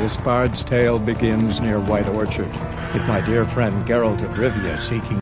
This bard's tale begins near White Orchard, with my dear friend Geralt of Rivia seeking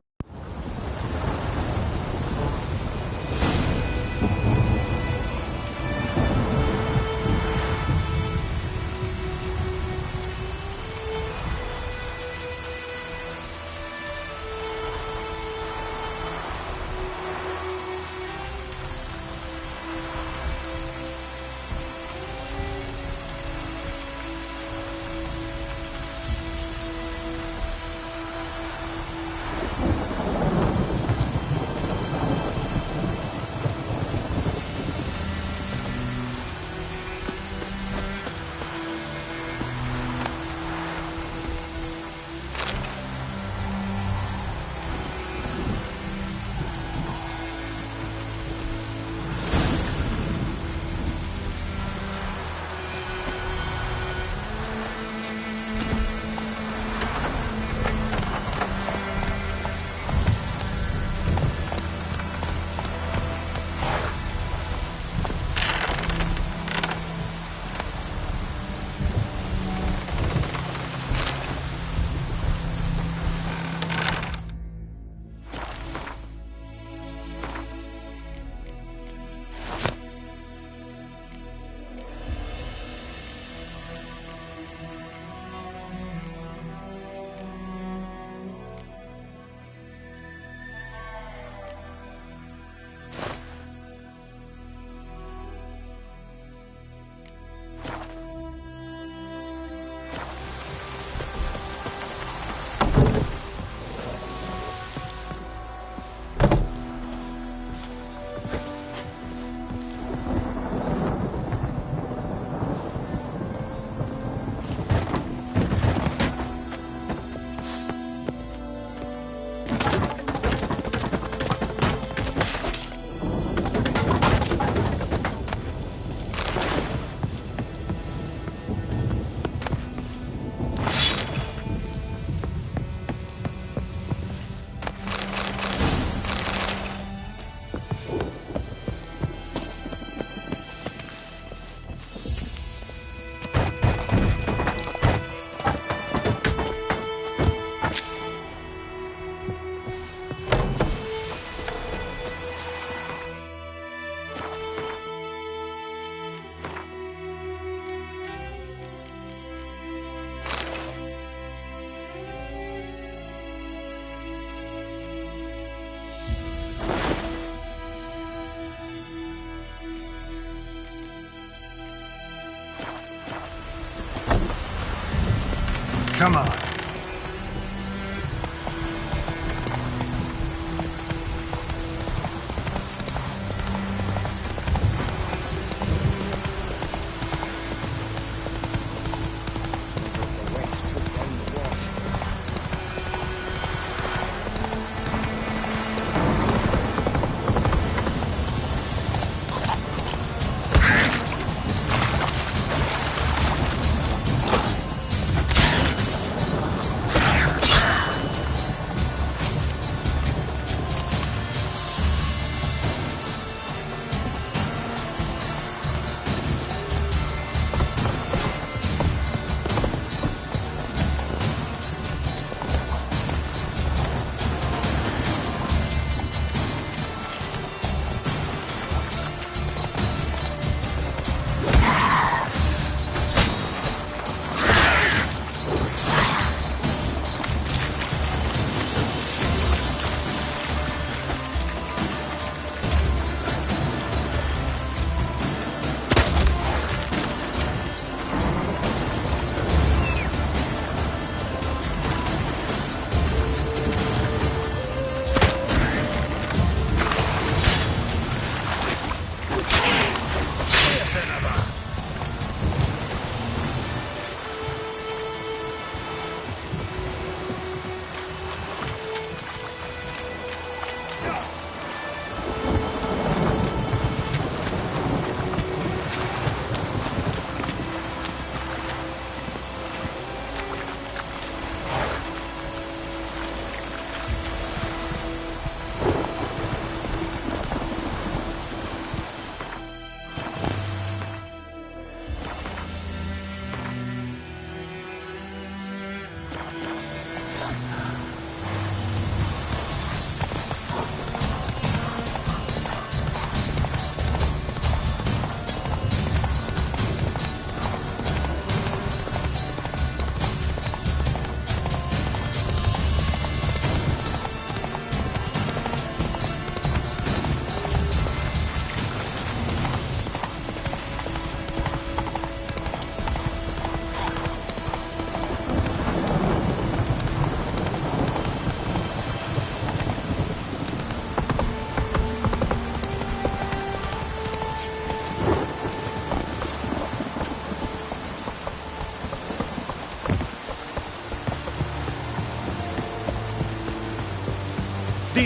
Come on.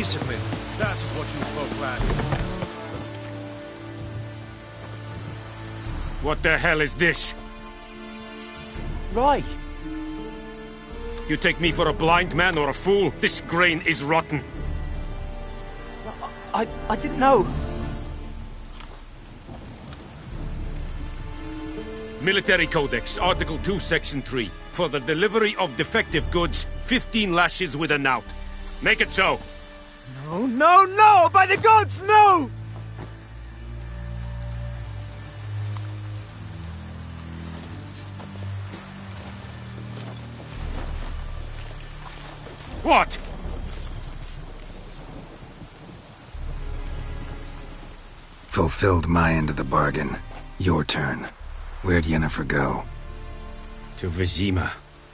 Discipline. That's what you folk lack. What the hell is this? Right. You take me for a blind man or a fool? This grain is rotten. I didn't know. Military Codex, Article 2, Section 3. For the delivery of defective goods, 15 lashes with a knout. Make it so. No, no, no! By the gods, no! What? Fulfilled my end of the bargain. Your turn. Where'd Yennefer go? To Vizima.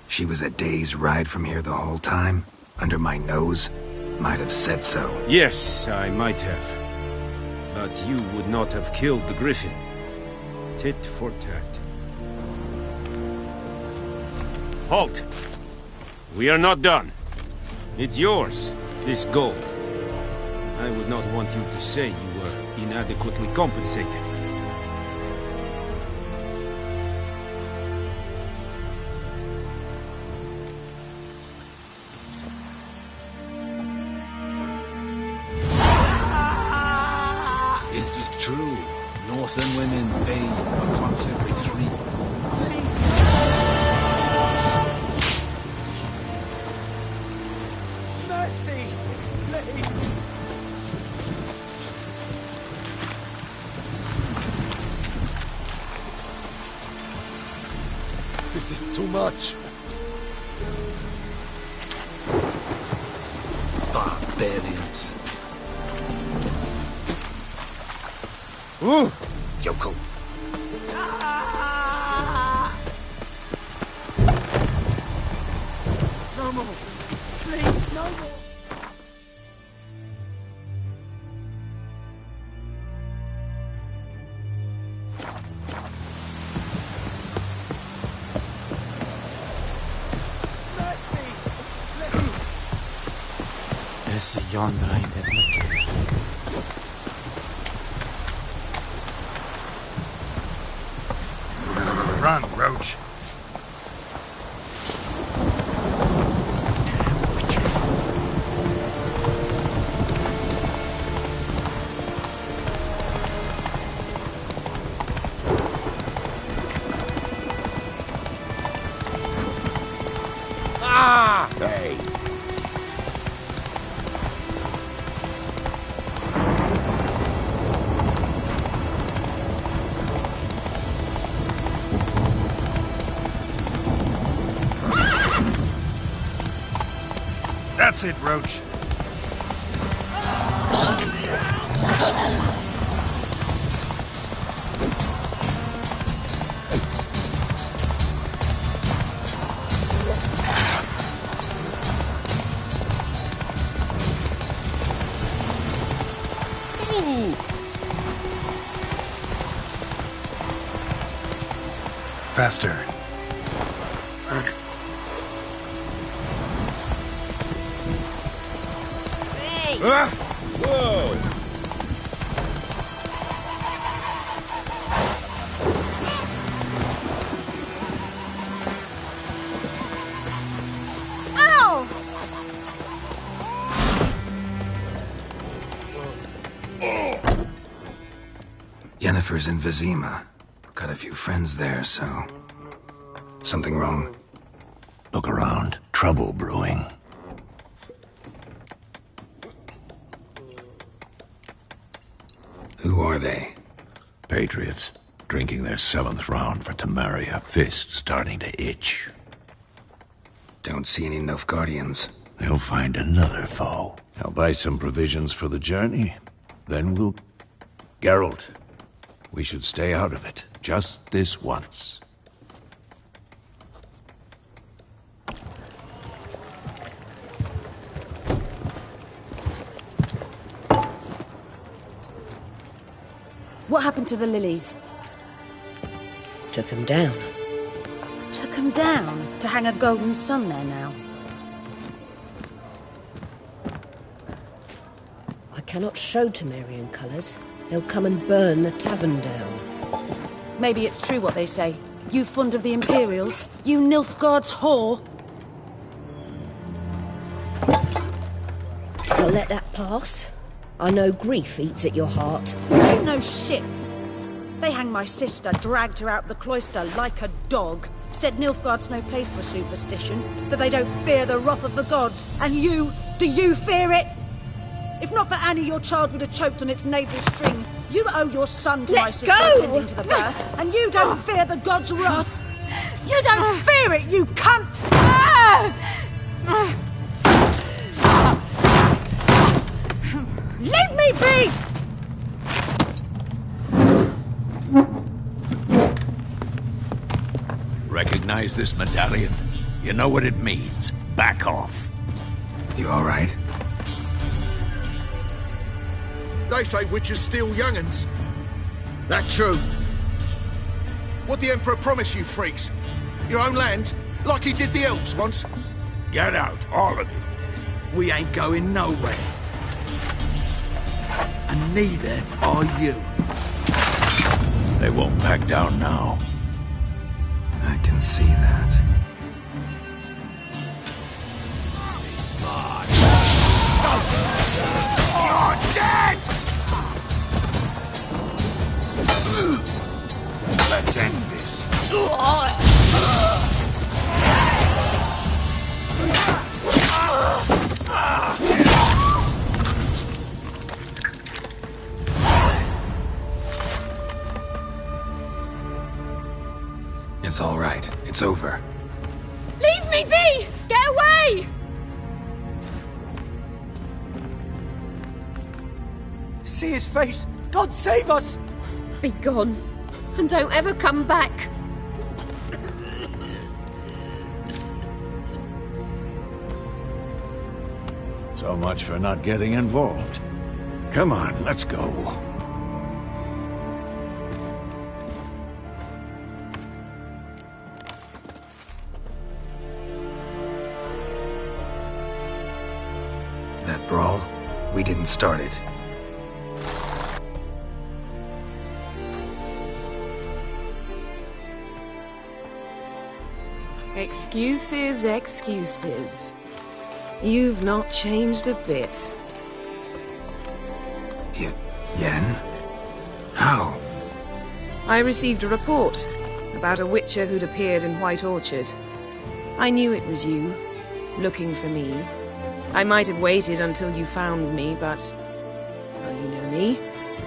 She was a day's ride from here the whole time? Under my nose? Might have said so. Yes, I might have. But you would not have killed the Griffin. Tit for tat. Halt! We are not done. It's yours, this gold. I would not want you to say you were inadequately compensated. Is it true? Northern women bathe once every 3 months. Mercy! Please! This is too much. Barbarians. Ooh! Yoko. No more! Please, no more! Mercy! Es yonder ein Edmund. Run, Roach. Ah! Hey! That's it, Roach. Faster. Ah! Whoa! Ow! Yennefer's in Vizima. Got a few friends there, so... Something wrong? Look around. Trouble brewing. Who are they? Patriots. Drinking their 7th round for Temeria. Fist starting to itch. Don't see any Nilfgaardians. They'll find another foe. I'll buy some provisions for the journey. Then we'll... Geralt, we should stay out of it. Just this once. What happened to the lilies? Took him down. Took them down to hang a golden sun there now. cannot show Temerian colours, they'll come and burn the tavern down. Maybe it's true what they say. You fond of the Imperials? You Nilfgaard's whore? I'll let that pass. I know grief eats at your heart. You know shit. They hanged my sister, dragged her out of the cloister like a dog. Said Nilfgaard's no place for superstition, that they don't fear the wrath of the gods. And you, do you fear it? If not for Annie, your child would have choked on its navel string. You owe your son to my sister attending to the birth, and you don't fear the gods' wrath. You don't fear it, you cunt! Leave me be! Recognize this medallion? You know what it means. Back off. You all right? They say witches steal young'uns. That true? What the Emperor promised you freaks? Your own land? Like he did the elves once? Get out, all of you. We ain't going nowhere. And neither are you. They won't back down now. I can see that. You're dead! Let's end this. It's all right. It's over. Leave me be! Get away! See his face! God save us! Be gone. And don't ever come back. So much for not getting involved. Come on, let's go. That brawl, we didn't start it. Excuses, excuses. You've not changed a bit. Yen? How? I received a report about a witcher who'd appeared in White Orchard. I knew it was you, looking for me. I might have waited until you found me, but... well, you know me.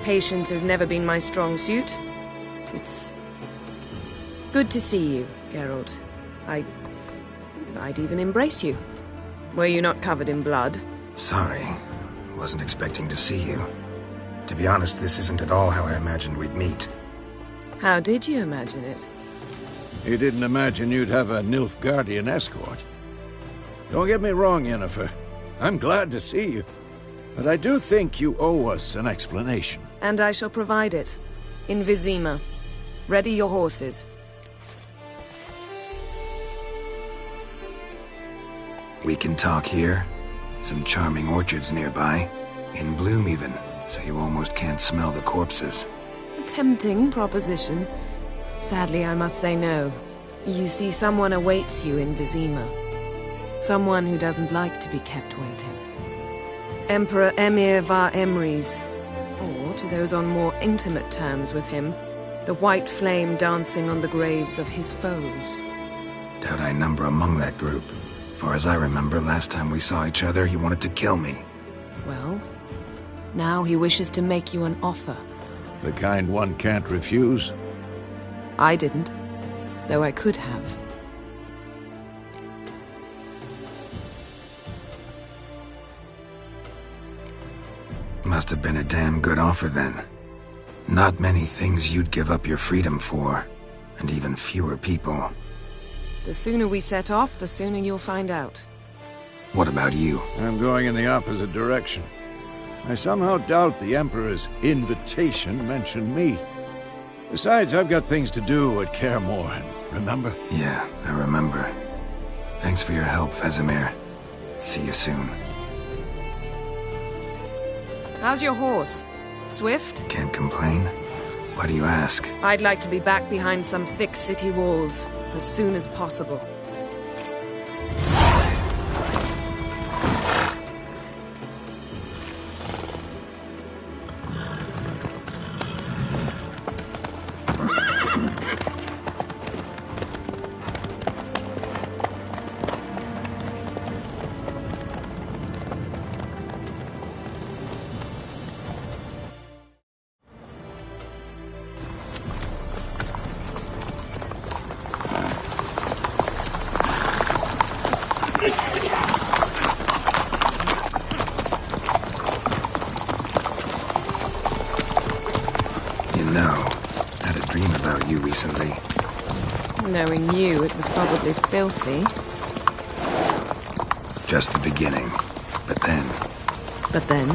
Patience has never been my strong suit. It's... good to see you, Geralt. I'd even embrace you. Were you not covered in blood? Sorry. Wasn't expecting to see you. To be honest, this isn't at all how I imagined we'd meet. How did you imagine it? You didn't imagine you'd have a Nilfgaardian escort. Don't get me wrong, Yennefer. I'm glad to see you. But I do think you owe us an explanation. And I shall provide it. In Vizima. Ready your horses. We can talk here. Some charming orchards nearby. In bloom even, so you almost can't smell the corpses. A tempting proposition. Sadly, I must say no. You see, someone awaits you in Vizima. Someone who doesn't like to be kept waiting. Emperor Emhyr var Emreis. Or, to those on more intimate terms with him, the white flame dancing on the graves of his foes. Doubt I number among that group. For as I remember, last time we saw each other, he wanted to kill me. Well, now he wishes to make you an offer. The kind one can't refuse? I didn't, though I could have. Must have been a damn good offer then. Not many things you'd give up your freedom for, and even fewer people. The sooner we set off, the sooner you'll find out. What about you? I'm going in the opposite direction. I somehow doubt the Emperor's invitation mentioned me. Besides, I've got things to do at Kaer Morhen, remember? Yeah, I remember. Thanks for your help, Vesemir. See you soon. How's your horse? Swift? Can't complain. Why do you ask? I'd like to be back behind some thick city walls as soon as possible. Recently. Knowing you, it was probably filthy. Just the beginning. But then... But then?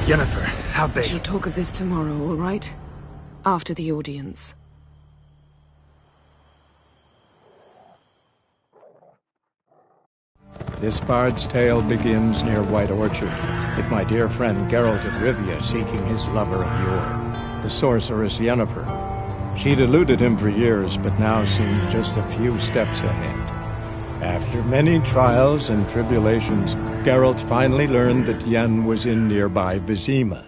Yennefer, how'd they... We shall talk of this tomorrow, all right? After the audience. This bard's tale begins near White Orchard, with my dear friend Geralt of Rivia seeking his lover of yore, the sorceress Yennefer. She'd eluded him for years, but now seemed just a few steps ahead. After many trials and tribulations, Geralt finally learned that Yen was in nearby Vizima.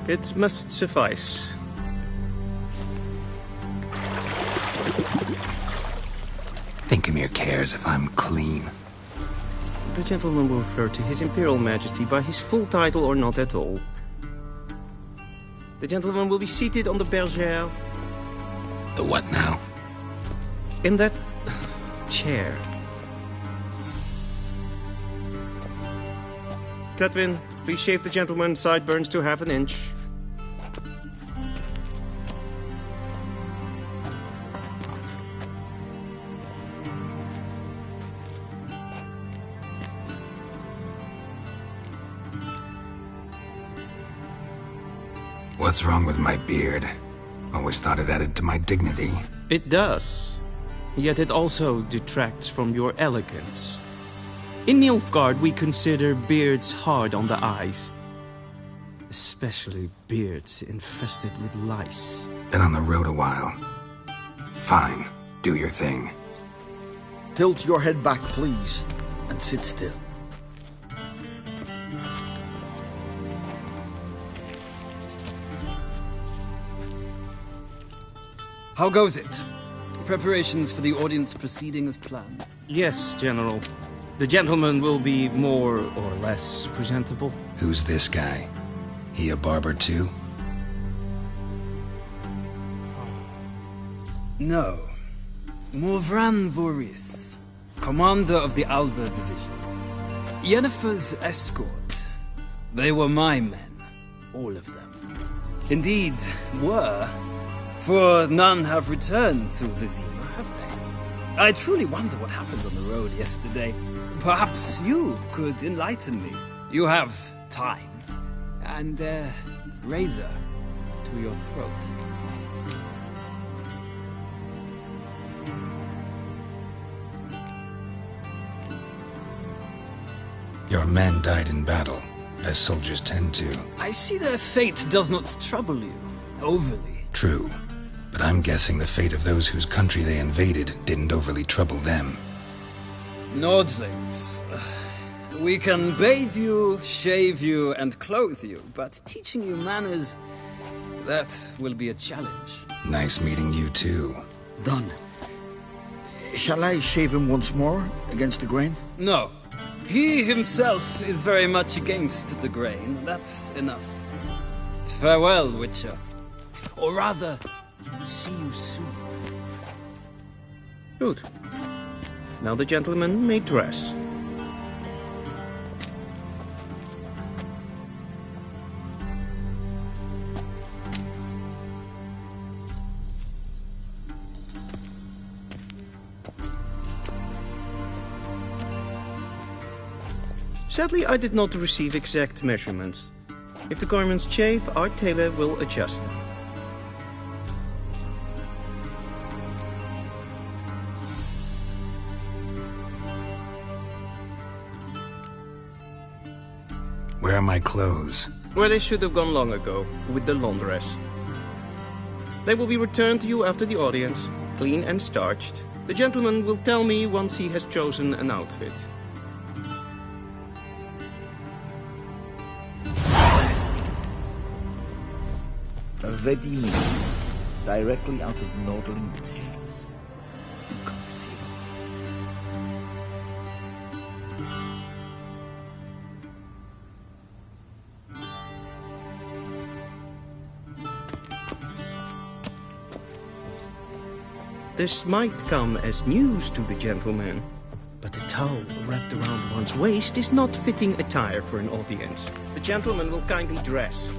It must suffice. Thinkamere cares if I'm clean. The gentleman will refer to His Imperial Majesty by his full title or not at all. The gentleman will be seated on the bergère. The what now? In that chair. Cletwin, please shave the gentleman's sideburns to ½ inch. What's wrong with my beard? Always thought it added to my dignity. It does. Yet it also detracts from your elegance. In Nilfgaard, we consider beards hard on the eyes. Especially beards infested with lice. Been on the road a while. Fine. Do your thing. Tilt your head back, please, and sit still. How goes it? Preparations for the audience proceeding as planned? Yes, General. The gentleman will be more or less presentable. Who's this guy? He a barber too? No. Morvran Voorhis, commander of the Alba Division. Yennefer's escort. They were my men. All of them. Indeed, were. For none have returned to Vizima, have they? I truly wonder what happened on the road yesterday. Perhaps you could enlighten me. You have time. And a razor to your throat. Your men died in battle, as soldiers tend to. I see their fate does not trouble you overly. True. But I'm guessing the fate of those whose country they invaded didn't overly trouble them. Nordlings. We can bathe you, shave you, and clothe you, but teaching you manners, that will be a challenge. Nice meeting you too. Done. Shall I shave him once more, against the grain? No. He himself is very much against the grain. That's enough. Farewell, Witcher. Or rather, see you soon. Good. Now the gentleman may dress. Sadly, I did not receive exact measurements. If the garments chafe, our tailor will adjust them. Where are my clothes? Where they should have gone long ago, with the laundress. They will be returned to you after the audience, clean and starched. The gentleman will tell me once he has chosen an outfit. A ready meal, directly out of Nordling tales. Inconceivable. This might come as news to the gentleman, but a towel wrapped around one's waist is not fitting attire for an audience. The gentleman will kindly dress.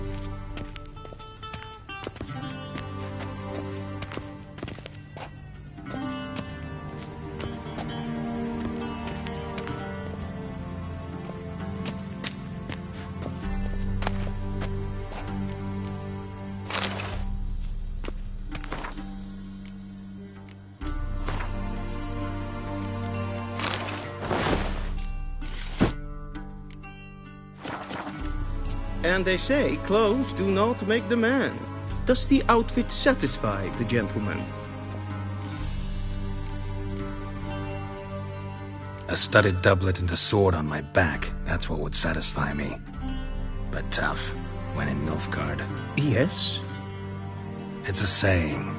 And they say clothes do not make the man. Does the outfit satisfy the gentleman? A studded doublet and a sword on my back, that's what would satisfy me. But tough. when in Nilfgaard? Yes? It's a saying.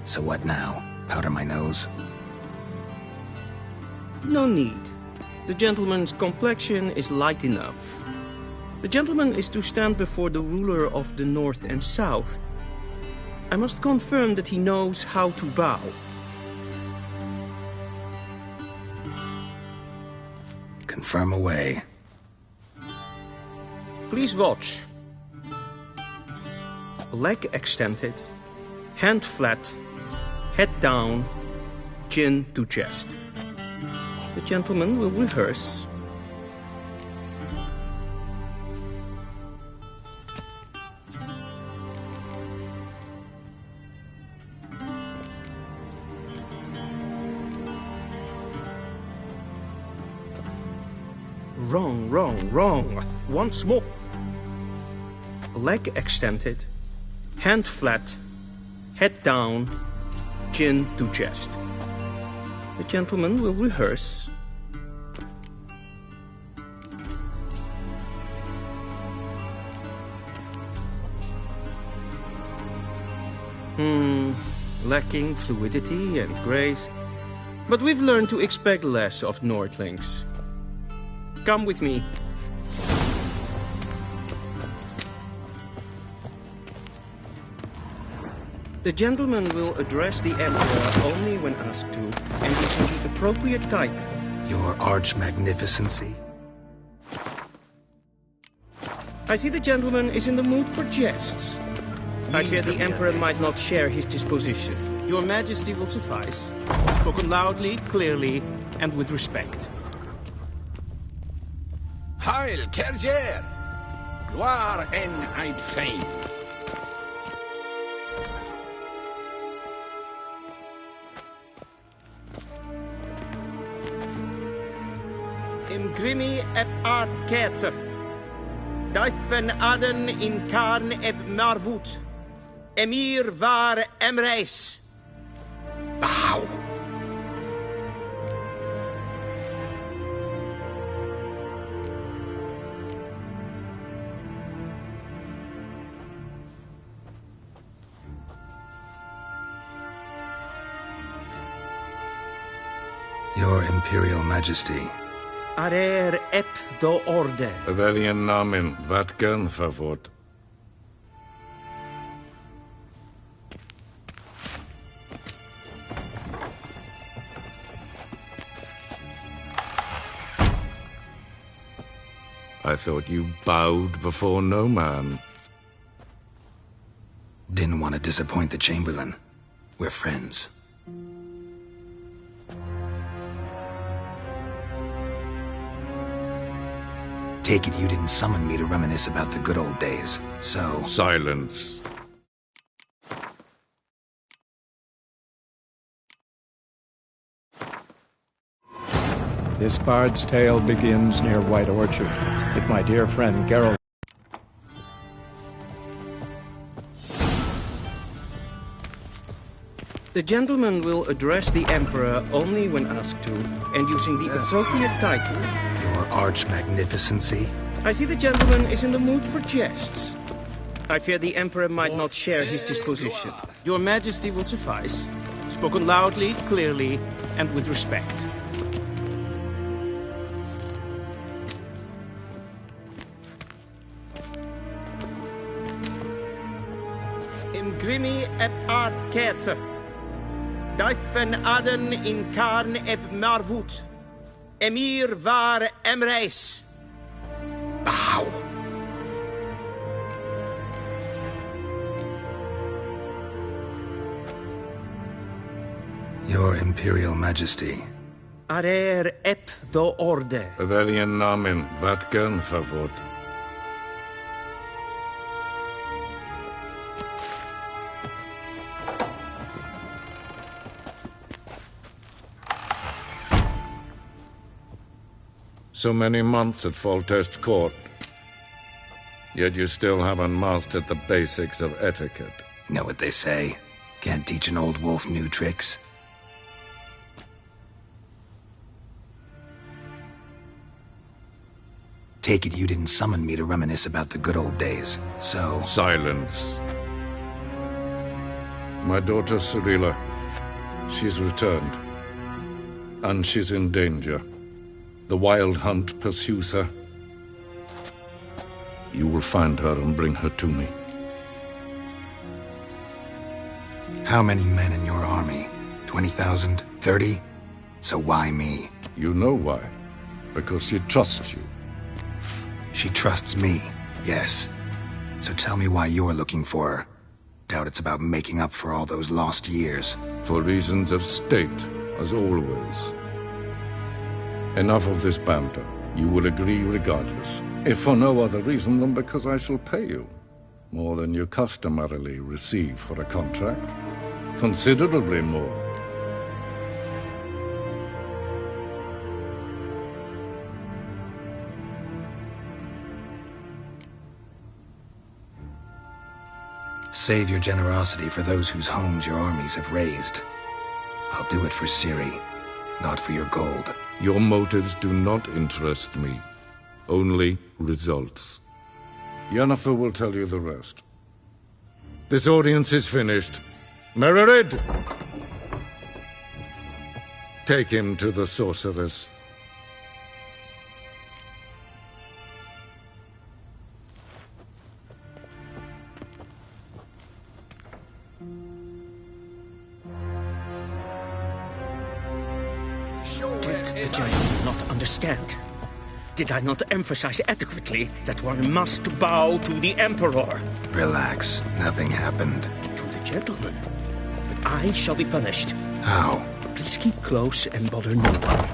So what now? Powder my nose? No need. The gentleman's complexion is light enough. The gentleman is to stand before the ruler of the North and South. I must confirm that he knows how to bow. Confirm away. Please watch. Leg extended, hand flat, head down, chin to chest. The gentleman will rehearse. Wrong, wrong, wrong. Once more. Leg extended, hand flat, head down, chin to chest. The gentleman will rehearse. Lacking fluidity and grace. But we've learned to expect less of Nordlings. Come with me. The gentleman will address the Emperor only when asked to, and using the appropriate title. Your Arch-Magnificency? I see the gentleman is in the mood for jests. I fear the Emperor might not share his disposition. Your Majesty will suffice. Spoken loudly, clearly, and with respect. Heil, Kerjer! Gloire en eid fame. Im grimi et art ketzer. Daifen aden in karn eb marvut. Emir var emreis. Bow! Your Imperial Majesty. Arer ep do orde. Weljen namen vatkan favort. I thought you bowed before no man. Didn't want to disappoint the Chamberlain. We're friends. Take it you didn't summon me to reminisce about the good old days, so... Silence. This bard's tale begins near White Orchard, with my dear friend Geralt. The gentleman will address the Emperor only when asked to, and using the appropriate title. Your Arch-Magnificency? I see the gentleman is in the mood for jests. I fear the Emperor might not share his disposition. Your Majesty will suffice. Spoken loudly, clearly, and with respect. Im grimi et art ketzer. Daifen aden in karn eb marvut. Emir var emreis. Bow! Your Imperial Majesty. Arer ep do orde. Weljen namen vatkan favort. So many months at Foltest Court, yet you still haven't mastered the basics of etiquette. Know what they say? Can't teach an old wolf new tricks. take it you didn't summon me to reminisce about the good old days, so... Silence. My daughter Cirilla, she's returned. And she's in danger. The Wild Hunt pursues her. You will find her and bring her to me. How many men in your army? 20,000? 30? So why me? You know why. Because she trusts you. She trusts me, yes. So tell me why you're looking for her. Doubt it's about making up for all those lost years. For reasons of state, as always. Enough of this banter. You will agree regardless. If for no other reason than because I shall pay you. More than you customarily receive for a contract. Considerably more. Save your generosity for those whose homes your armies have razed. I'll do it for Ciri, not for your gold. Your motives do not interest me. Only results. Yennefer will tell you the rest. This audience is finished. Mererid! Take him to the sorceress. Did the giant not understand? Did I not emphasize adequately that one must bow to the Emperor? Relax. Nothing happened. To the gentleman. But I shall be punished. How? Please keep close and bother no one.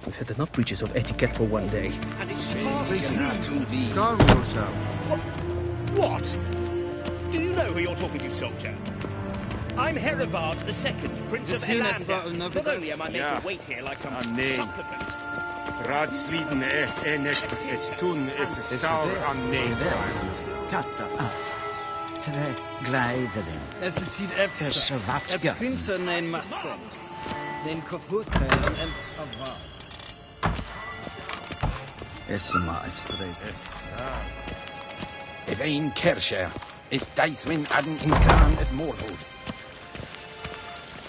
We've had enough breaches of etiquette for one day. And it's past your Calm yourself. What? Do you know who you're talking to, soldier? I'm Herivard II, Prince of Helander. Not only am I made to wait here like some supplicant. Radsliden nicht es tun, es ist sauer an Katta, tre gleideren. Es is hier even. Prinsen en machten. Den kofurte en avar. Es maestre. Es Evain Kersher is Daithwin Adden in Khan at Morwood.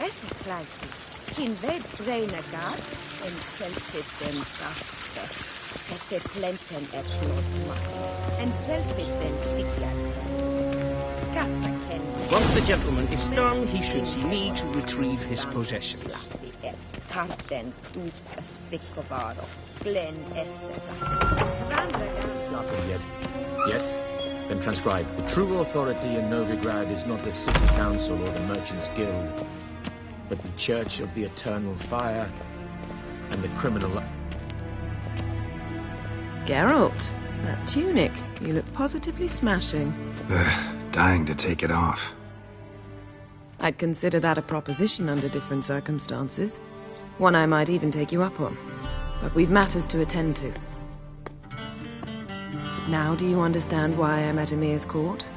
Es plaiti. Kin ved brena gat en selfit den krafte. Esse plenten flotma. En selfit den siklat. Kasper ken. Once the gentleman is done, he should see me to retrieve his possessions. Karten tukas fikovaro. Glen essegas. Not them yet. Yes? Then transcribe. The true authority in Novigrad is not the city council or the merchants' guild, but the Church of the Eternal Fire and the criminal... Geralt, that tunic. You look positively smashing. Dying to take it off. I'd consider that a proposition under different circumstances. One I might even take you up on. But we've matters to attend to. Now do you understand why I'm at Emir's court?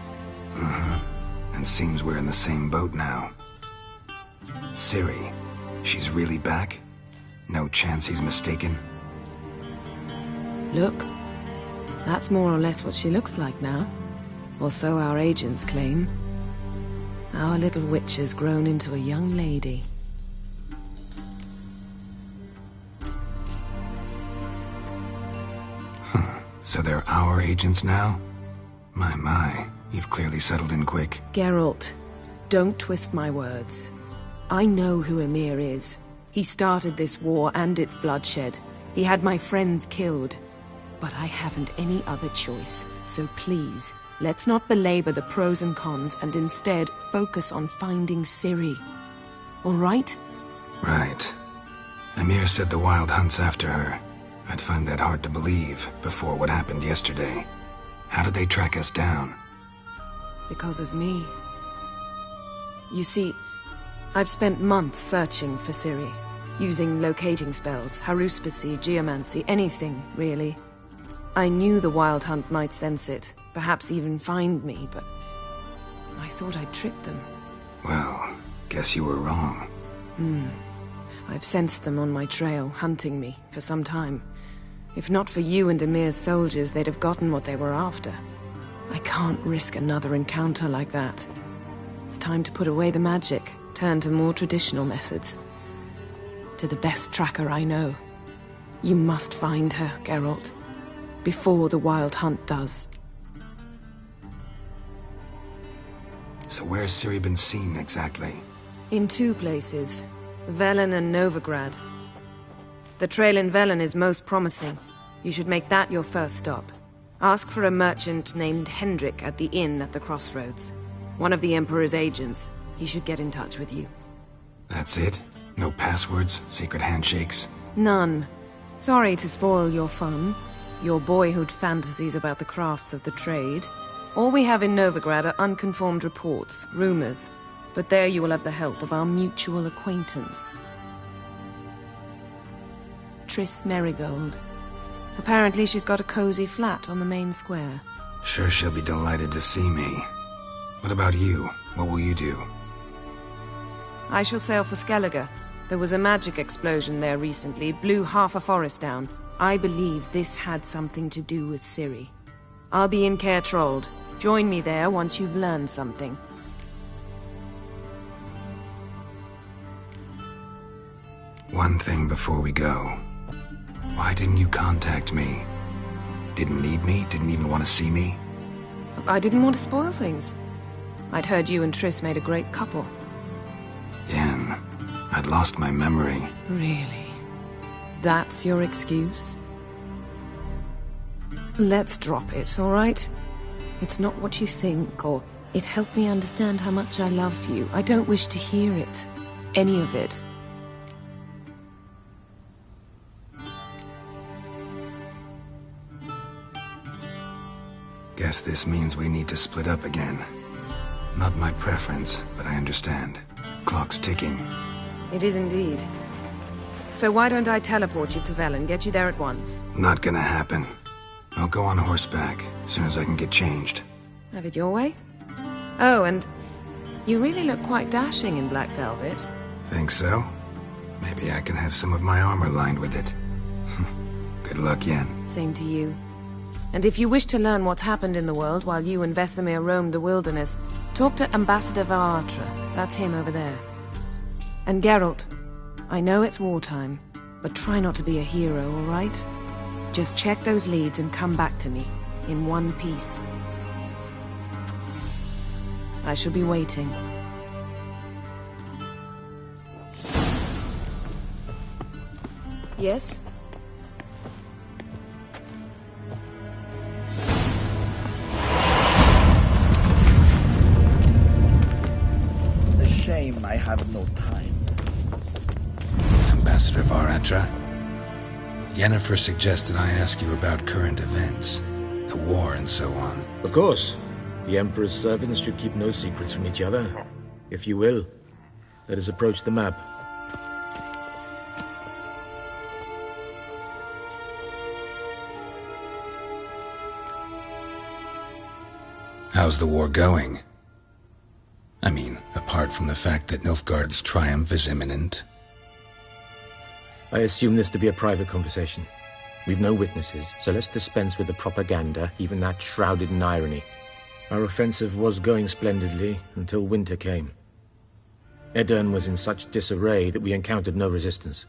And seems we're in the same boat now. Ciri, she's really back? No chance he's mistaken? Look, that's more or less what she looks like now. Or so our agents claim. Our little witch has grown into a young lady. So they're our agents now? My, you've clearly settled in quick. Geralt, don't twist my words. I know who Emir is. He started this war and its bloodshed. He had my friends killed. But I haven't any other choice. So please, let's not belabor the pros and cons and instead focus on finding Ciri. All right? Right. Emir said the Wild Hunt's after her. I'd find that hard to believe before what happened yesterday. How did they track us down? Because of me. You see, I've spent months searching for Ciri, using locating spells, haruspicy, geomancy, anything, really. I knew the Wild Hunt might sense it, perhaps even find me, but I thought I'd tricked them. Well, guess you were wrong. I've sensed them on my trail, hunting me, for some time. If not for you and Emir's soldiers, they'd have gotten what they were after. I can't risk another encounter like that. It's time to put away the magic, turn to more traditional methods. To the best tracker I know. You must find her, Geralt. Before the Wild Hunt does. So where's Ciri been seen, exactly? In 2 places. Velen and Novigrad. The trail in Velen is most promising. You should make that your first stop. Ask for a merchant named Hendrik at the inn at the crossroads. One of the Emperor's agents. He should get in touch with you. That's it? No passwords? Secret handshakes? None. Sorry to spoil your fun. Your boyhood fantasies about the crafts of the trade. All we have in Novigrad are unconfirmed reports, rumors. But there you will have the help of our mutual acquaintance. Triss Merigold. Apparently she's got a cozy flat on the main square. Sure she'll be delighted to see me. What about you? What will you do? I shall sail for Skellige. There was a magic explosion there recently, blew half a forest down. I believe this had something to do with Ciri. I'll be in Caer Trolde. Join me there once you've learned something. One thing before we go. Why didn't you contact me? Didn't need me? Didn't even want to see me? I didn't want to spoil things. I'd heard you and Triss made a great couple. Yen, I'd lost my memory. Really? That's your excuse? Let's drop it, all right? It's not what you think, or it helped me understand how much I love you. I don't wish to hear it. Any of it. Guess this means we need to split up again. Not my preference, but I understand. Clock's ticking. It is indeed. So why don't I teleport you to Velen, get you there at once? Not gonna happen. I'll go on horseback, as soon as I can get changed. Have it your way? Oh, and you really look quite dashing in black velvet. Think so? Maybe I can have some of my armor lined with it. Good luck, Yen. Same to you. And if you wish to learn what's happened in the world while you and Vesemir roamed the wilderness, talk to Ambassador Varatra. That's him over there. And Geralt, I know it's wartime, but try not to be a hero, all right? Just check those leads and come back to me, in one piece. I shall be waiting. Yes? A shame I have no time. Ambassador Varatra, Yennefer suggested I ask you about current events, the war and so on. Of course. The Emperor's servants should keep no secrets from each other. If you will, let us approach the map. How's the war going? I mean, apart from the fact that Nilfgaard's triumph is imminent. I assume this to be a private conversation. We've no witnesses, so let's dispense with the propaganda, even that shrouded in irony. Our offensive was going splendidly until winter came. Aedirn was in such disarray that we encountered no resistance.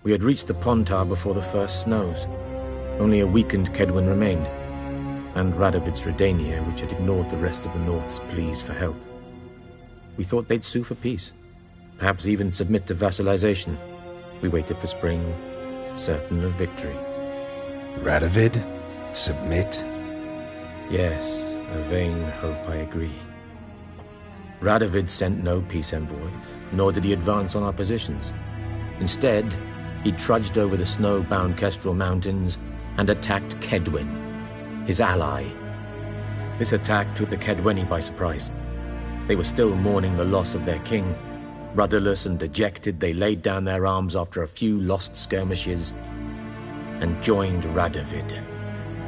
We had reached the Pontar before the first snows. Only a weakened Kaedwen remained, and Radovid's Redania, which had ignored the rest of the North's pleas for help. We thought they'd sue for peace, perhaps even submit to vassalization. We waited for spring, certain of victory. Radovid? Submit? Yes, a vain hope, I agree. Radovid sent no peace envoy, nor did he advance on our positions. Instead, he trudged over the snow-bound Kestrel Mountains and attacked Kaedwen, his ally. This attack took the Kaedweni by surprise. They were still mourning the loss of their king. Rudderless and dejected, they laid down their arms after a few lost skirmishes and joined Radovid.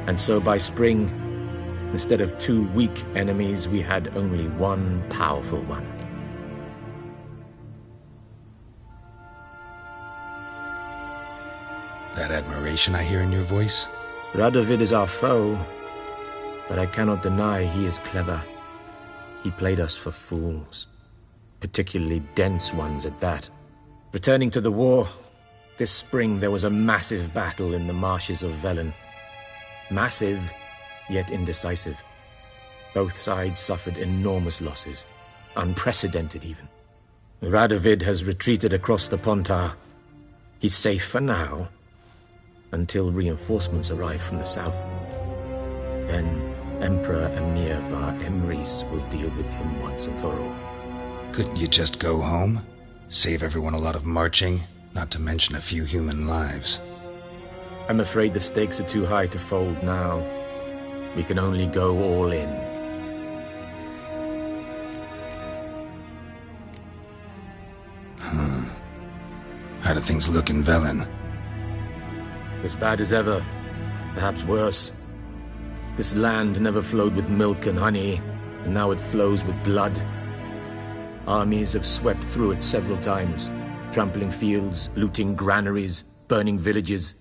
And so by spring, instead of 2 weak enemies, we had only one powerful one. That admiration I hear in your voice? Radovid is our foe, but I cannot deny he is clever. He played us for fools, particularly dense ones at that. Returning to the war, this spring there was a massive battle in the marshes of Velen. Massive, yet indecisive. Both sides suffered enormous losses, unprecedented even. Radovid has retreated across the Pontar. He's safe for now, until reinforcements arrive from the south. Then Emperor Emir var Emrys will deal with him once and for all. Couldn't you just go home? Save everyone a lot of marching, not to mention a few human lives. I'm afraid the stakes are too high to fold now. We can only go all in. How do things look in Velen? As bad as ever, perhaps worse. This land never flowed with milk and honey, and now it flows with blood. Armies have swept through it several times, trampling fields, looting granaries, burning villages.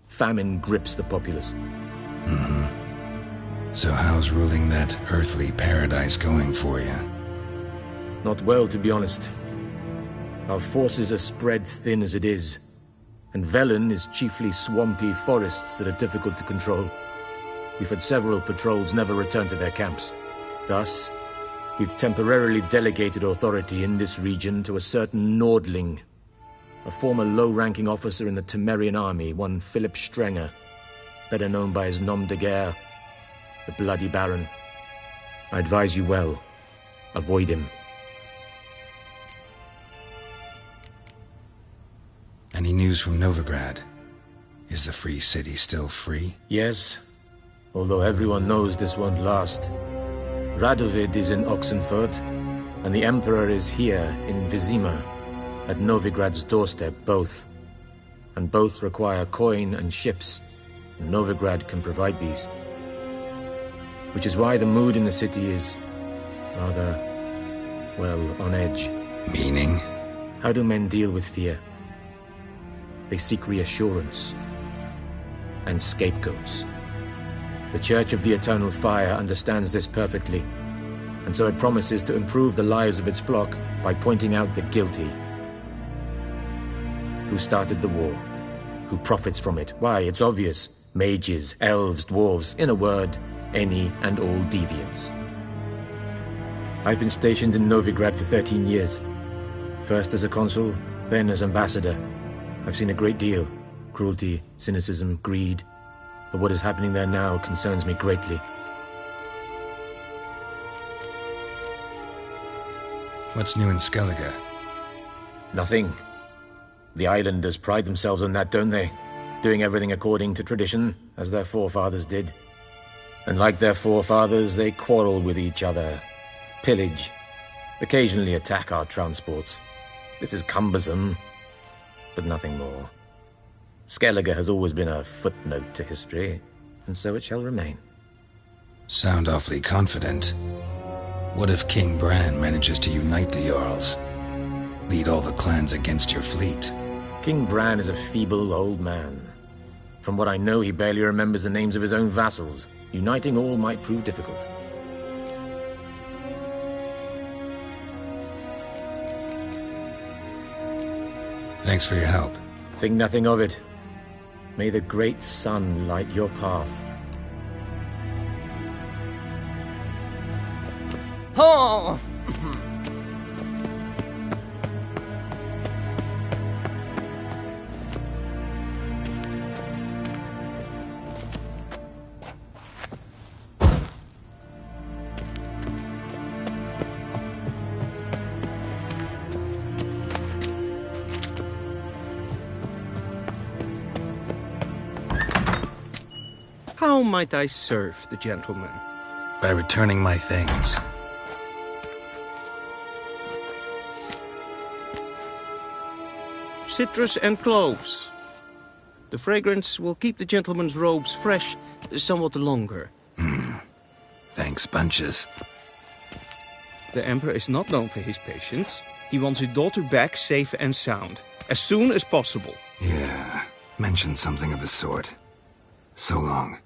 Famine grips the populace. So how's ruling that earthly paradise going for you? Not well, to be honest. Our forces are spread thin as it is, and Velen is chiefly swampy forests that are difficult to control. We've had several patrols never return to their camps. Thus, we've temporarily delegated authority in this region to a certain Nordling, a former low-ranking officer in the Temerian army, one Philip Strenger, better known by his nom de guerre, the Bloody Baron. I advise you well. Avoid him. Any news from Novigrad? Is the Free City still free? Yes, although everyone knows this won't last. Radovid is in Oxenfurt, and the Emperor is here in Vizima, at Novigrad's doorstep, both. And both require coin and ships, and Novigrad can provide these. Which is why the mood in the city is rather, well, on edge. Meaning? How do men deal with fear? They seek reassurance and scapegoats. The Church of the Eternal Fire understands this perfectly, and so it promises to improve the lives of its flock by pointing out the guilty. Who started the war? Who profits from it? Why, it's obvious. Mages, elves, dwarves, in a word, any and all deviants. I've been stationed in Novigrad for 13 years. First as a consul, then as ambassador. I've seen a great deal. Cruelty, cynicism, greed. But what is happening there now concerns me greatly. What's new in Skellige? Nothing. The islanders pride themselves on that, don't they? Doing everything according to tradition, as their forefathers did. And like their forefathers, they quarrel with each other, pillage, occasionally attack our transports. This is cumbersome, but nothing more. Skellige has always been a footnote to history, and so it shall remain. Sound awfully confident. What if King Bran manages to unite the Jarls? Lead all the clans against your fleet? King Bran is a feeble old man. From what I know, he barely remembers the names of his own vassals. Uniting all might prove difficult. Thanks for your help. Think nothing of it. May the great sun light your path. Oh! How might I serve the gentleman? By returning my things. Citrus and cloves. The fragrance will keep the gentleman's robes fresh somewhat longer. Thanks, bunches. The Emperor is not known for his patience. He wants his daughter back safe and sound, as soon as possible. Yeah, mentioned something of the sort. So long.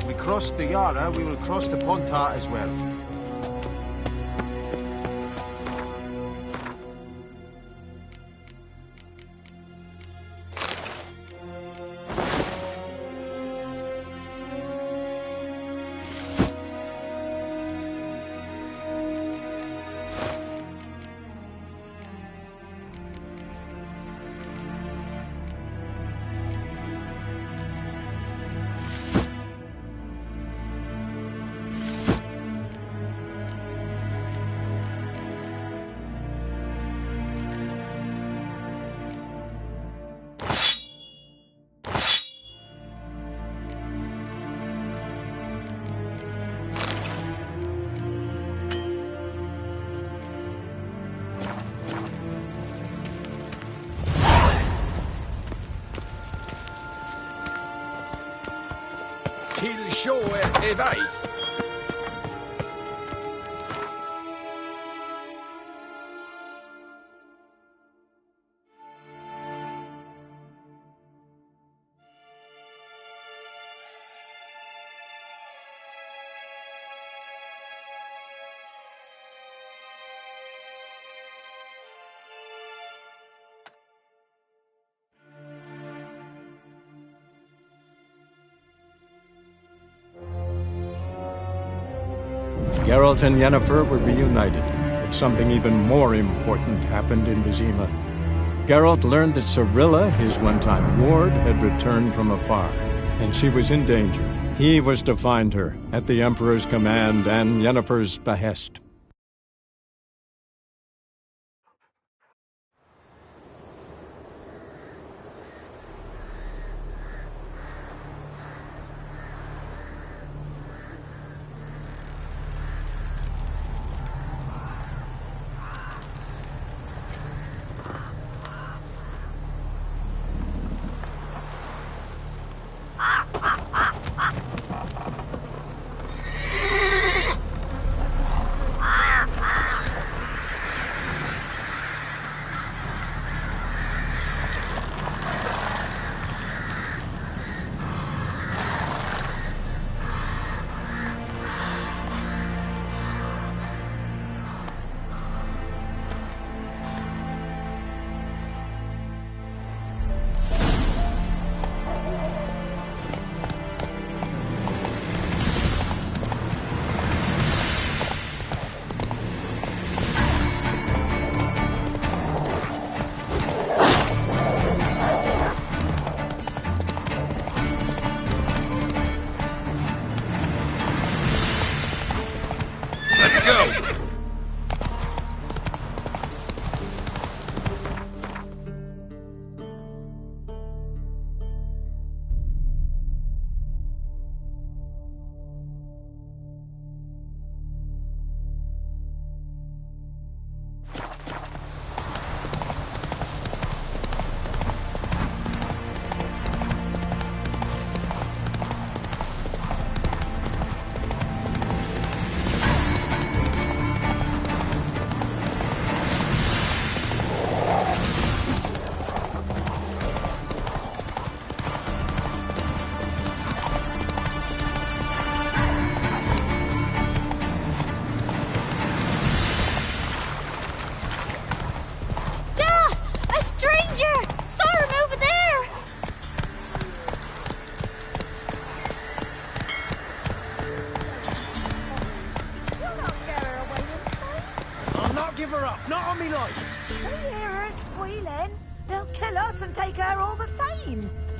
We crossed the Yara, we will cross the Pontar as well. Till show Evai. Geralt and Yennefer were reunited, but something even more important happened in Vizima. Geralt learned that Cirilla, his one-time ward, had returned from afar, and she was in danger. He was to find her, at the Emperor's command and Yennefer's behest.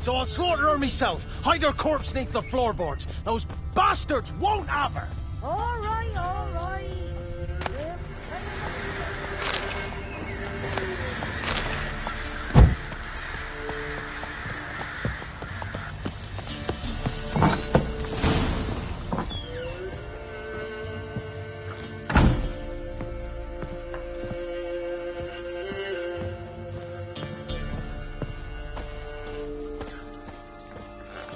So I'll slaughter her myself, hide her corpse neath the floorboards. Those bastards won't have her! All right, all right.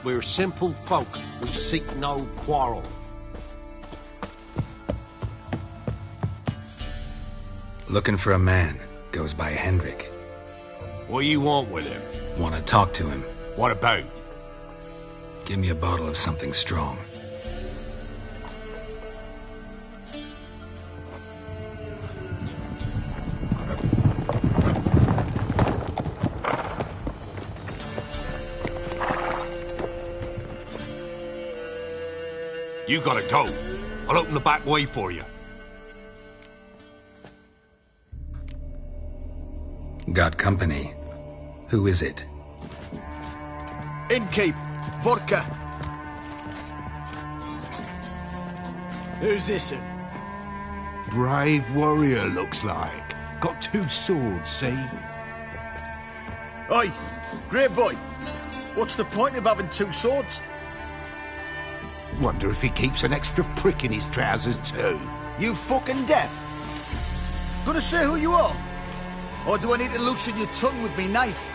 We're simple folk. We seek no quarrel. Looking for a man. Goes by Hendrik. What do you want with him? Want to talk to him. What about? Give me a bottle of something strong. You gotta go. I'll open the back way for you. Got company. Who is it? Innkeep. Vodka. Who's this? Brave warrior, looks like. Got 2 swords, see? Oi, great boy. What's the point of having 2 swords? Wonder if he keeps an extra prick in his trousers too. You fucking deaf? Gonna say who you are? Or do I need to loosen your tongue with me knife?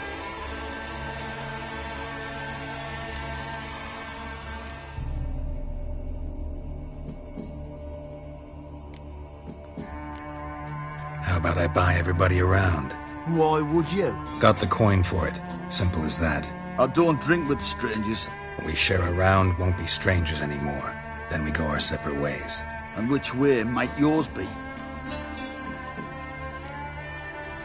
How about I buy everybody around? Why would you? Got the coin for it. Simple as that. I don't drink with strangers. When we share a round, won't be strangers anymore. Then we go our separate ways. And which way might yours be?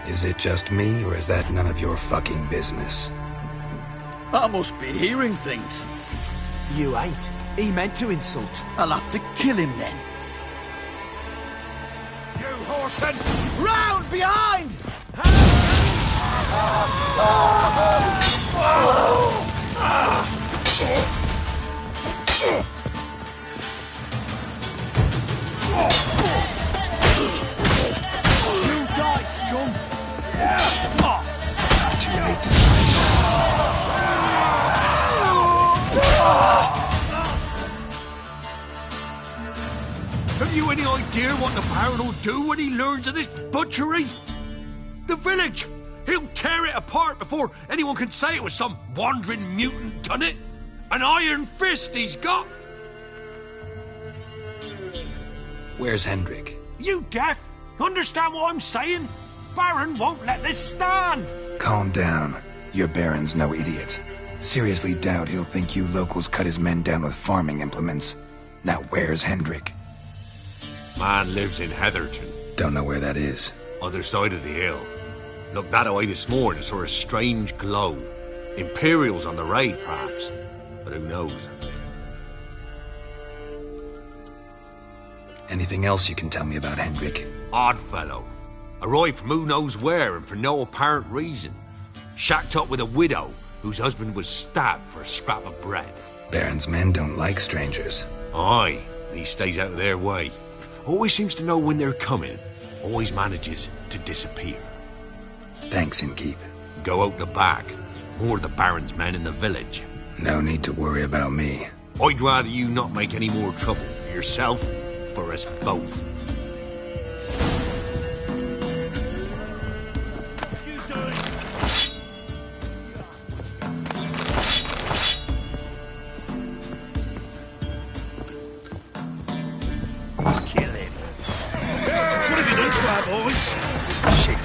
Is it just me, or is that none of your fucking business? I must be hearing things. You ain't. He meant to insult. I'll have to kill him then. You whoreson! Round behind! You die, scum! Too late to stop. Have you any idea what the Baron will do when he learns of this butchery? The village! He'll tear it apart before anyone can say it was some wandering mutant done it. An iron fist he's got! Where's Hendrik? You deaf? Understand what I'm saying? Baron won't let this stand! Calm down. Your Baron's no idiot. Seriously doubt he'll think you locals cut his men down with farming implements. Now where's Hendrik? Man lives in Heatherton. Don't know where that is. Other side of the hill. Looked that away this morning, saw a strange glow. Imperials on the raid, perhaps. But who knows? Anything else you can tell me about Hendrik? Odd fellow. Arrived from who knows where and for no apparent reason. Shacked up with a widow whose husband was stabbed for a scrap of bread. Baron's men don't like strangers. Aye, and he stays out of their way. Always seems to know when they're coming. Always manages to disappear. Thanks, Innkeep. Go out the back. More of the Baron's men in the village. No need to worry about me. I'd rather you not make any more trouble for yourself, for us both. Kill him. What have you done to our boys? Shit.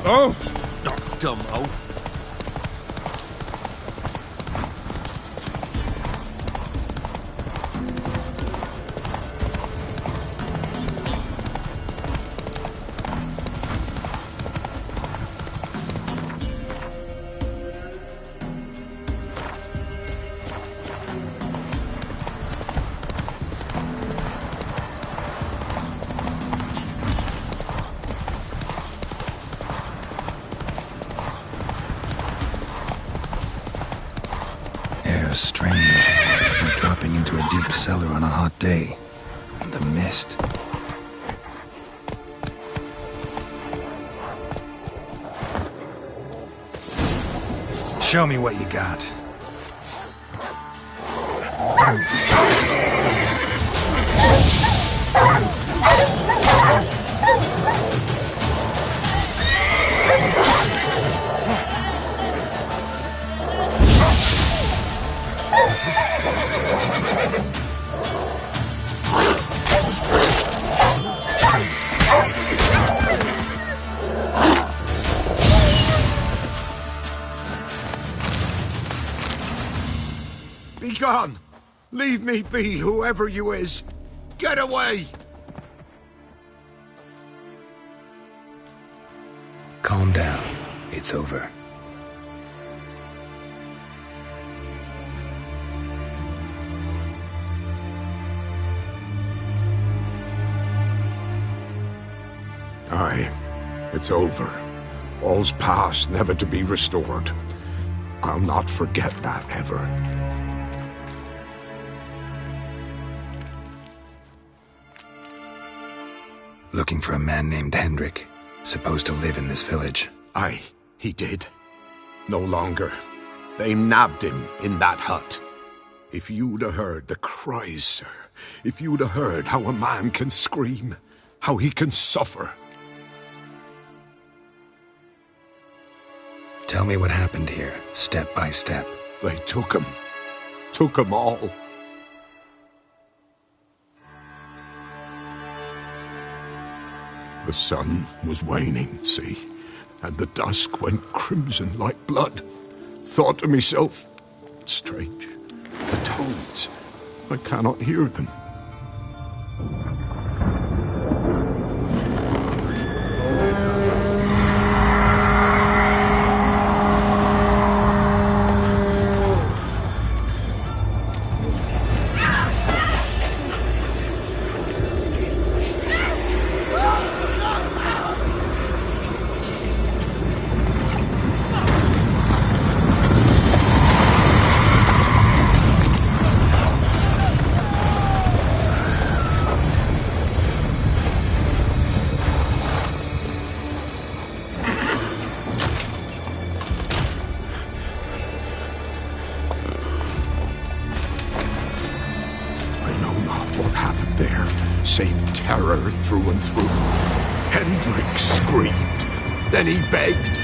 Oh! Dumb oaf. Strange. Like dropping into a deep cellar on a hot day. And the mist. Show me what you got. Be gone! Leave me be, whoever you is! Get away! Calm down. It's over. Aye, it's over. All's past, never to be restored. I'll not forget that ever. Looking for a man named Hendrik, supposed to live in this village. Aye, he did. No longer. They nabbed him in that hut. If you'd have heard the cries, sir, if you'd have heard how a man can scream, how he can suffer. Tell me what happened here, step by step. They took him. Took him all. The sun was waning, see, and the dusk went crimson like blood. Thought to myself, strange, the toads, I cannot hear them. Save terror through and through. Hendrik screamed. Then he begged.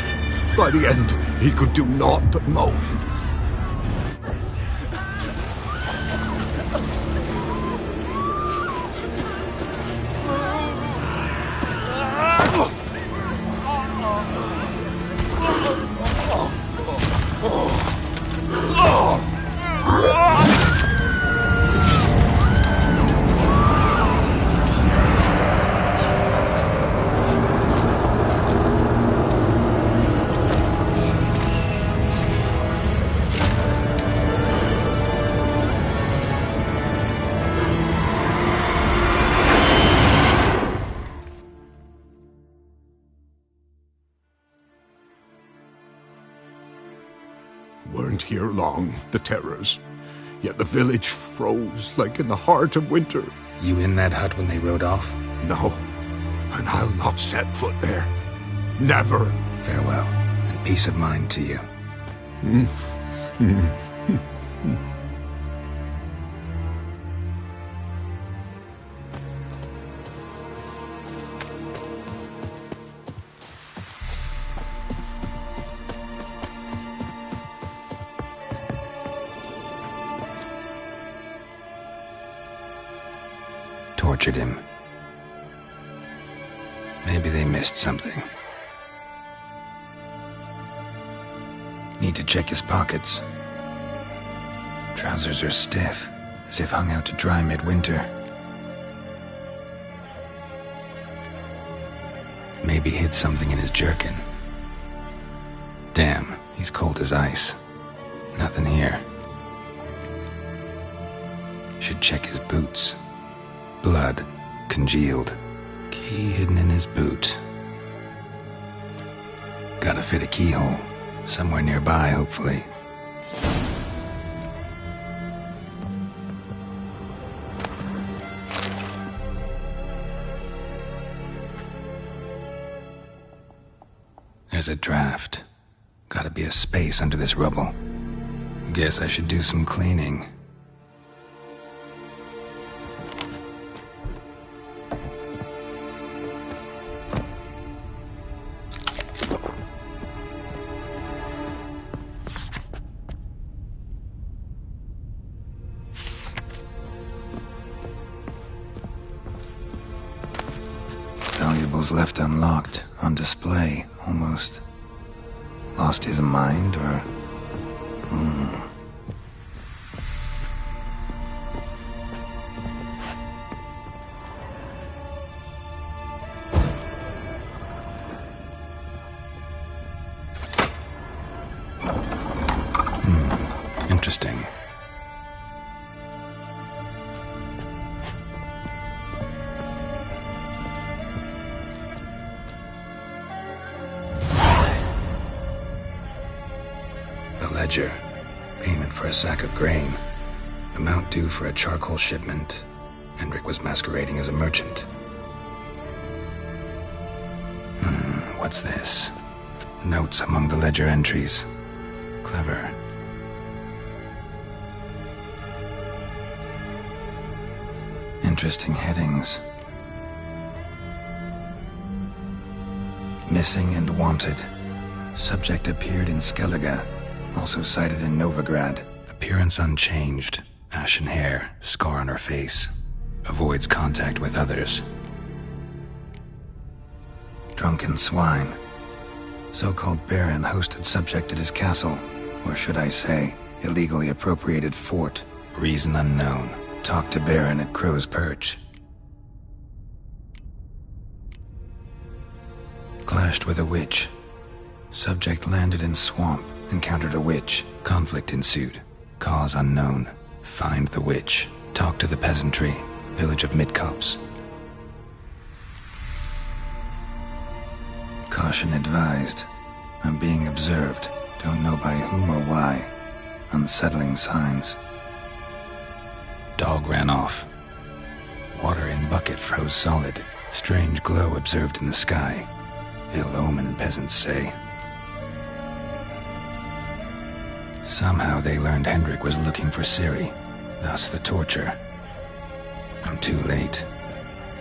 By the end, he could do naught but moan. Weren't here long, the terrors. Yet the village froze like in the heart of winter. You in that hut when they rode off? No, and I'll not set foot there. Never. Farewell, and peace of mind to you. Tortured him. Maybe they missed something. need to check his pockets. Trousers are stiff, as if hung out to dry midwinter. Maybe hid something in his jerkin. Damn, he's cold as ice. Nothing here. Should check his boots. Blood, congealed. Key hidden in his boot. Gotta fit a keyhole. Somewhere nearby, hopefully. There's a draft. Gotta be a space under this rubble. Guess I should do some cleaning. Valuables left unlocked, on display, almost. Lost his mind, or... Interesting. Ledger. Payment for a sack of grain. Amount due for a charcoal shipment. Hendrik was masquerading as a merchant. What's this? Notes among the ledger entries. Clever. Interesting headings. Missing and wanted. Subject appeared in Skellige. Also cited in Novigrad. Appearance unchanged. Ashen hair, scar on her face. Avoids contact with others. Drunken swine. So-called Baron hosted subject at his castle. Or should I say, illegally appropriated fort. Reason unknown. Talked to Baron at Crow's Perch. Clashed with a witch. Subject landed in swamp. Encountered a witch. Conflict ensued. Cause unknown. Find the witch. Talk to the peasantry. Village of Midcopse. Caution advised. I'm being observed. Don't know by whom or why. Unsettling signs. Dog ran off. Water in bucket froze solid. Strange glow observed in the sky. Ill omen, peasants say. Somehow they learned Hendrik was looking for Ciri, thus the torture. I'm too late.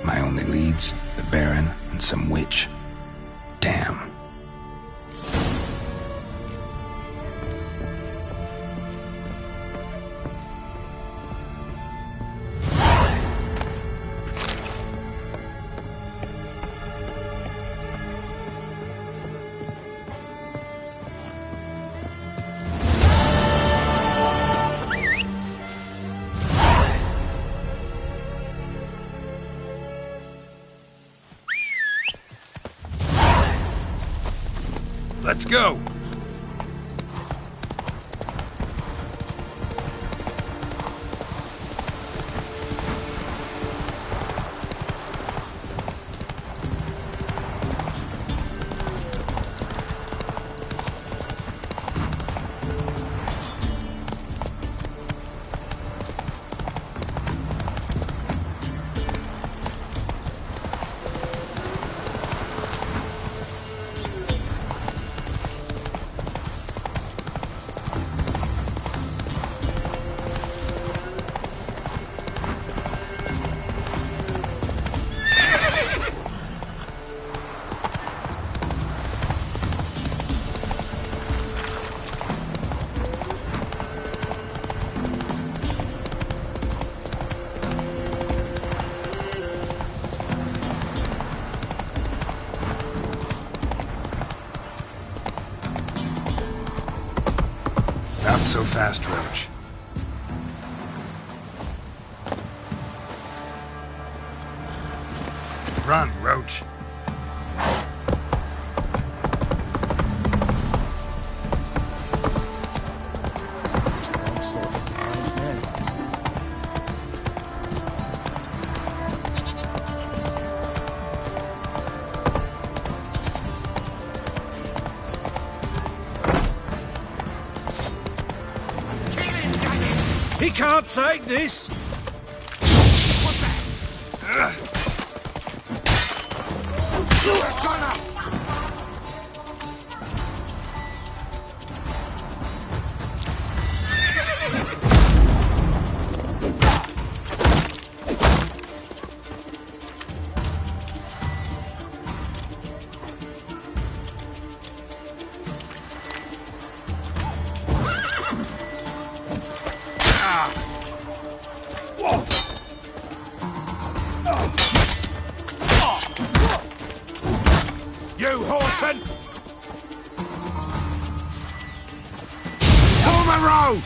My only leads, the Baron and some witch. Damn. Let's go! so fast, Roach. Run, Roach. He can't take this! What's that? You whoreson! Form a row!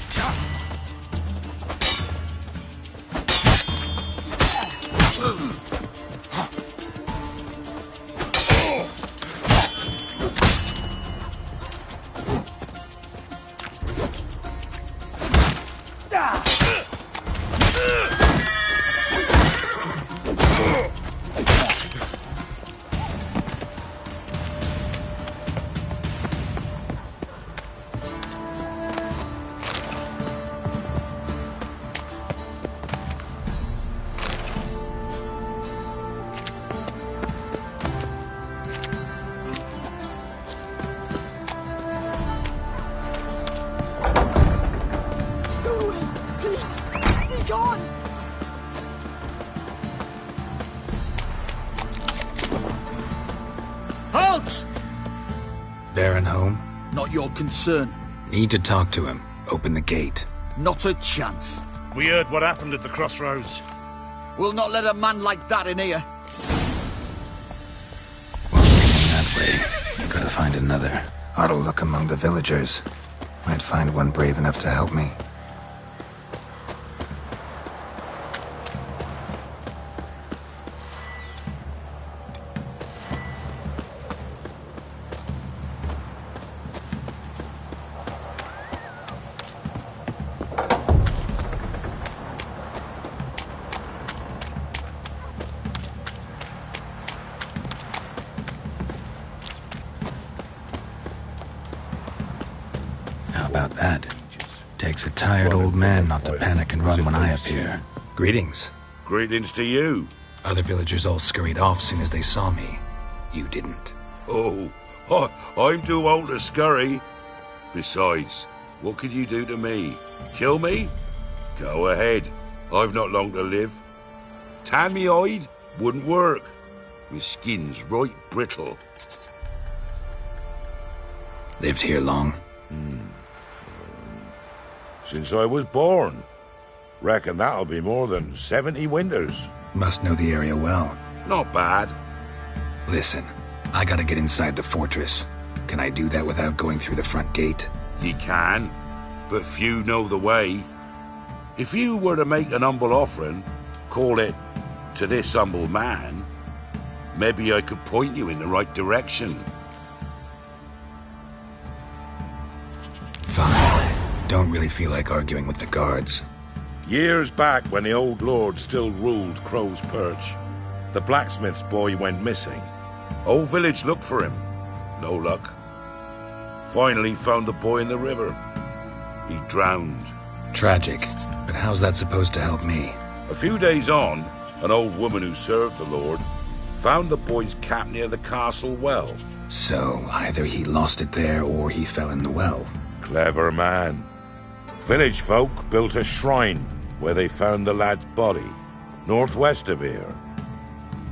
Halt! Baron home? Not your concern. Need to talk to him. Open the gate. Not a chance. We heard what happened at the crossroads. We'll not let a man like that in here. That way. Gotta find another. Ought to look among the villagers. Might find one brave enough to help me. About that. Takes a tired old man not to panic and run when I appear. Greetings. Greetings to you. Other villagers all scurried off soon as they saw me. You didn't. Oh, I'm too old to scurry. Besides, what could you do to me? Kill me? Go ahead. I've not long to live. Tan me hide? Wouldn't work. My skin's right brittle. Lived here long? Since I was born. Reckon that'll be more than 70 winters. Must know the area well. Not bad. Listen, I gotta get inside the fortress. Can I do that without going through the front gate? Ye can, but few know the way. If you were to make an humble offering, call it, to this humble man, maybe I could point you in the right direction. Fine. Don't really feel like arguing with the guards. Years back, when the old lord still ruled Crow's Perch, the blacksmith's boy went missing. Whole village looked for him. No luck. Finally found the boy in the river. He drowned. Tragic. But how's that supposed to help me? A few days on, an old woman who served the lord found the boy's cap near the castle well. So, either he lost it there or he fell in the well. Clever man. Village folk built a shrine where they found the lad's body, northwest of here.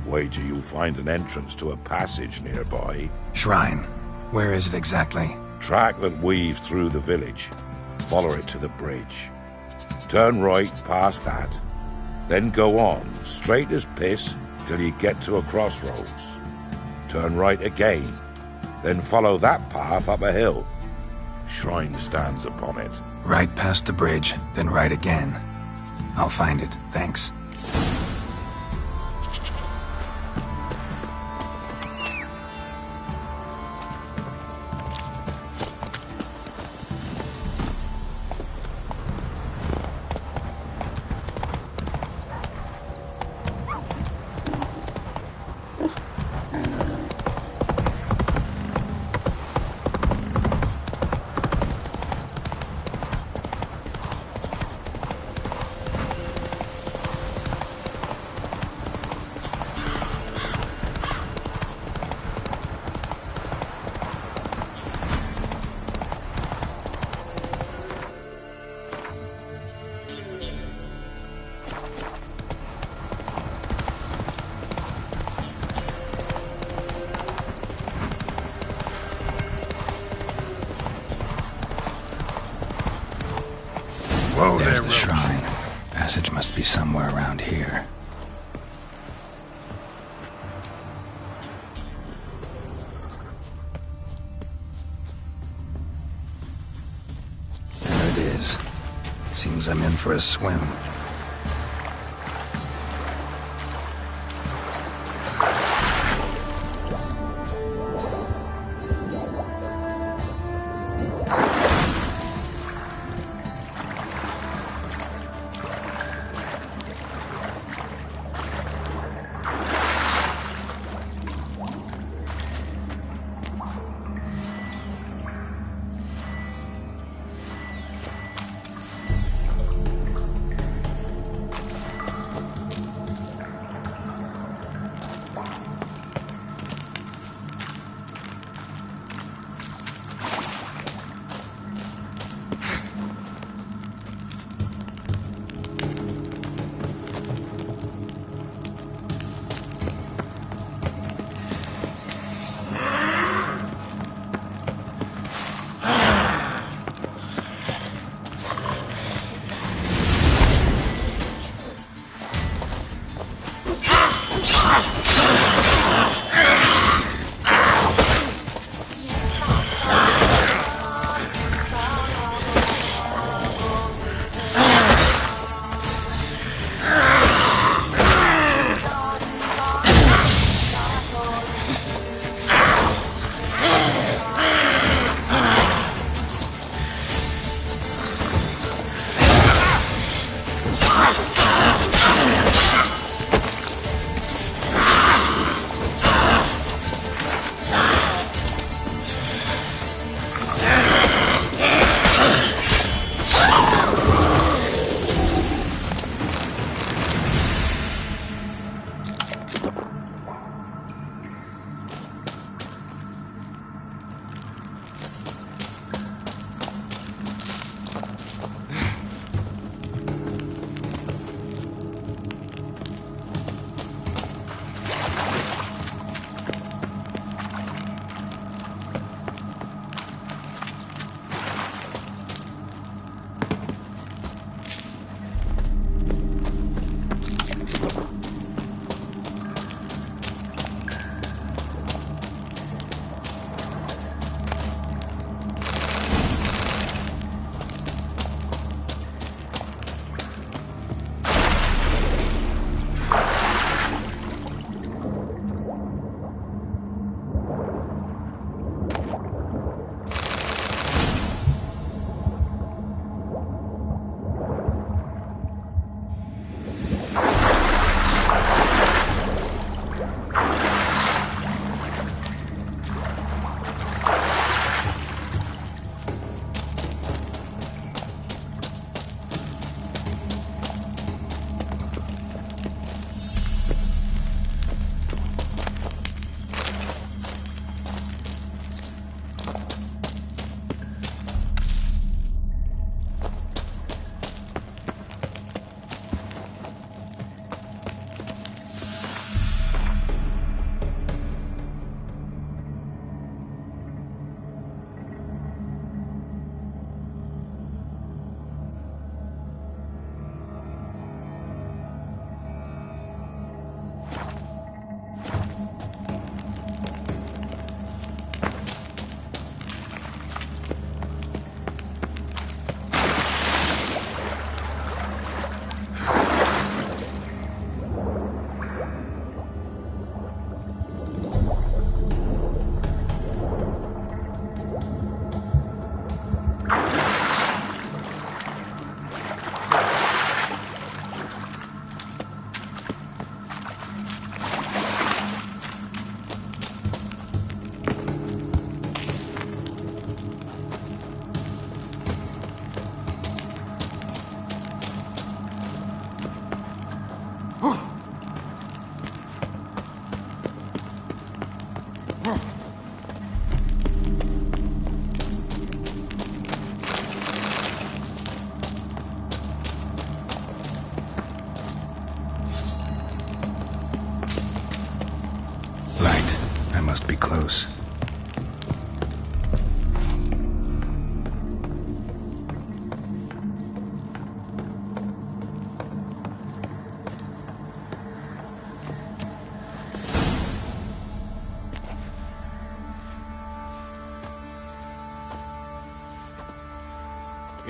Wait till you find an entrance to a passage nearby. Shrine? Where is it exactly? Track that weaves through the village. Follow it to the bridge. Turn right past that. Then go on, straight as piss, till you get to a crossroads. Turn right again. Then follow that path up a hill. Shrine stands upon it. Right past the bridge, then right again. I'll find it, thanks. There's the shrine. Passage must be somewhere around here. There it is. Seems I'm in for a swim.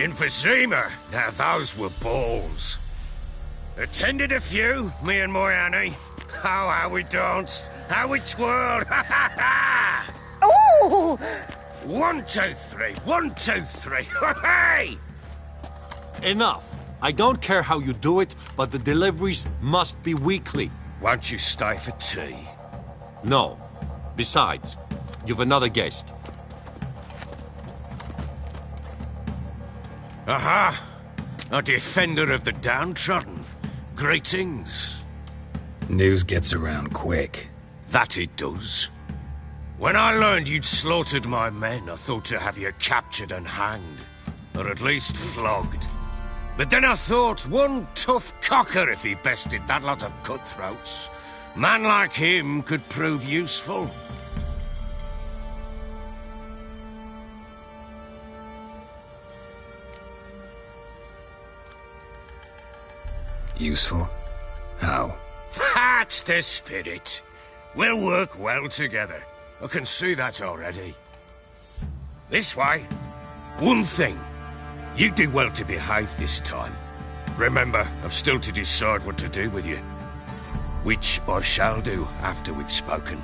Emphysema. Now those were balls. Attended a few, me and my Annie. Oh, how we danced, how we twirled. Ha ha ha! Oh! 1, 2, 3. 1, 2, 3. Hey! Enough. I don't care how you do it, but the deliveries must be weekly. Won't you stay for tea? No. Besides, you've another guest. Aha! A defender of the downtrodden. Greetings. News gets around quick. That it does. When I learned you'd slaughtered my men, I thought to have you captured and hanged. Or at least flogged. But then I thought, one tough cocker if he bested that lot of cutthroats. Man like him could prove useful. Useful? How? That's the spirit. We'll work well together. I can see that already. This way. One thing. You do well to behave this time. Remember, I've still to decide what to do with you. Which I shall do after we've spoken.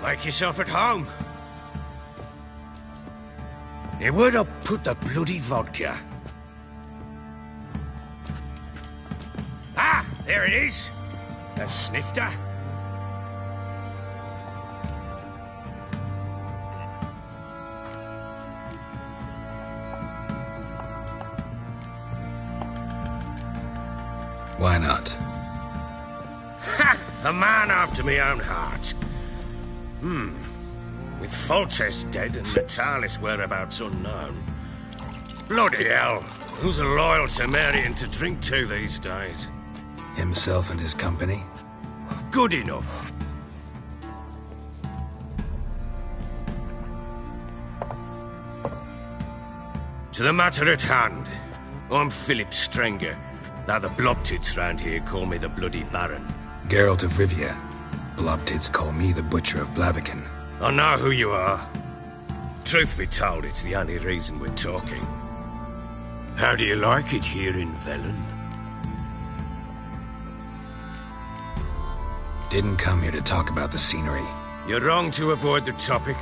Make yourself at home. Now, where'd I put the bloody vodka? Ah, there it is. A snifter. Why not? Ha! A man after my own heart. With Foltest dead and Natalis' whereabouts unknown. Bloody hell. Who's a loyal Cimmerian to drink to these days? Himself and his company? Good enough. To the matter at hand. I'm Philip Strenger. Now the Blobtits round here call me the Bloody Baron. Geralt of Rivia. Blobtits call me the Butcher of Blaviken. I know who you are. Truth be told, it's the only reason we're talking. How do you like it here in Velen? Didn't come here to talk about the scenery. You're wrong to avoid the topic.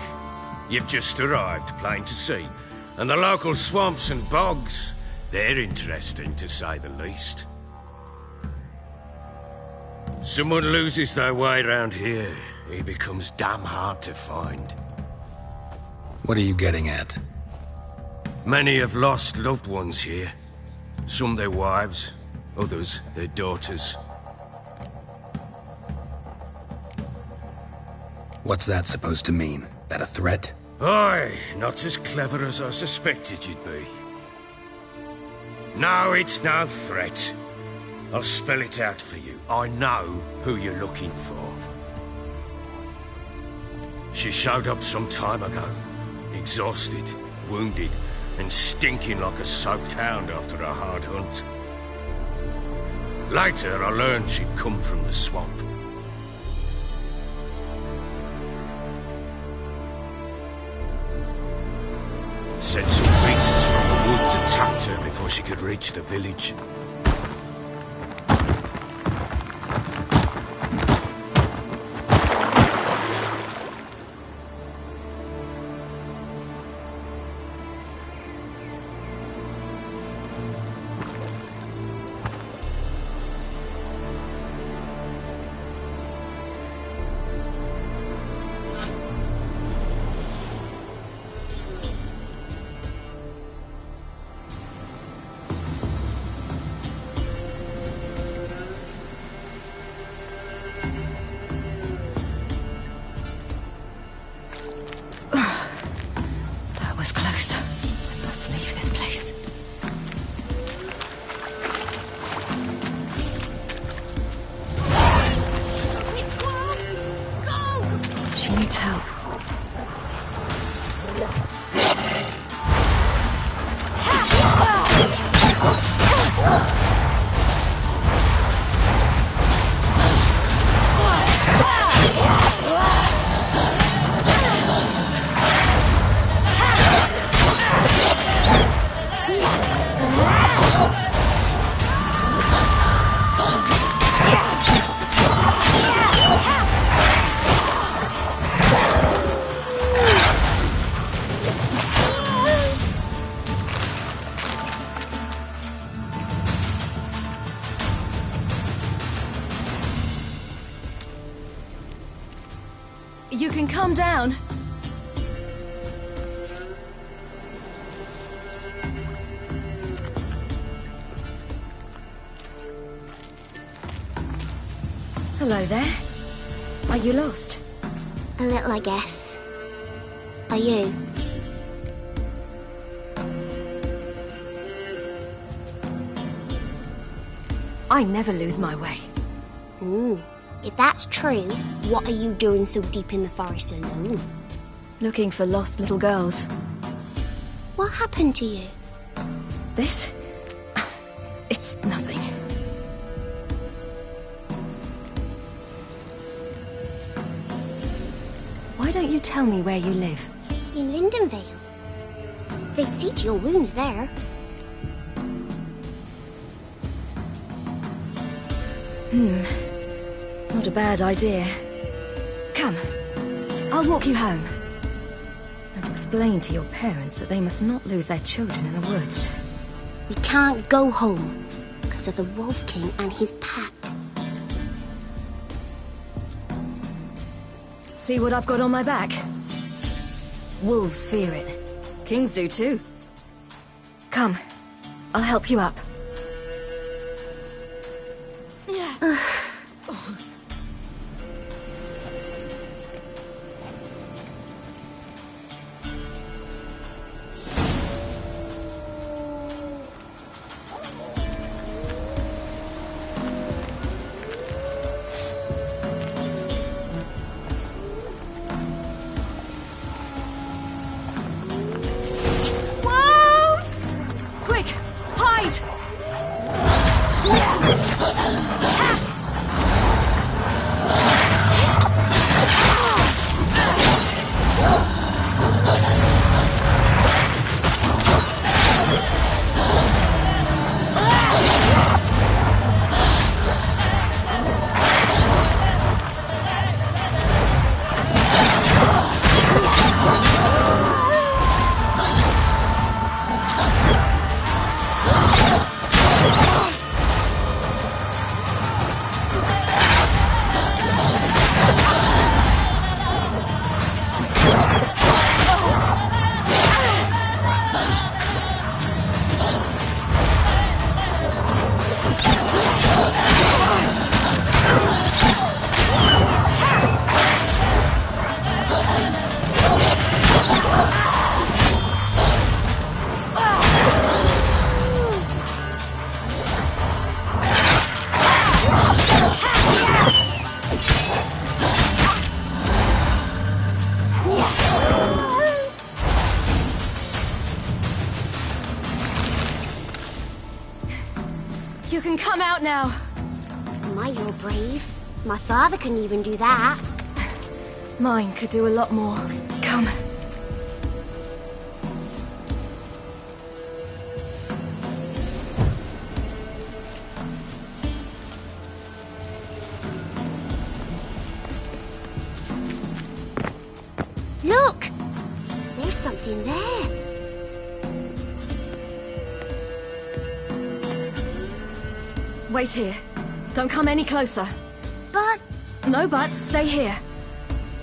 You've just arrived, plain to see. And the local swamps and bogs, they're interesting to say the least. Someone loses their way round here, he becomes damn hard to find. What are you getting at? Many have lost loved ones here. Some their wives, others their daughters. What's that supposed to mean? That a threat? Aye, not as clever as I suspected you'd be. No, it's no threat. I'll spell it out for you. I know who you're looking for. She showed up some time ago. Exhausted, wounded, and stinking like a soaked hound after a hard hunt. Later, I learned she'd come from the swamp. Said some beasts from the woods attacked her before she could reach the village. Leave this place. She needs help. calm down. Hello there. Are you lost? A little, I guess. Are you? I never lose my way. Ooh. If that's true, what are you doing so deep in the forest alone? Looking for lost little girls. What happened to you? This? It's nothing. Why don't you tell me where you live? In Lindenvale. They'd see to your wounds there. Not a bad idea. Come, I'll walk you home. And explain to your parents that they must not lose their children in the woods. We can't go home because of the Wolf King and his pack. See what I've got on my back? Wolves fear it. Kings do too. Come, I'll help you up. You can come out now. My, you're brave. My father couldn't even do that. Mine could do a lot more. Come. Look! There's something there. Wait here. Don't come any closer. But... No buts. Stay here.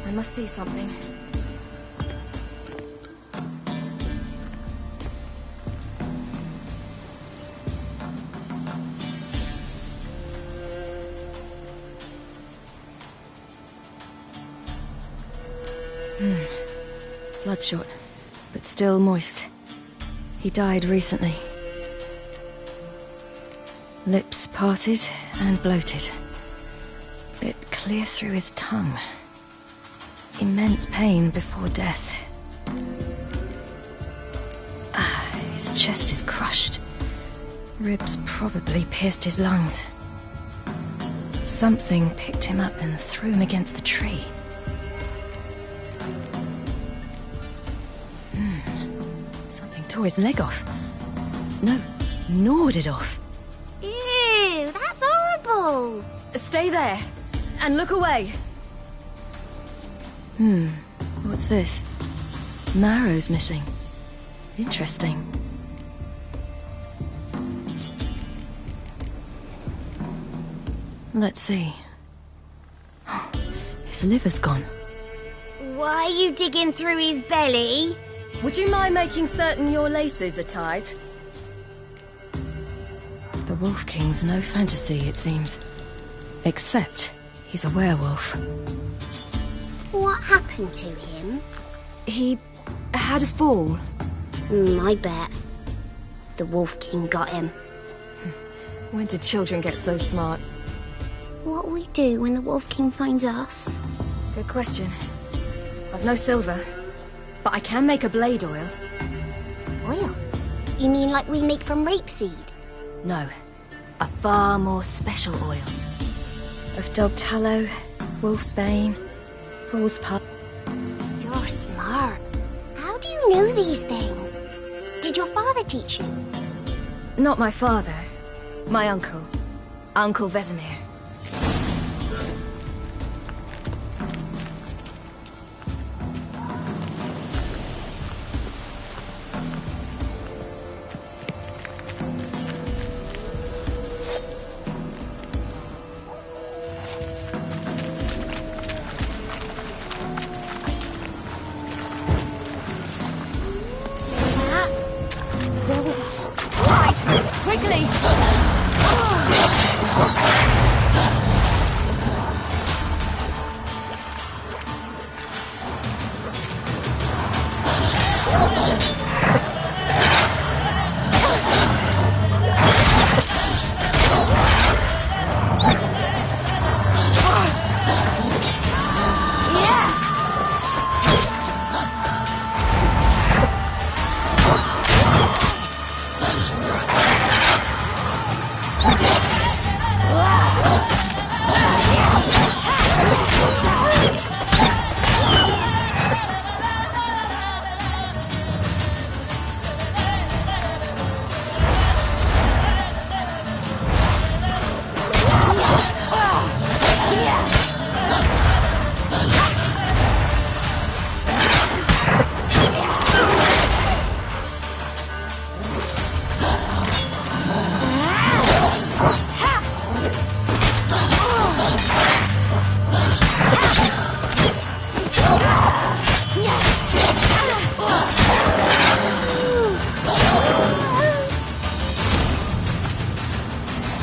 I must see something. Bloodshot, but still moist. He died recently. Lips parted and bloated. Bit clear through his tongue. Immense pain before death. His chest is crushed. Ribs probably pierced his lungs. Something picked him up and threw him against the tree. Something tore his leg off. No, gnawed it off. Ew, that's horrible. Stay there, and look away. What's this? Marrow's missing. Interesting. Let's see. His liver's gone. Why are you digging through his belly? Would you mind making certain your laces are tied? The Wolf King's no fantasy, it seems. Except he's a werewolf. What happened to him? He had a fall. I bet. The Wolf King got him. When did children get so smart? What'll we do when the Wolf King finds us? Good question. I've no silver, but I can make a blade oil. Oil? You mean like we make from rapeseed? No, a far more special oil. Of dog tallow, wolfsbane, fool's pub. You're smart. How do you know these things? Did your father teach you? Not my father. My uncle. Uncle Vesemir. Wolves. Right! Quickly!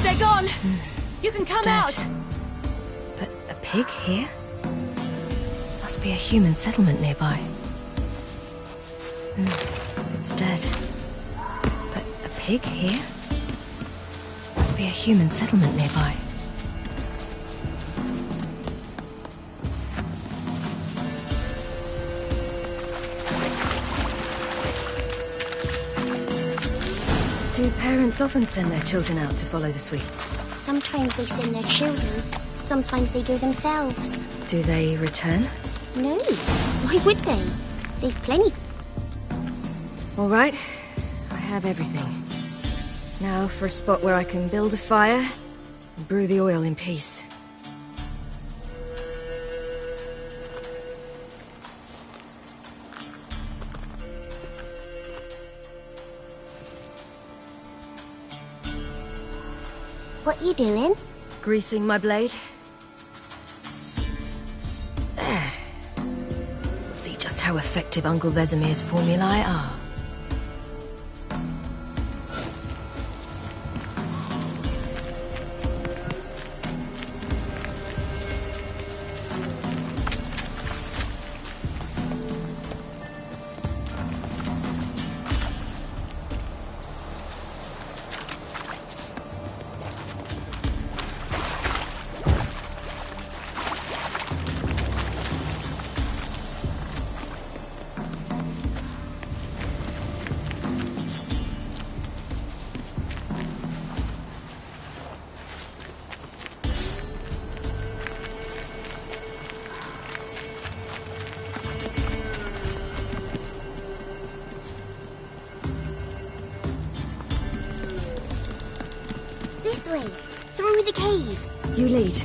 They're gone! You can come out! But a pig here? Must be a human settlement nearby. It's dead. But a pig here? Must be a human settlement nearby. Do parents often send their children out to follow the sweets? Sometimes they send their children. Sometimes they go themselves. Do they return? No. Why would they? They've plenty. All right. I have everything. Now for a spot where I can build a fire and brew the oil in peace. What you doing? Greasing my blade. There. We'll see just how effective Uncle Vesemir's formulae are. This way, through the cave. You lead.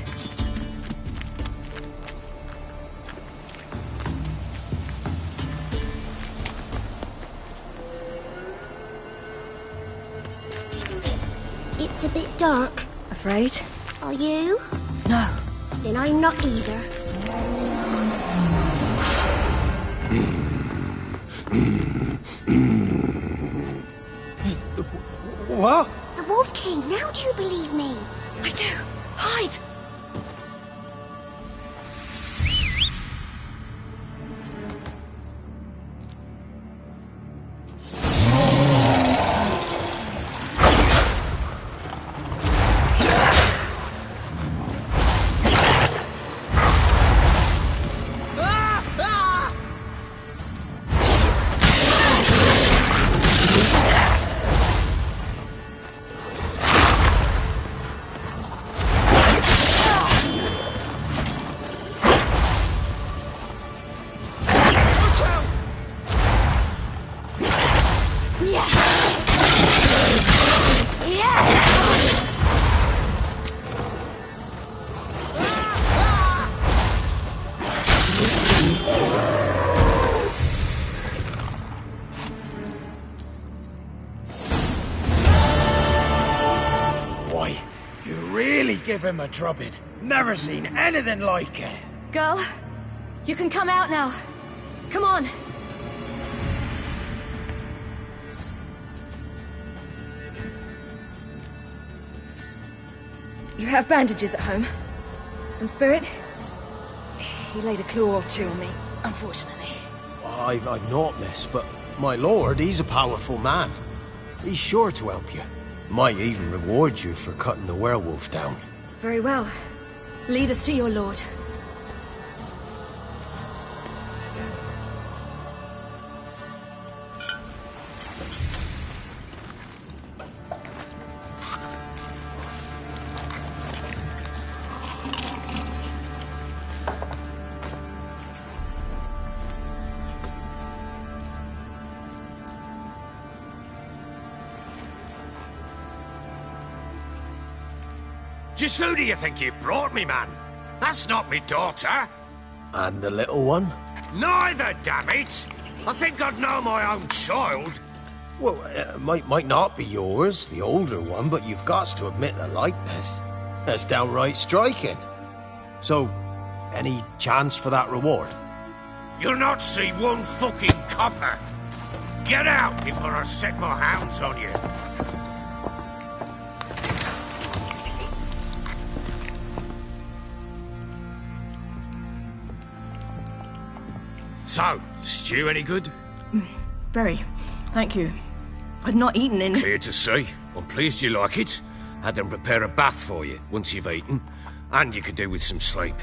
It's a bit dark. Afraid? Are you? No. Then I'm not either. What? The Wolf King, now do you believe me? I do. Hide! Give him a drubbing. Never seen anything like it. Girl, you can come out now. Come on. You have bandages at home? Some spirit? He laid a claw or two on me, unfortunately. I've not, miss, but my lord, he's a powerful man. He's sure to help you. Might even reward you for cutting the werewolf down. Very well. Lead us to your lord. Just who do you think you brought me, man? That's not me daughter. And the little one? Neither, damn it! I think I'd know my own child. Well, might not be yours, the older one, but you've got to admit the likeness. That's downright striking. So, any chance for that reward? You'll not see one fucking copper. Get out before I set my hounds on you. So, stew any good? Very. Thank you. I'd not eaten in... Clear to see. I'm pleased you like it. Had them prepare a bath for you once you've eaten. And you could do with some sleep.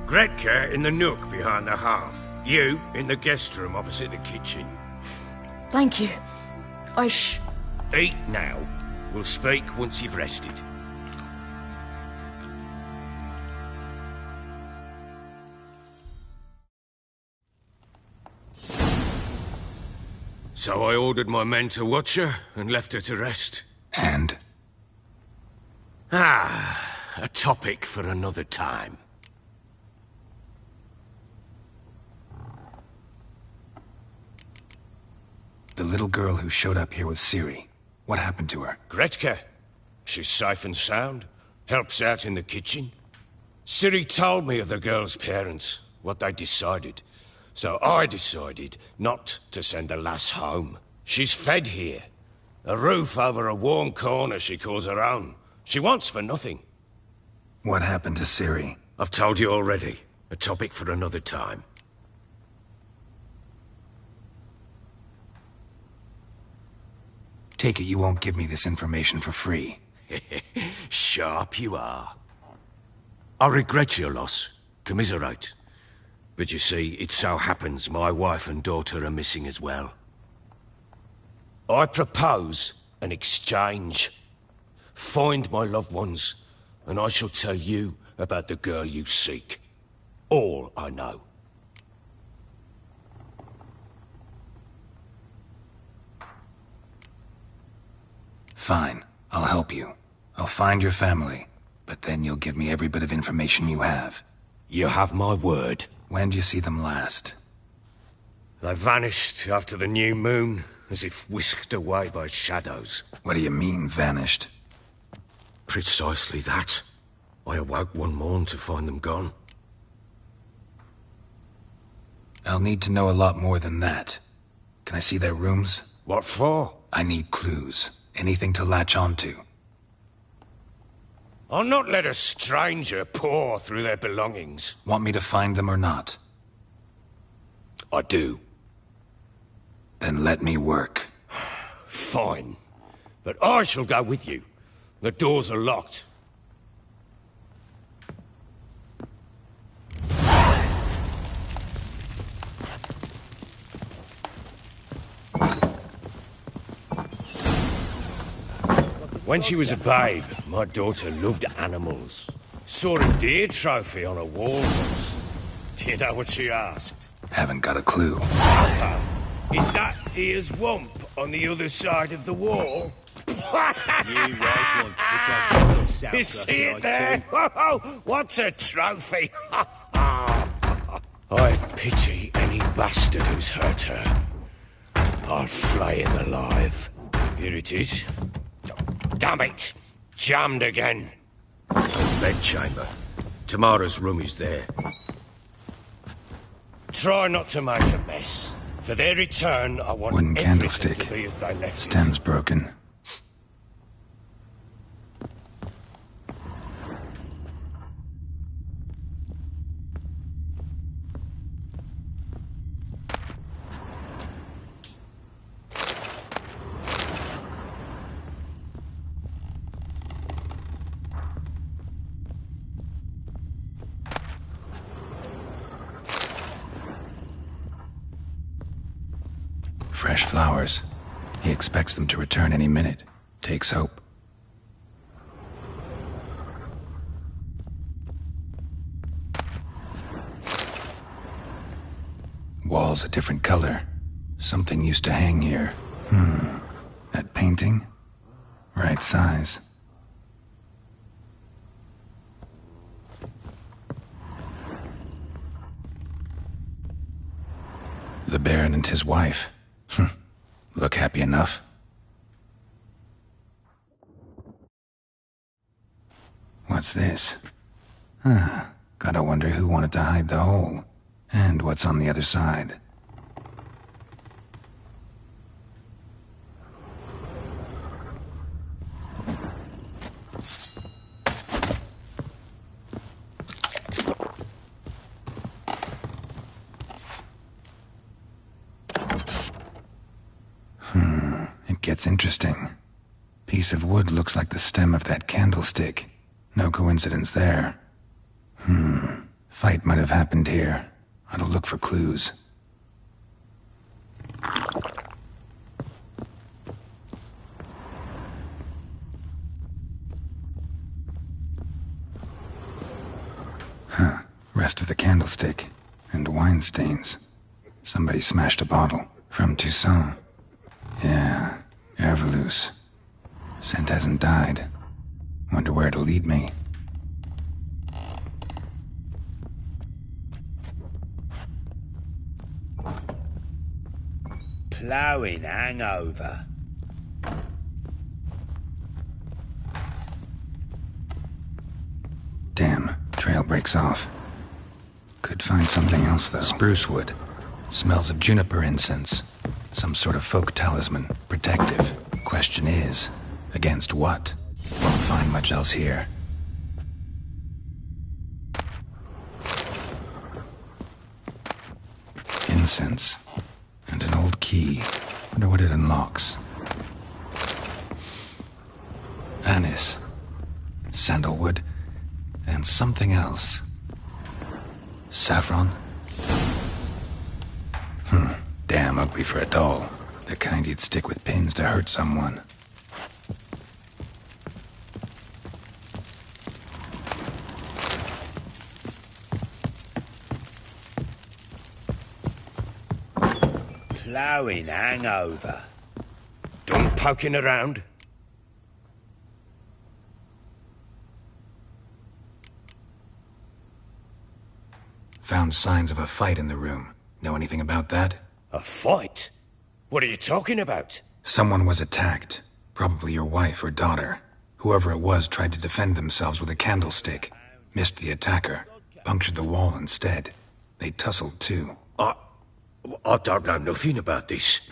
Gretka in the nook behind the hearth. You in the guest room opposite the kitchen. Thank you. Eat now. We'll speak once you've rested. So I ordered my men to watch her and left her to rest. And? A topic for another time. The little girl who showed up here with Ciri. What happened to her? Gretka. She's safe and sound. Helps out in the kitchen. Ciri told me of the girl's parents, what they decided. So I decided not to send the lass home. She's fed here. A roof over a warm corner she calls her own. She wants for nothing. What happened to Ciri? I've told you already. A topic for another time. Take it you won't give me this information for free. Sharp you are. I regret your loss. Commiserate. But you see, it so happens my wife and daughter are missing as well. I propose an exchange. Find my loved ones, and I shall tell you about the girl you seek. All I know. Fine. I'll help you. I'll find your family, but then you'll give me every bit of information you have. You have my word. When did you see them last? They vanished after the new moon, as if whisked away by shadows. What do you mean, vanished? Precisely that. I awoke one morn to find them gone. I'll need to know a lot more than that. Can I see their rooms? What for? I need clues. Anything to latch onto. I'll not let a stranger pore through their belongings. Want me to find them or not? I do. Then let me work. Fine. But I shall go with you. The doors are locked. When she was a babe, my daughter loved animals. Saw a deer trophy on a wall once. Do you know what she asked? Haven't got a clue. Papa, is that deer's wump on the other side of the wall? You right one. You see it there? What's a trophy? I pity any bastard who's hurt her. I'll flay him alive. Here it is. Damn it! Jammed again. Bedchamber. Tamara's room is there. Try not to make a mess. For their return, I want wooden everything candlestick. to be as they left it. Stem's broken. Fresh flowers. He expects them to return any minute. Takes hope. Walls a different color. Something used to hang here. That painting? Right size. The Baron and his wife. Look happy enough. What's this? Gotta wonder who wanted to hide the hole. And what's on the other side. It gets interesting. Piece of wood looks like the stem of that candlestick. No coincidence there. Fight might have happened here. I'll look for clues. Rest of the candlestick. And wine stains. Somebody smashed a bottle. From Toussaint. Yeah, Ervelus. Scent hasn't died. Wonder where it'll lead me. Ploughing hangover. Damn, trail breaks off. Could find something else, though. Spruce wood. Smells of juniper incense. Some sort of folk talisman. Protective. Question is, against what? Won't find much else here. Incense. And an old key. Wonder what it unlocks. Anise. Sandalwood. And something else. Saffron? Damn ugly for a doll. The kind you'd stick with pins to hurt someone. Ploughing hangover. Done poking around? Found signs of a fight in the room. Know anything about that? A fight? What are you talking about? Someone was attacked. Probably your wife or daughter. Whoever it was tried to defend themselves with a candlestick. Missed the attacker. Punctured the wall instead. They tussled too. I don't know nothing about this.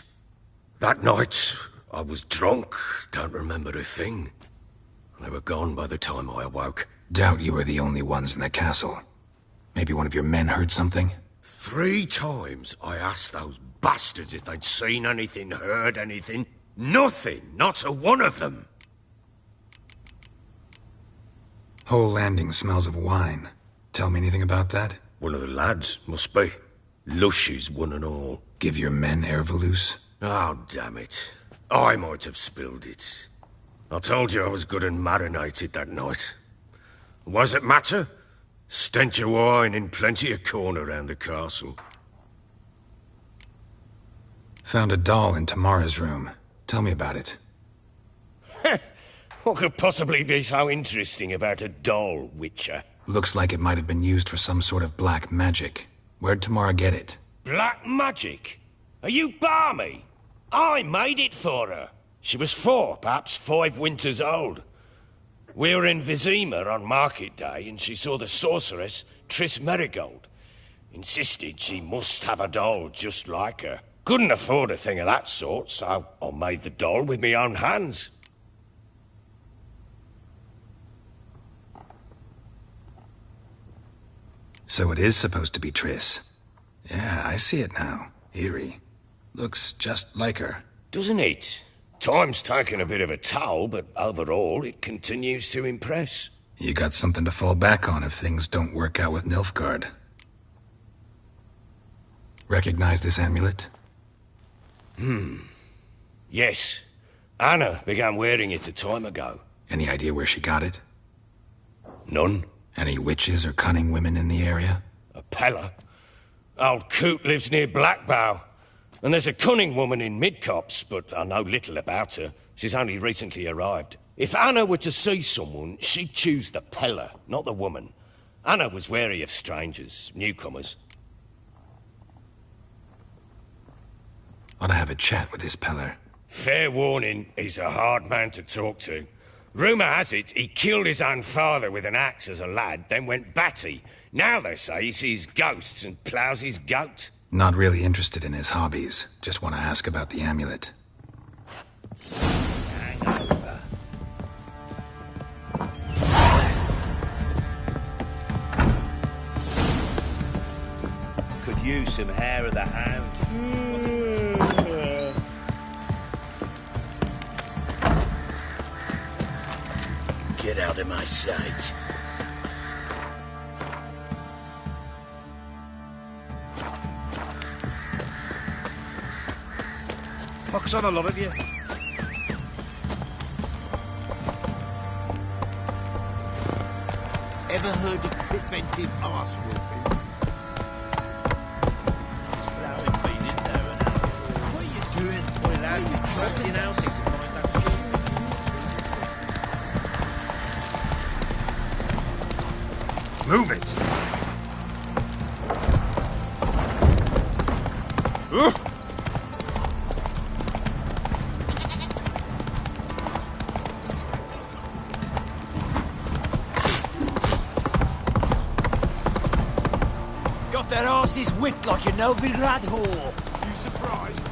That night, I was drunk, don't remember a thing. They were gone by the time I awoke. Doubt you were the only ones in the castle. Maybe one of your men heard something? 3 times I asked those bastards if they'd seen anything, heard anything. Nothing, not a one of them. Whole landing smells of wine. Tell me anything about that? One of the lads, must be. Lushes, one and all. Give your men Ervelus? Oh, damn it. I might have spilled it. I told you I was good and marinated that night. What does it matter? Stench of wine in plenty of corn around the castle. Found a doll in Tamara's room. Tell me about it. What could possibly be so interesting about a doll, Witcher? Looks like it might have been used for some sort of black magic. Where'd Tamara get it? Black magic? Are you balmy? I made it for her. She was 4, perhaps 5 winters old. We were in Vizima on market day, and she saw the sorceress, Triss Merigold. Insisted she must have a doll just like her. Couldn't afford a thing of that sort, so I made the doll with my own hands. So it is supposed to be Triss. Yeah, I see it now. Eerie. Looks just like her. Doesn't it? Time's taken a bit of a toll, but overall it continues to impress. You got something to fall back on if things don't work out with Nilfgaard. Recognize this amulet? Yes. Anna began wearing it a time ago. Any idea where she got it? None. Any witches or cunning women in the area? A Pella. Old Coot lives near Blackbow. And there's a cunning woman in Midcopse, but I know little about her. She's only recently arrived. If Anna were to see someone, she'd choose the Pella, not the woman. Anna was wary of strangers, newcomers. Ought to have a chat with this Peller. Fair warning, he's a hard man to talk to. Rumour has it he killed his own father with an axe as a lad, then went batty. Now they say he sees ghosts and ploughs his goat. Not really interested in his hobbies. Just want to ask about the amulet. Hangover. Could use some hair of the hound. Get out of my sight. Pox on a lot of you. Ever heard of preventive arse whooping? What are you doing? We're allowed to trot in housing to find that shit. Move it! Got their asses whipped like a Novigrad whore. You surprised?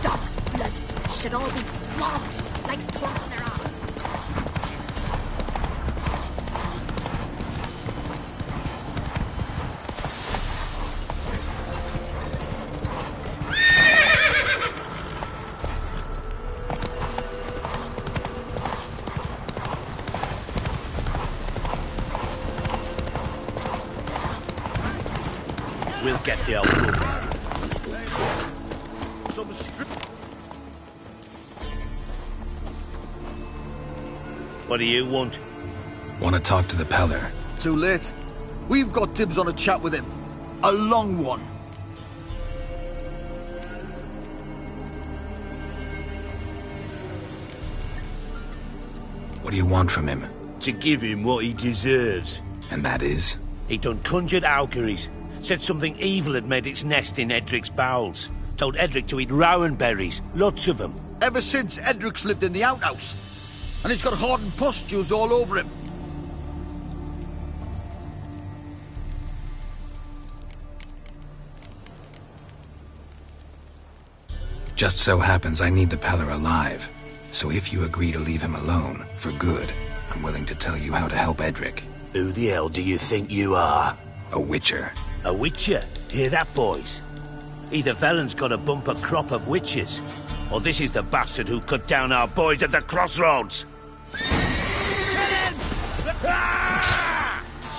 Dog's blood should all be flogged like storms on their arms. We'll get the old woman. Some strip. What do you want? Want to talk to the Peller. Too late. We've got dibs on a chat with him. A long one. What do you want from him? to give him what he deserves. And that is? He done conjured auguries. Said something evil had made its nest in Edric's bowels. Told Edric to eat rowan berries, lots of them. Ever since Edric's lived in the outhouse. And he's got hardened pustules all over him. Just so happens I need the Peller alive. So if you agree to leave him alone, for good, I'm willing to tell you how to help Edric. Who the hell do you think you are? A witcher. A witcher? Hear that, boys? Either Velen's got a bumper crop of witches, or this is the bastard who cut down our boys at the crossroads.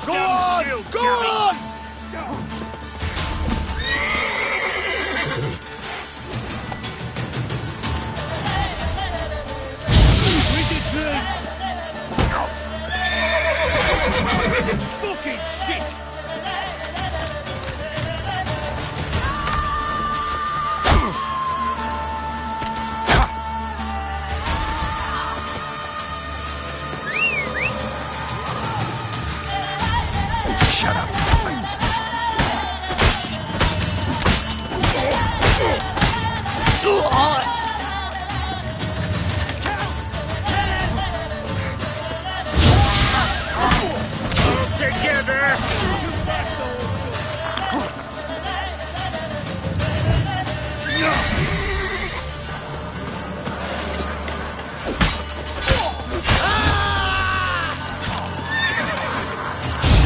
Go on! Still, go on! Fucking shit! Shut up. Together!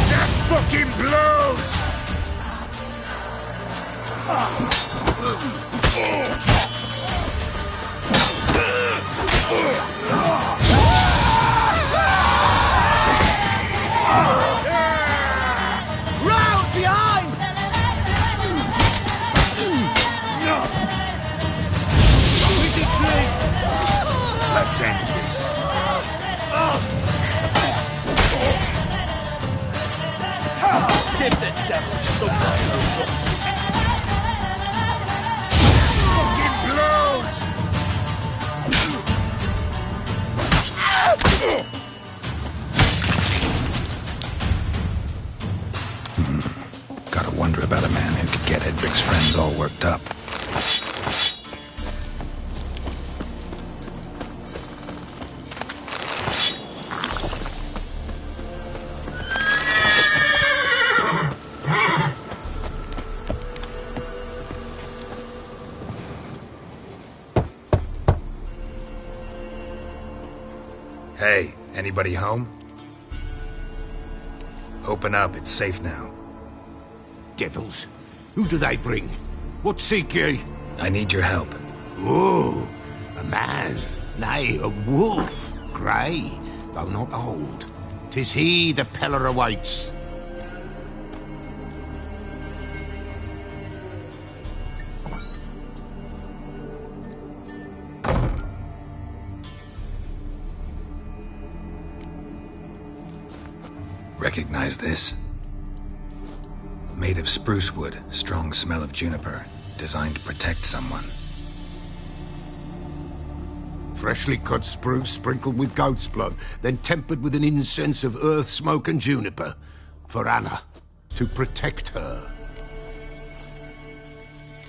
That fucking blows! Round behind! Wizard tree! Let's end this. Give the devil some sauce. Fucking blows! Gotta wonder about a man who could get Edric's friends all worked up. Hey, anybody home? Open up, it's safe now. Devils. Who do they bring? What seek ye? I need your help. Oh, a man. Nay, a wolf. Grey, though not old. 'Tis he the Peller awaits. Recognize this? Made of spruce wood, strong smell of juniper, designed to protect someone. Freshly cut spruce sprinkled with goat's blood, then tempered with an incense of earth, smoke and juniper. For Anna, to protect her.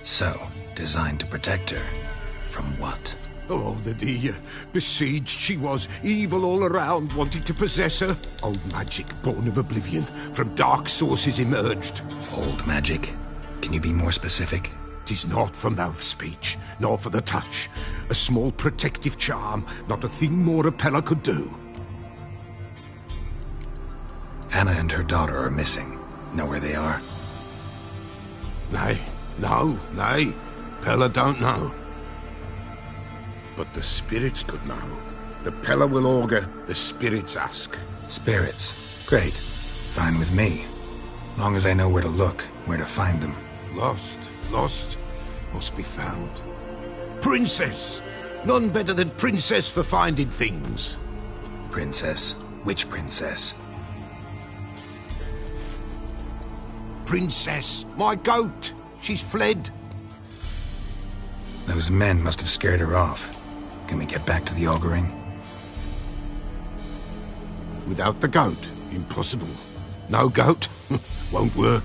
So, designed to protect her. From what? Oh, the besieged she was, evil all around, wanting to possess her. Old magic, born of oblivion, from dark sources emerged. Old magic? Can you be more specific? 'Tis not for mouth speech, nor for the touch. A small protective charm, not a thing more a Peller could do. Anna and her daughter are missing. Know where they are? Nay, nay. Peller don't know. But the spirits could know. The Peller will augur, the spirits ask. Spirits? Great. Fine with me. Long as I know where to look, where to find them. Lost, must be found. Princess! None better than Princess for finding things. Princess? Which princess? Princess, my goat! She's fled. Those men must have scared her off. Can we get back to the auguring? without the goat. Impossible. No goat? Won't work.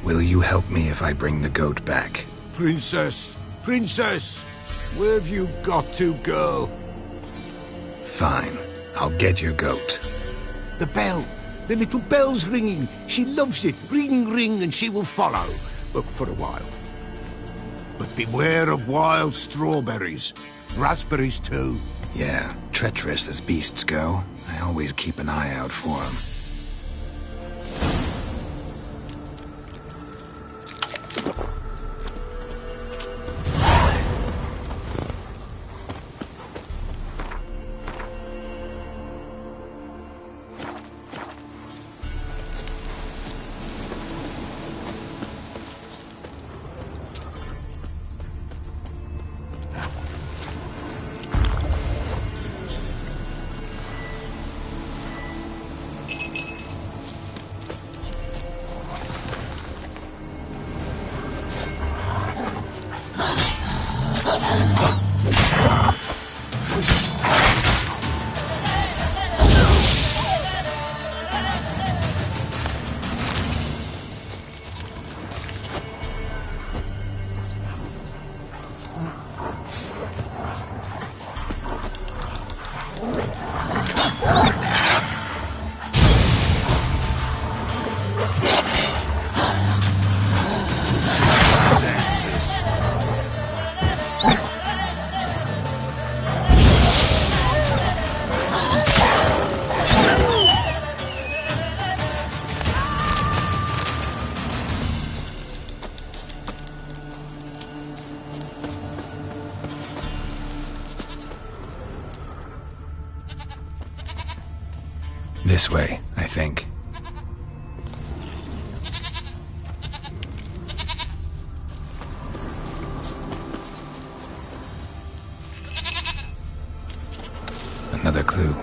Will you help me if I bring the goat back? Princess! Princess! Where have you got to, girl? Fine. I'll get your goat. The bell! The little bell's ringing. She loves it. Ring, ring, and she will follow. But for a while. But beware of wild strawberries. Raspberries, too. Yeah, treacherous as beasts go. I always keep an eye out for them. This way, I think. Another clue.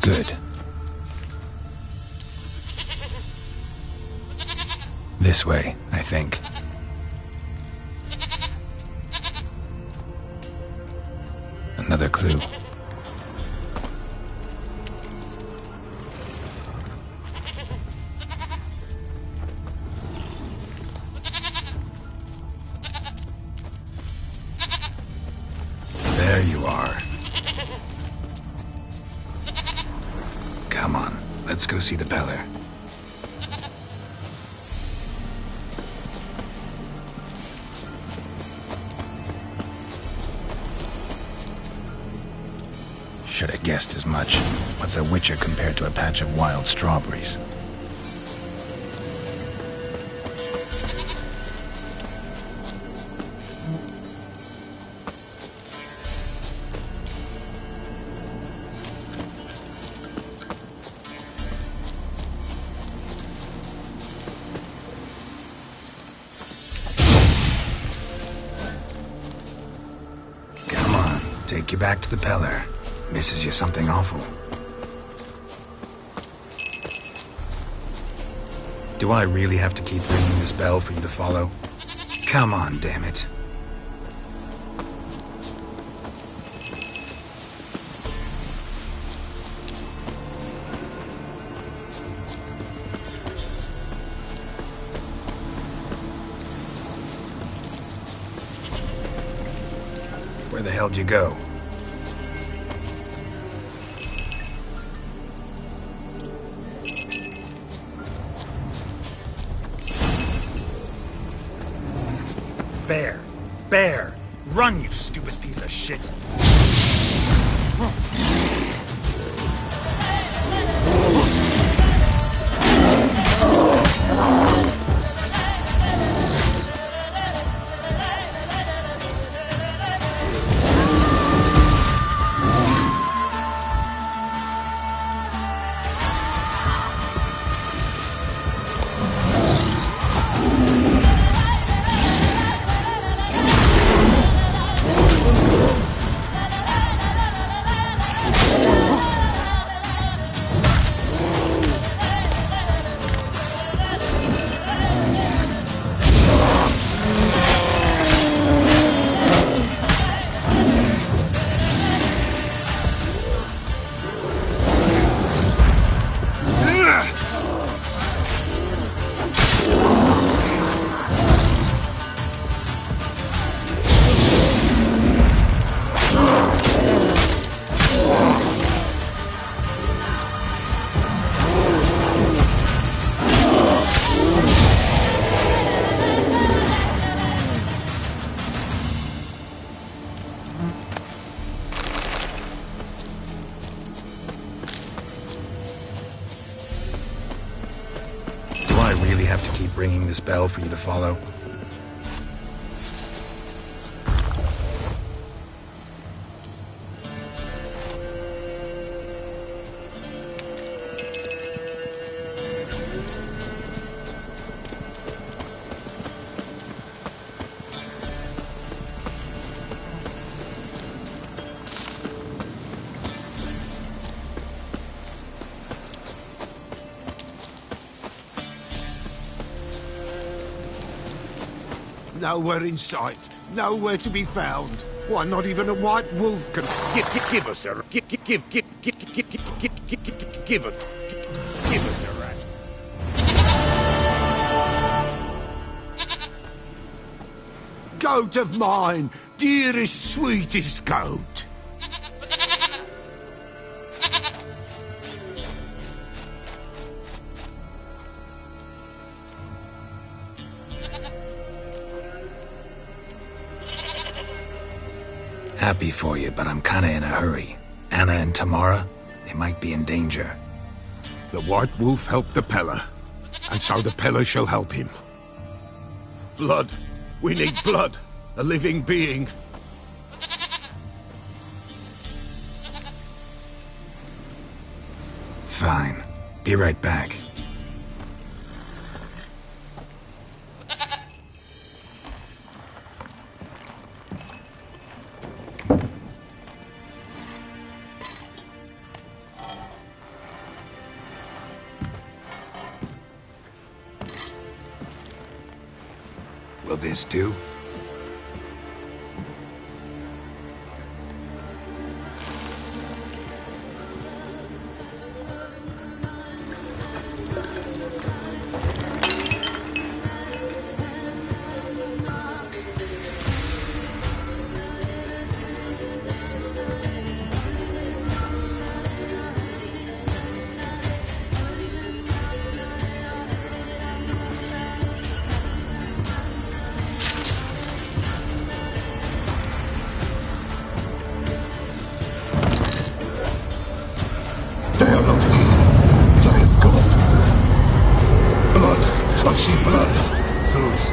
Good. This way, I think. Another clue. There you are. Come on, let's go see the Beller. Should have guessed as much. What's a witcher compared to a patch of wild strawberries? Come on, take you back to the Beller. Misses you something awful. Do I really have to keep ringing this bell for you to follow? Come on, damn it. Where the hell did you go? Bear! Bear! Run, you stupid piece of shit! ringing this bell for you to follow? Nowhere in sight. Nowhere to be found. Why, not even a white wolf can... Give us a... Give us a rat. Goat of mine! Dearest, sweetest goat! Happy for you, but I'm kinda in a hurry. Anna and Tamara, they might be in danger. The White Wolf helped the Peller, and so the Peller shall help him. Blood. We need blood. A living being. Fine. Be right back. Will this do? I see blood. Whose?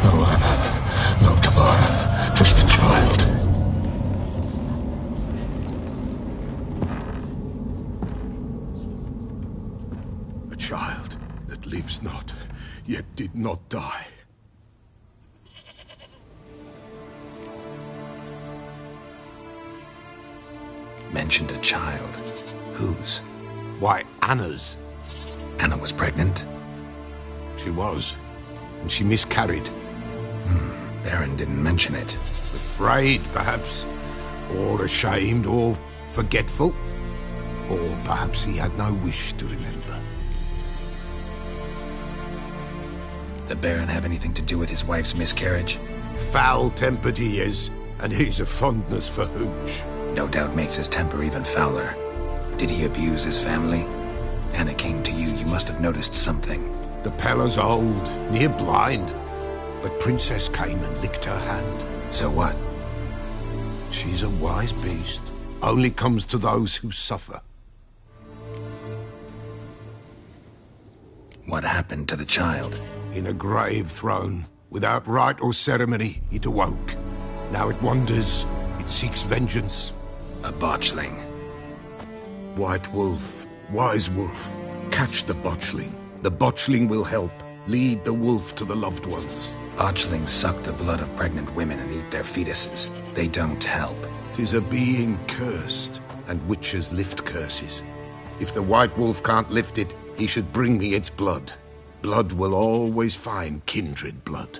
No Anna, no Tamara, just the child. A child that lives not, yet did not die. Mentioned a child. Whose? Why, Anna's. Anna was pregnant? She was, and she miscarried. Baron didn't mention it. Afraid, perhaps, or ashamed, or forgetful. Or perhaps he had no wish to remember. The Baron have anything to do with his wife's miscarriage? Foul-tempered he is, and he's a fondness for hooch. No doubt makes his temper even fouler. Did he abuse his family? Anna came to you, you must have noticed something. The Peller's old, near blind, but Princess came and licked her hand. So what? She's a wise beast. Only comes to those who suffer. What happened to the child? In a grave thrown. Without rite or ceremony, it awoke. Now it wanders. It seeks vengeance. A botchling. White Wolf, wise wolf, catch the botchling. The botchling will help. Lead the wolf to the loved ones. Botchlings suck the blood of pregnant women and eat their fetuses. They don't help. 'Tis a being cursed, and witches lift curses. If the White Wolf can't lift it, he should bring me its blood. Blood will always find kindred blood.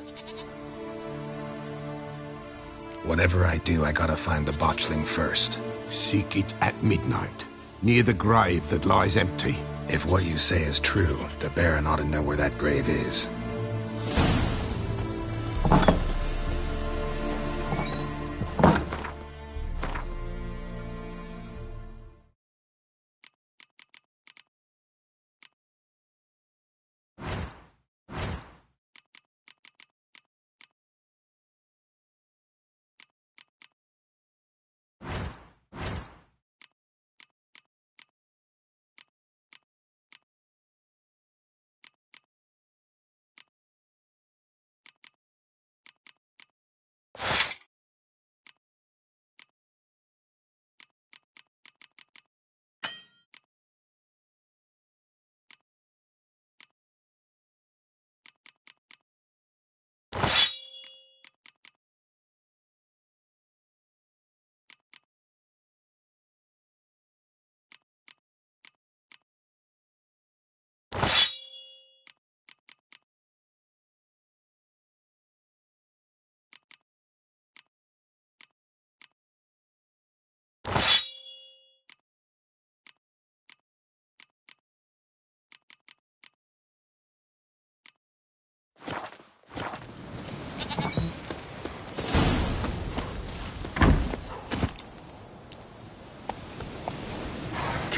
Whatever I do, I gotta find the botchling first. Seek it at midnight, near the grave that lies empty. If what you say is true, the Baron ought to know where that grave is.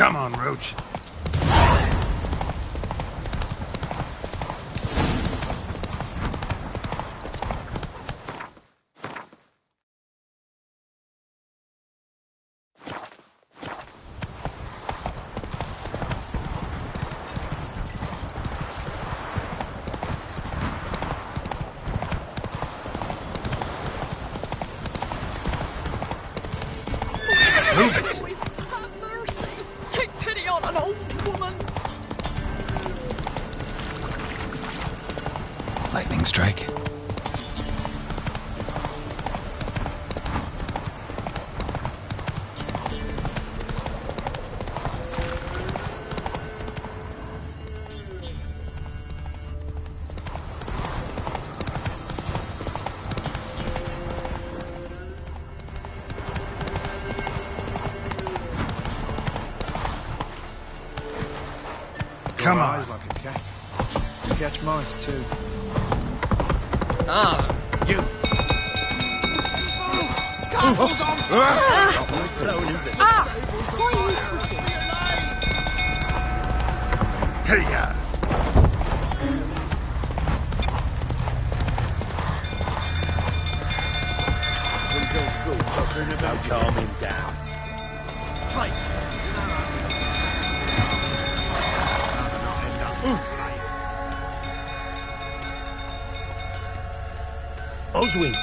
Come on, Roach. Lightning strike. Come on. Eyes like a cat. You catch mice too. Ah, you. Castle's on fire! Hey, ya. Some good food talking about calming down. Oswin!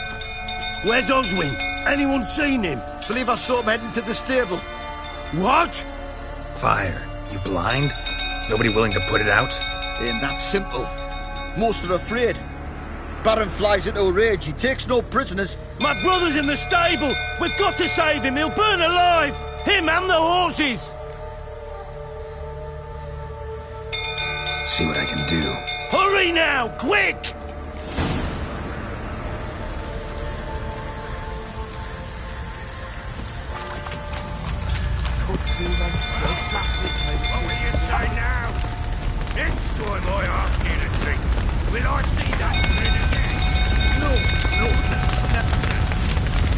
Where's Oswin? Anyone seen him? Believe I saw him heading to the stable. What? Fire. You blind? Nobody willing to put it out? Ain't that simple. Most are afraid. Baron flies into a rage. He takes no prisoners. My brother's in the stable! We've got to save him! He'll burn alive! Him and the horses! See what I can do. Hurry now! Quick! What will you say now? Next time I ask you to drink, will I see that thing again? No.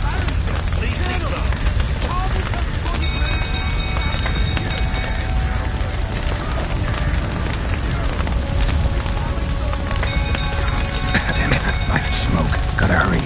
Baron's a bleeding love. Damn it, lots of smoke. Gotta hurry.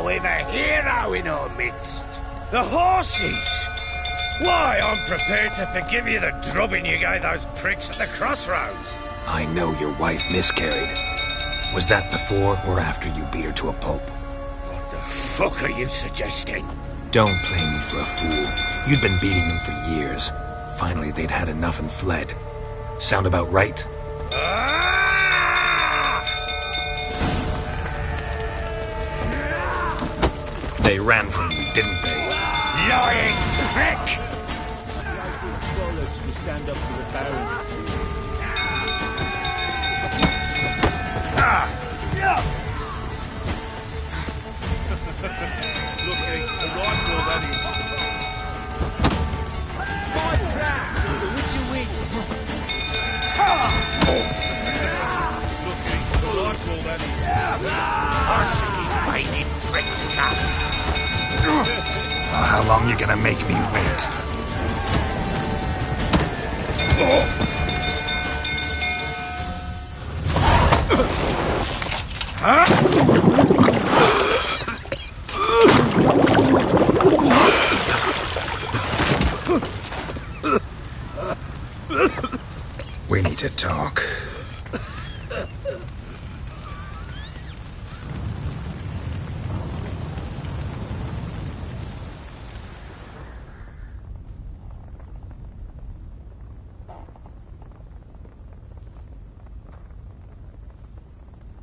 We've a hero in our midst. The horses! Why, I'm prepared to forgive you the drubbing you gave those pricks at the crossroads. I know your wife miscarried. Was that before or after you beat her to a pulp? What the fuck are you suggesting? Don't play me for a fool. You'd been beating them for years. Finally, they'd had enough and fled. Sound about right? They ran from you, didn't they? Lying prick! Bollocks to stand up to the Baron. Looking the rifle, that is. 5 crowns as the Witcher wins. Looking the rifle, that is. I see you baited prick. Well, how long you gonna make me wait?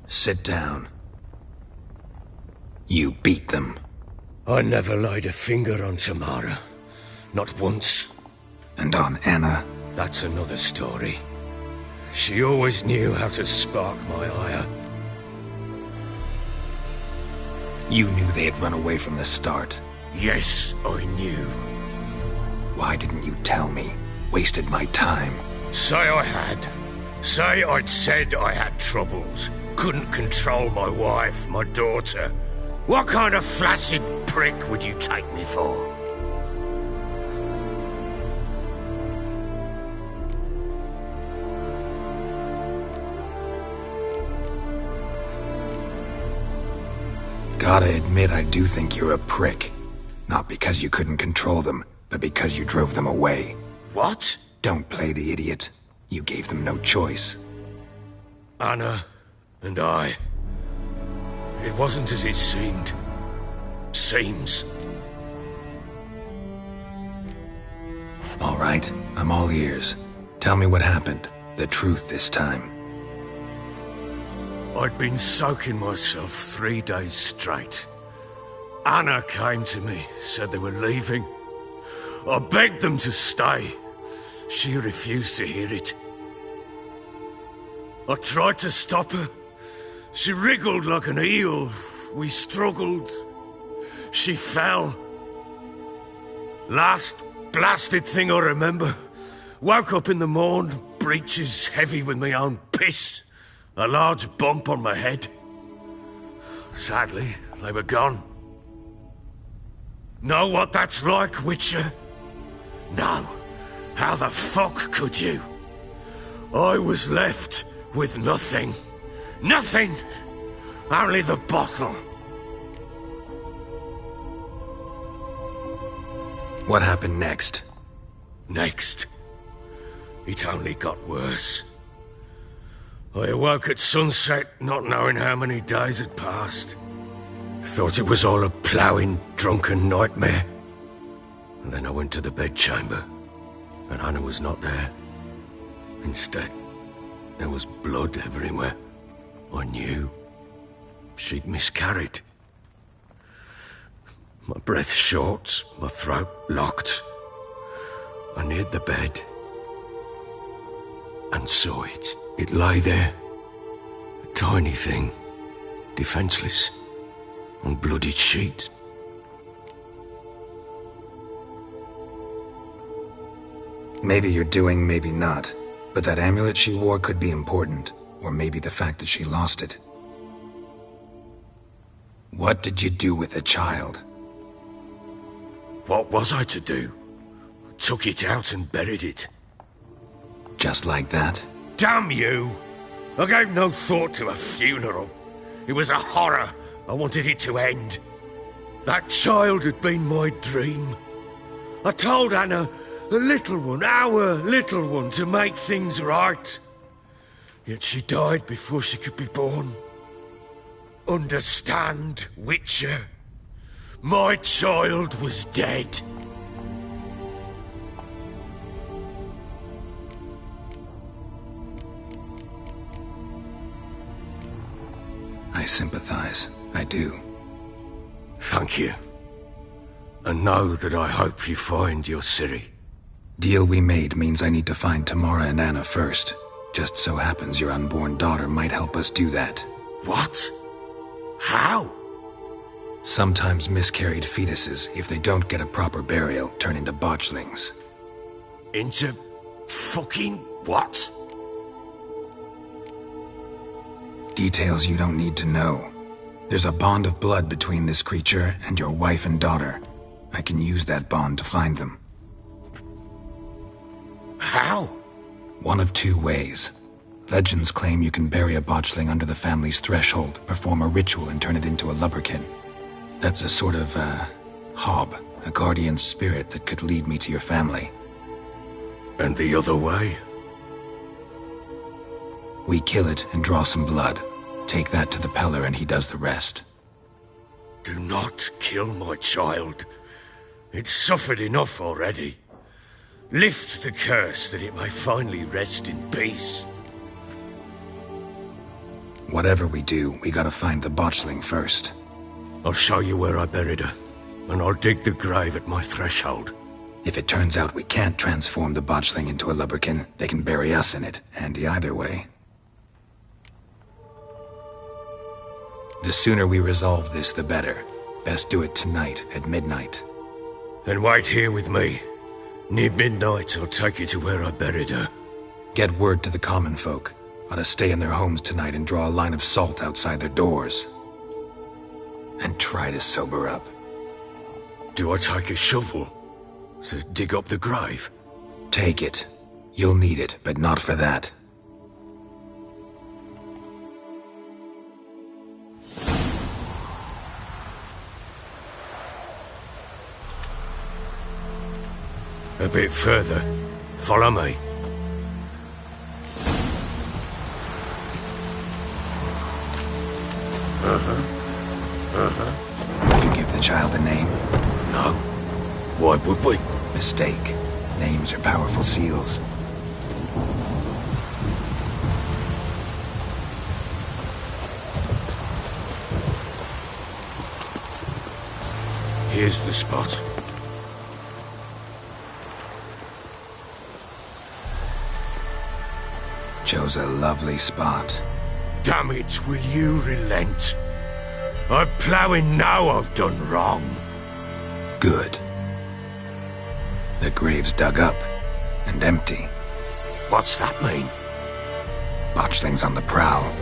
Sit down. You beat them. I never laid a finger on Tamara. Not once. And on Anna? That's another story. She always knew how to spark my ire. You knew they had run away from the start. Yes, I knew. Why didn't you tell me? Wasted my time. Say I had. Say I'd said I had troubles. Couldn't control my wife, my daughter. What kind of flaccid prick would you take me for? Gotta admit, I do think you're a prick. Not because you couldn't control them, but because you drove them away. What? Don't play the idiot. You gave them no choice. Anna and I... It wasn't as it seemed. Seems. All right, I'm all ears. Tell me what happened. The truth this time. I'd been soaking myself 3 days straight. Anna came to me, said they were leaving. I begged them to stay. She refused to hear it. I tried to stop her. She wriggled like an eel. We struggled. She fell. Last blasted thing I remember. Woke up in the morn, breeches heavy with my own piss. A large bump on my head. Sadly, they were gone. Know what that's like, Witcher? No. How the fuck could you? I was left with nothing. Nothing! Only the bottle. What happened next? Next? It only got worse. I awoke at sunset, not knowing how many days had passed. Thought it was all a ploughing, drunken nightmare. And then I went to the bedchamber, but Anna was not there. Instead, there was blood everywhere. I knew. She'd miscarried. My breath short, my throat locked. I neared the bed and saw it. It lay there, a tiny thing, defenseless, on bloodied sheet. Maybe you're doing, maybe not. But that amulet she wore could be important. Or maybe the fact that she lost it. What did you do with the child? What was I to do? Took it out and buried it. Just like that? Damn you! I gave no thought to a funeral. It was a horror. I wanted it to end. That child had been my dream. I told Anna, the little one, our little one, to make things right. Yet she died before she could be born. Understand, Witcher? My child was dead. I sympathize. I do. Thank you. And know that I hope you find your Ciri. Deal we made means I need to find Tamara and Anna first. Just so happens your unborn daughter might help us do that. What? How? Sometimes miscarried fetuses, if they don't get a proper burial, turn into botchlings. Into fucking what? Details you don't need to know. There's a bond of blood between this creature and your wife and daughter. I can use that bond to find them. How? One of two ways. Legends claim you can bury a botchling under the family's threshold, perform a ritual and turn it into a lubberkin. That's a sort of, hob, a guardian spirit that could lead me to your family. And the other way? We kill it and draw some blood. Take that to the Peller and he does the rest. Do not kill my child. It's suffered enough already. Lift the curse that it may finally rest in peace. Whatever we do, we gotta find the botchling first. I'll show you where I buried her, and I'll dig the grave at my threshold. If it turns out we can't transform the botchling into a lubberkin, they can bury us in it. Handy either way. The sooner we resolve this, the better. Best do it tonight, at midnight. Then wait here with me. Near midnight, I'll take you to where I buried her. Get word to the common folk. Ought to stay in their homes tonight and draw a line of salt outside their doors. And try to sober up. Do I take a shovel to dig up the grave? Take it. You'll need it, but not for that. A bit further. Follow me. You give the child a name? No. Why would we? Mistake. Names are powerful seals. Here's the spot. Chose a lovely spot. Damn it, will you relent? I'm ploughing now I've done wrong. Good. The grave's dug up and empty. What's that mean? Botchling's on the prowl.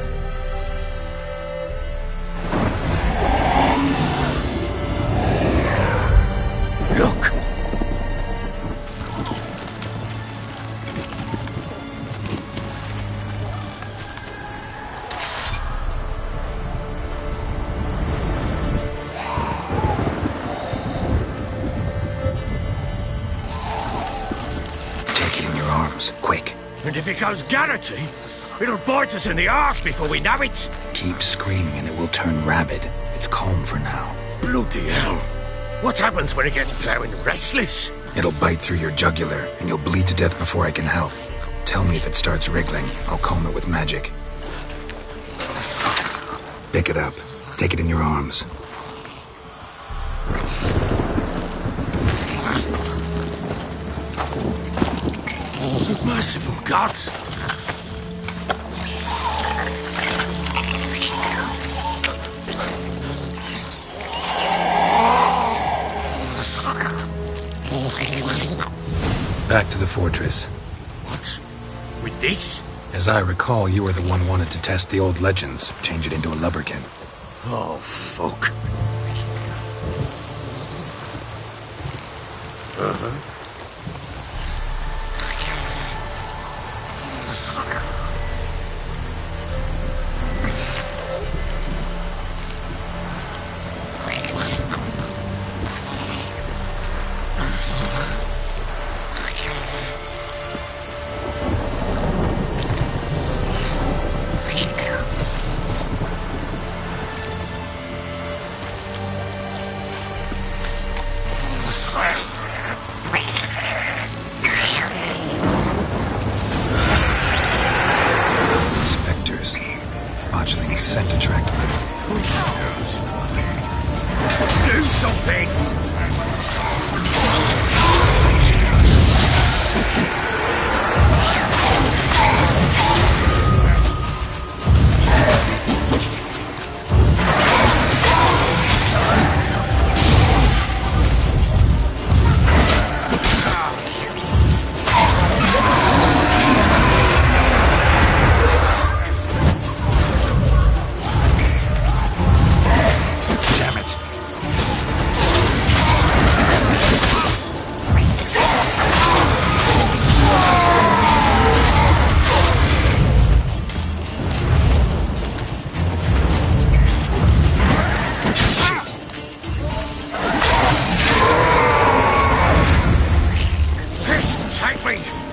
Look! Quick. And if it goes Garrity, it'll bite us in the arse before we know it. Keep screaming and it will turn rabid. It's calm for now. Bloody hell. What happens when it gets ploughing restless? It'll bite through your jugular and you'll bleed to death before I can help. Tell me if it starts wriggling. I'll calm it with magic. Pick it up. Take it in your arms. Merciful gods! Back to the fortress. What? With this? As I recall, you were the one wanted to test the old legends, change it into a lubberkin. Oh, fuck. Scent attracted them. Do something!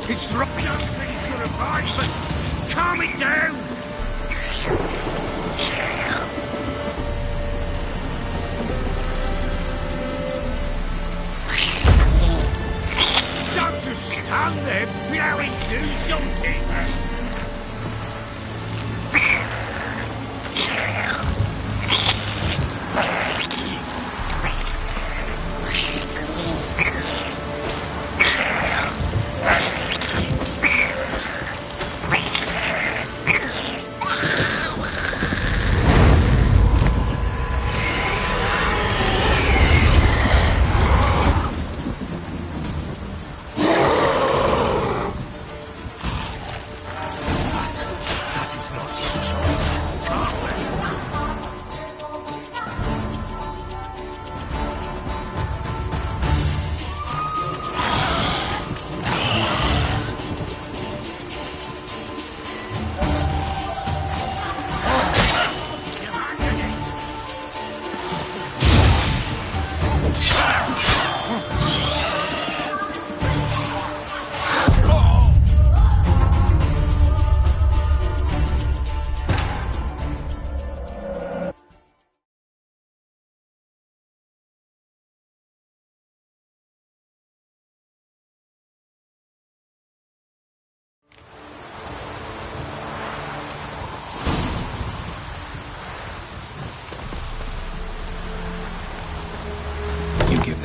It's right. I don't think he's gonna bite, but calm it down. Don't just stand there, Barry. Do something.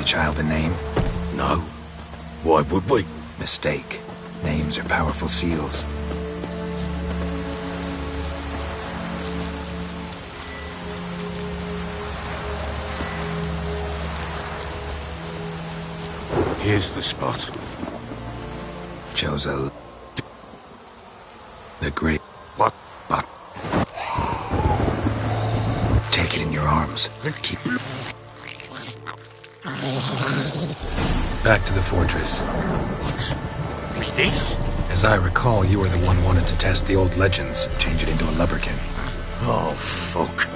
child a name? No. Why would we? Mistake. Names are powerful seals. Here's the spot. Chose a... the great... What? But... take it in your arms. Keep... back to the fortress. What? With this? As I recall, you were the one wanted to test the old legends, change it into a lubberkin. Oh, fuck.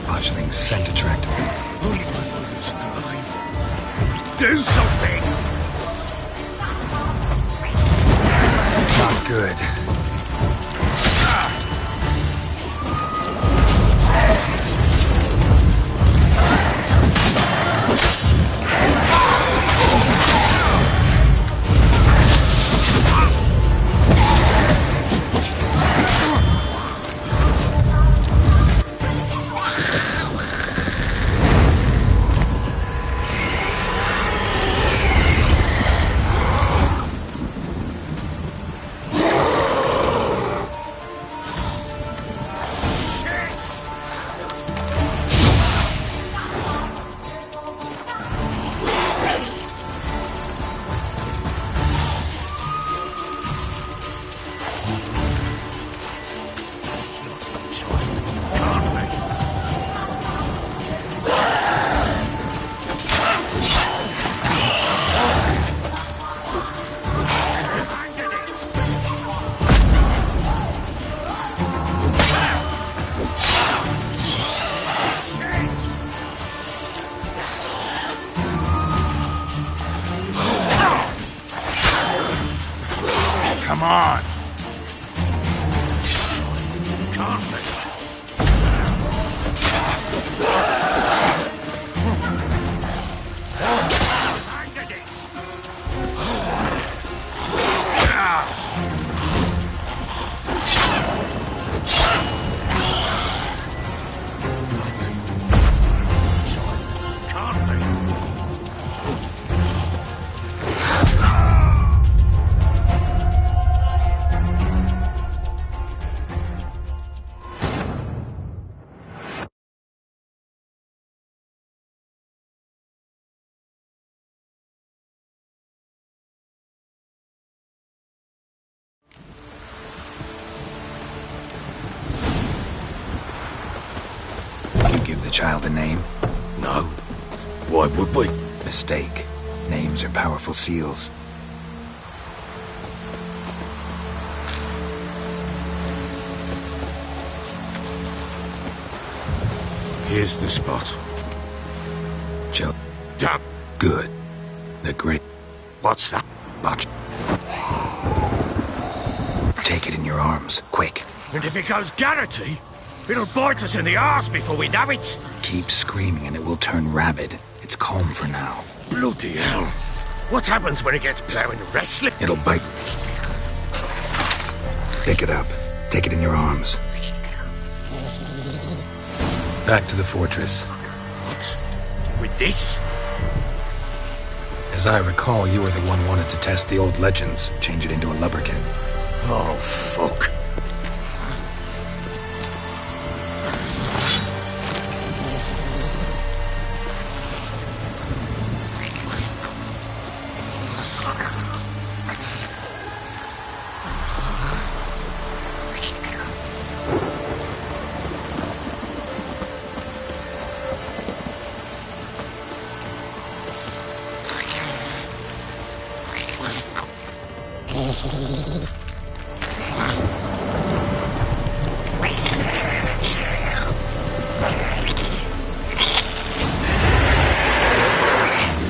Botchling's scent attracted them. Do something! Not good. Come on! Give the child a name? No. Why would we? Mistake. Names are powerful seals. Here's the spot. Joe. Damn. Good. The great... What's that? Botch. Take it in your arms, quick. And if it goes Garrity, it'll bite us in the arse before we know it. Keep screaming and it will turn rabid. It's calm for now. Bloody hell. What happens when it gets plowing wrestling? It'll bite. Pick it up. Take it in your arms. Back to the fortress. What? With this? As I recall, you were the one wanted to test the old legends, change it into a lubberkin. Oh, fuck.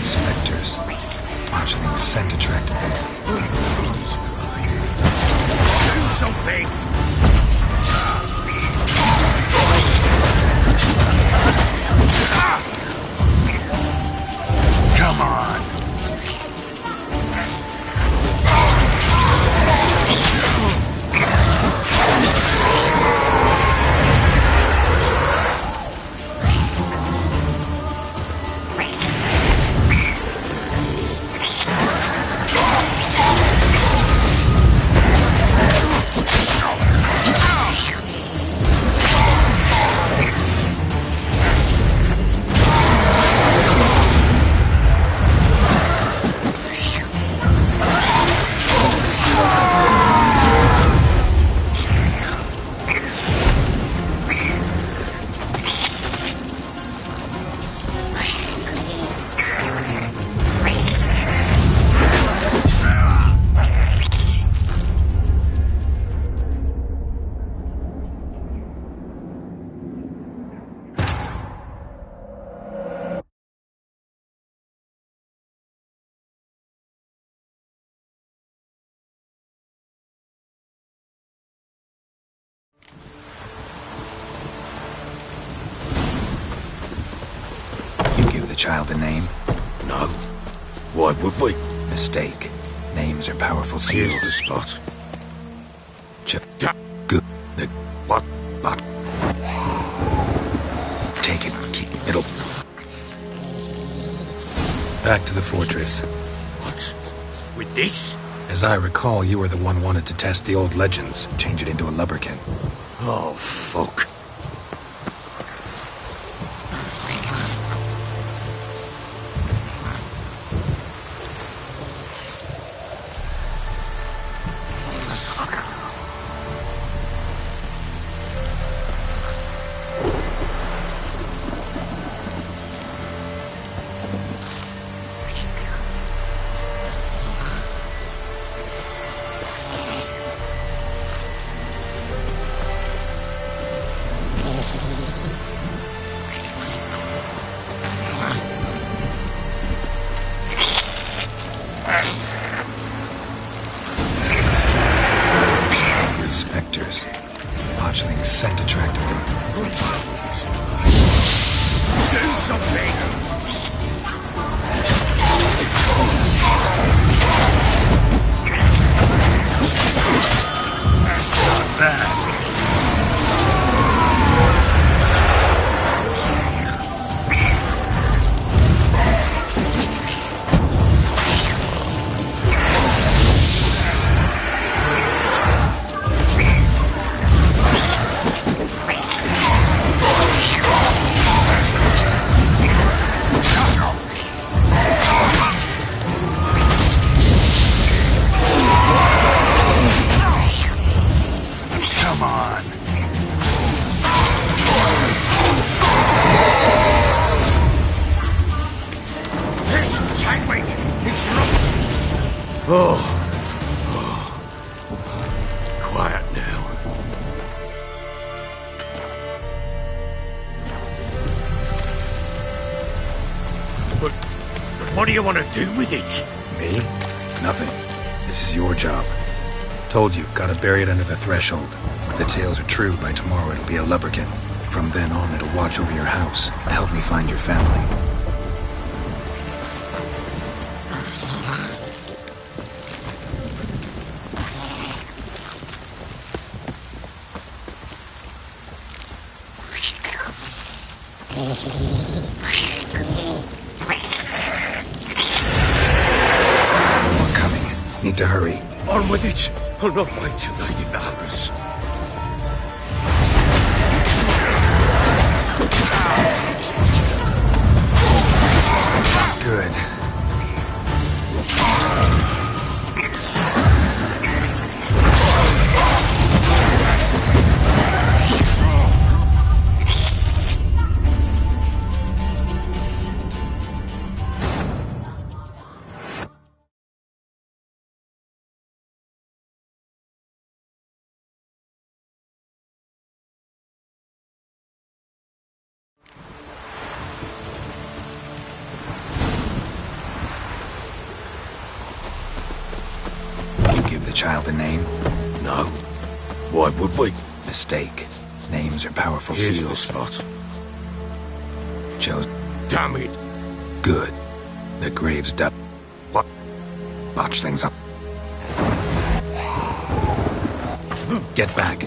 Spectres. Marchling's scent attracted them. Do something! Come on! The child a name? No. Why would we? Mistake. Names are powerful seals. Here's the spot. Good. The what? But take it. Keep it'll. Back to the fortress. What? With this? As I recall, you were the one wanted to test the old legends, change it into a lubberkin. Oh, fuck. Spectres. Marchling's scent attracted them. Do something! Not bad. Quiet now. But what do you want to do with it? Me? Nothing. This is your job. Told you, gotta bury it under the threshold. If the tales are true, by tomorrow it'll be a lubberkin. From then on, it'll watch over your house and help me find your family. More coming. Need to hurry. On with it. I'll not wait till they devour us. Good. give the child a name? No. Why would we? Mistake. Names are powerful Here's seals. the spot. Chose. Damn it. Good. The grave's dug. What? Botch things up. Get back.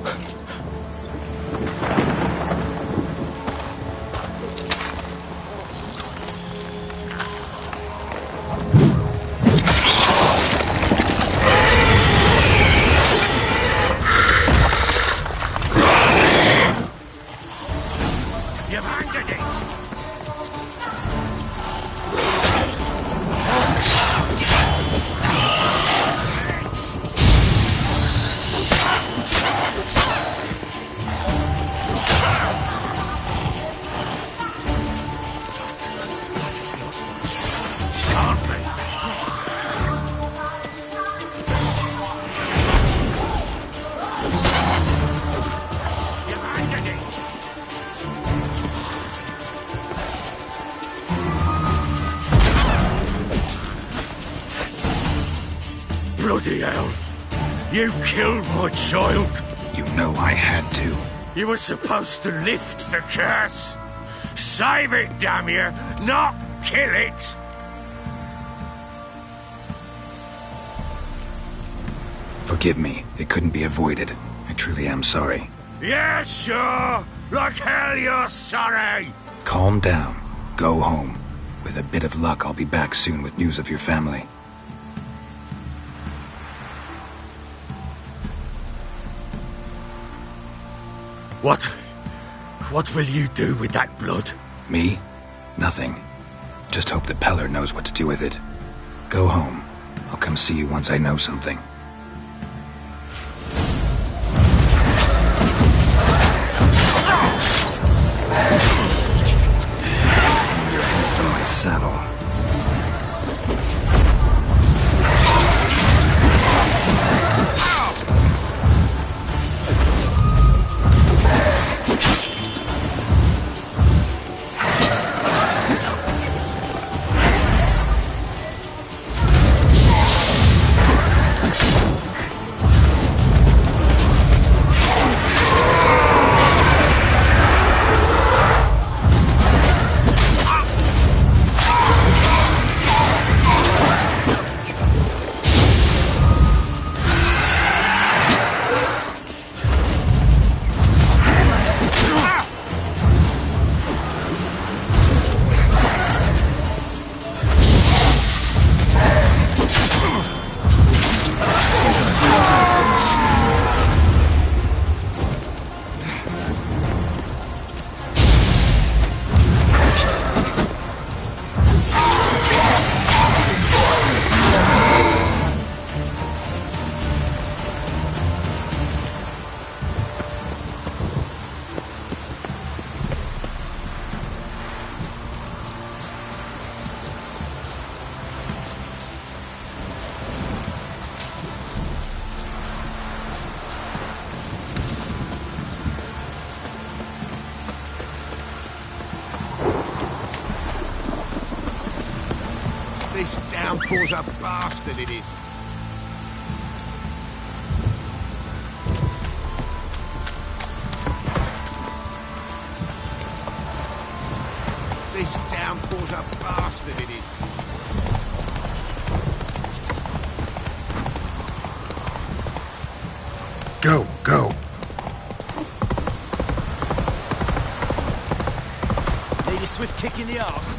You've handed it! That is not what can't be. You've handed it! Bloody hell! You killed my child! You know I had to. You were supposed to lift the curse! Save it, damn you! Not kill it! Forgive me. It couldn't be avoided. I truly am sorry. Yeah, sure! Like hell you're sorry! Calm down. Go home. With a bit of luck, I'll be back soon with news of your family. What will you do with that blood? Me? Nothing. Just hope that Peller knows what to do with it. Go home. I'll come see you once I know something. Hang your head from my saddle. This downpour's a bastard, it is. This downpour's a bastard, it is. Go, go. Need a swift kick in the arse.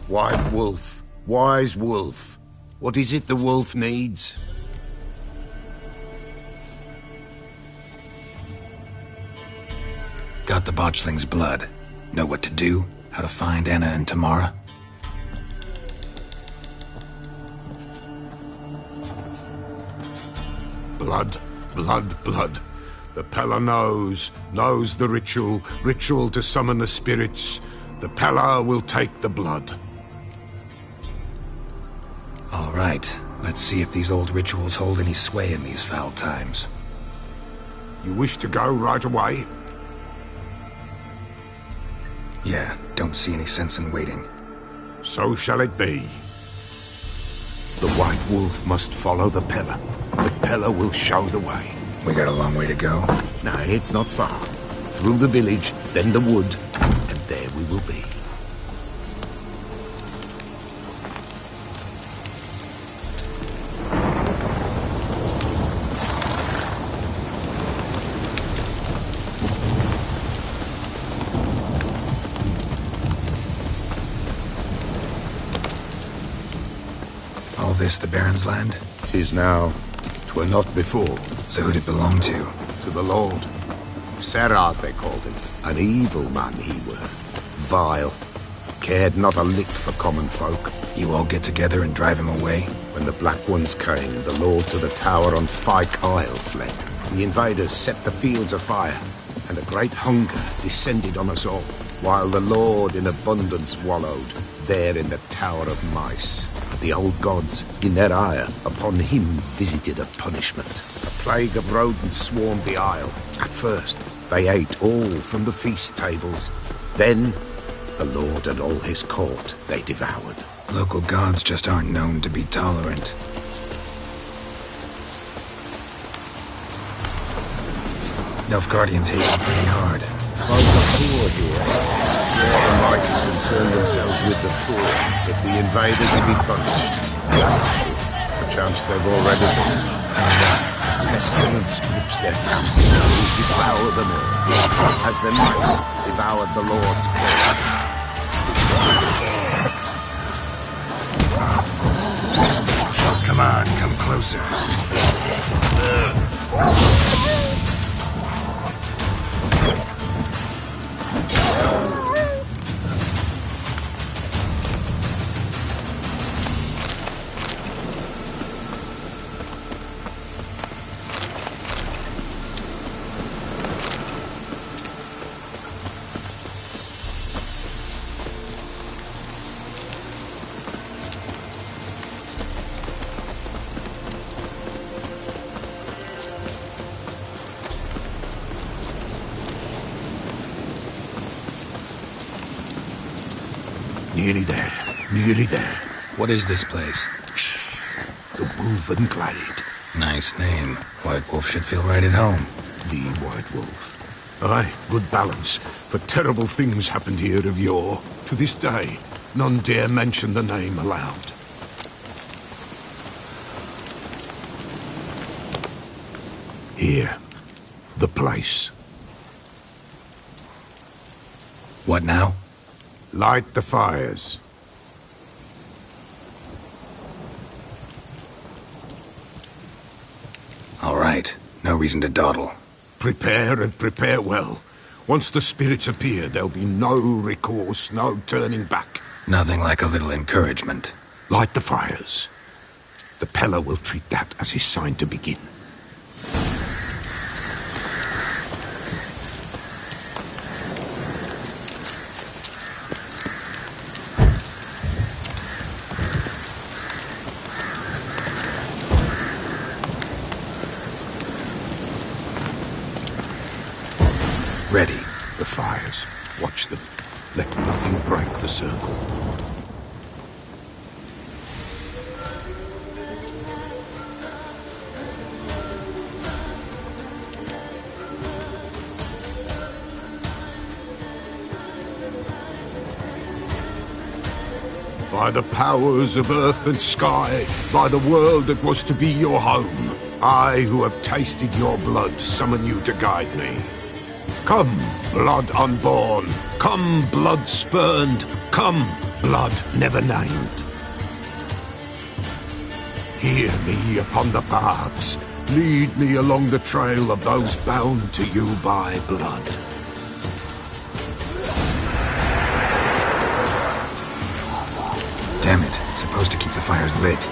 White Wolf, wise wolf. What is it the wolf needs? Got the botchling's blood. Know what to do? How to find Anna and Tamara? Blood, blood, blood. The Pella knows the ritual to summon the spirits. The Pella will take the blood. All right, let's see if these old rituals hold any sway in these foul times. You wish to go right away? Yeah, don't see any sense in waiting. So shall it be. The White Wolf must follow the Pella. The Pella will show the way. We got a long way to go. No, it's not far. Through the village, then the wood, and there we will be. All this the Baron's land? 'Tis now. 'Twere not before. So who'd it belong to? To the Lord. Serad, they called him. An evil man he were. Vile. Cared not a lick for common folk. You all get together and drive him away? When the Black Ones came, the Lord to the tower on Fyke Isle fled. The invaders set the fields afire, and a great hunger descended on us all, while the Lord in abundance wallowed, there in the Tower of Mice. The old gods, in their ire, upon him visited a punishment. A plague of rodents swarmed the isle. At first, they ate all from the feast tables. Then, the Lord and all his court they devoured. Local gods just aren't known to be tolerant. Nilfgaardians hate you pretty hard. Folk are poor here. The mighty concern themselves with the poor, but the invaders will be punished. That's true. Perchance they've already been. Pestilence grips their camp. We devour them all, as the mice devoured the Lord's court. Come on, come closer. Nearly there. Nearly there. What is this place? The Wolven Glade. Nice name. White Wolf should feel right at home. The White Wolf. Aye, good balance. For terrible things happened here of yore. To this day, none dare mention the name aloud. Here. The place. What now? Light the fires. All right. No reason to dawdle. Prepare and prepare well. Once the spirits appear, there'll be no recourse, no turning back. Nothing like a little encouragement. Light the fires. The Pella will treat that as his sign to begin. Ready. The fires. Watch them. Let nothing break the circle. By the powers of earth and sky, by the world that was to be your home, I, who have tasted your blood, summon you to guide me. Come, blood unborn. Come, blood spurned. Come, blood never named. Hear me upon the paths. Lead me along the trail of those bound to you by blood. Damn it. Supposed to keep the fires lit.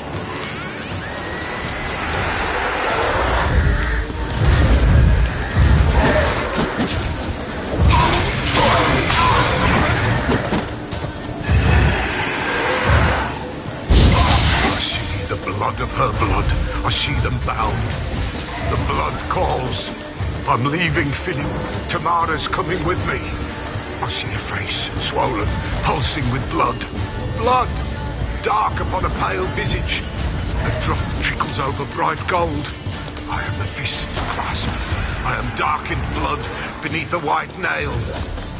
Blood of her blood, I see them bound. The blood calls. I'm leaving Philip. Tamara's coming with me. I see a face, swollen, pulsing with blood. Blood! Dark upon a pale visage. A drop trickles over bright gold. I am the fist clasped. I am darkened blood beneath a white nail.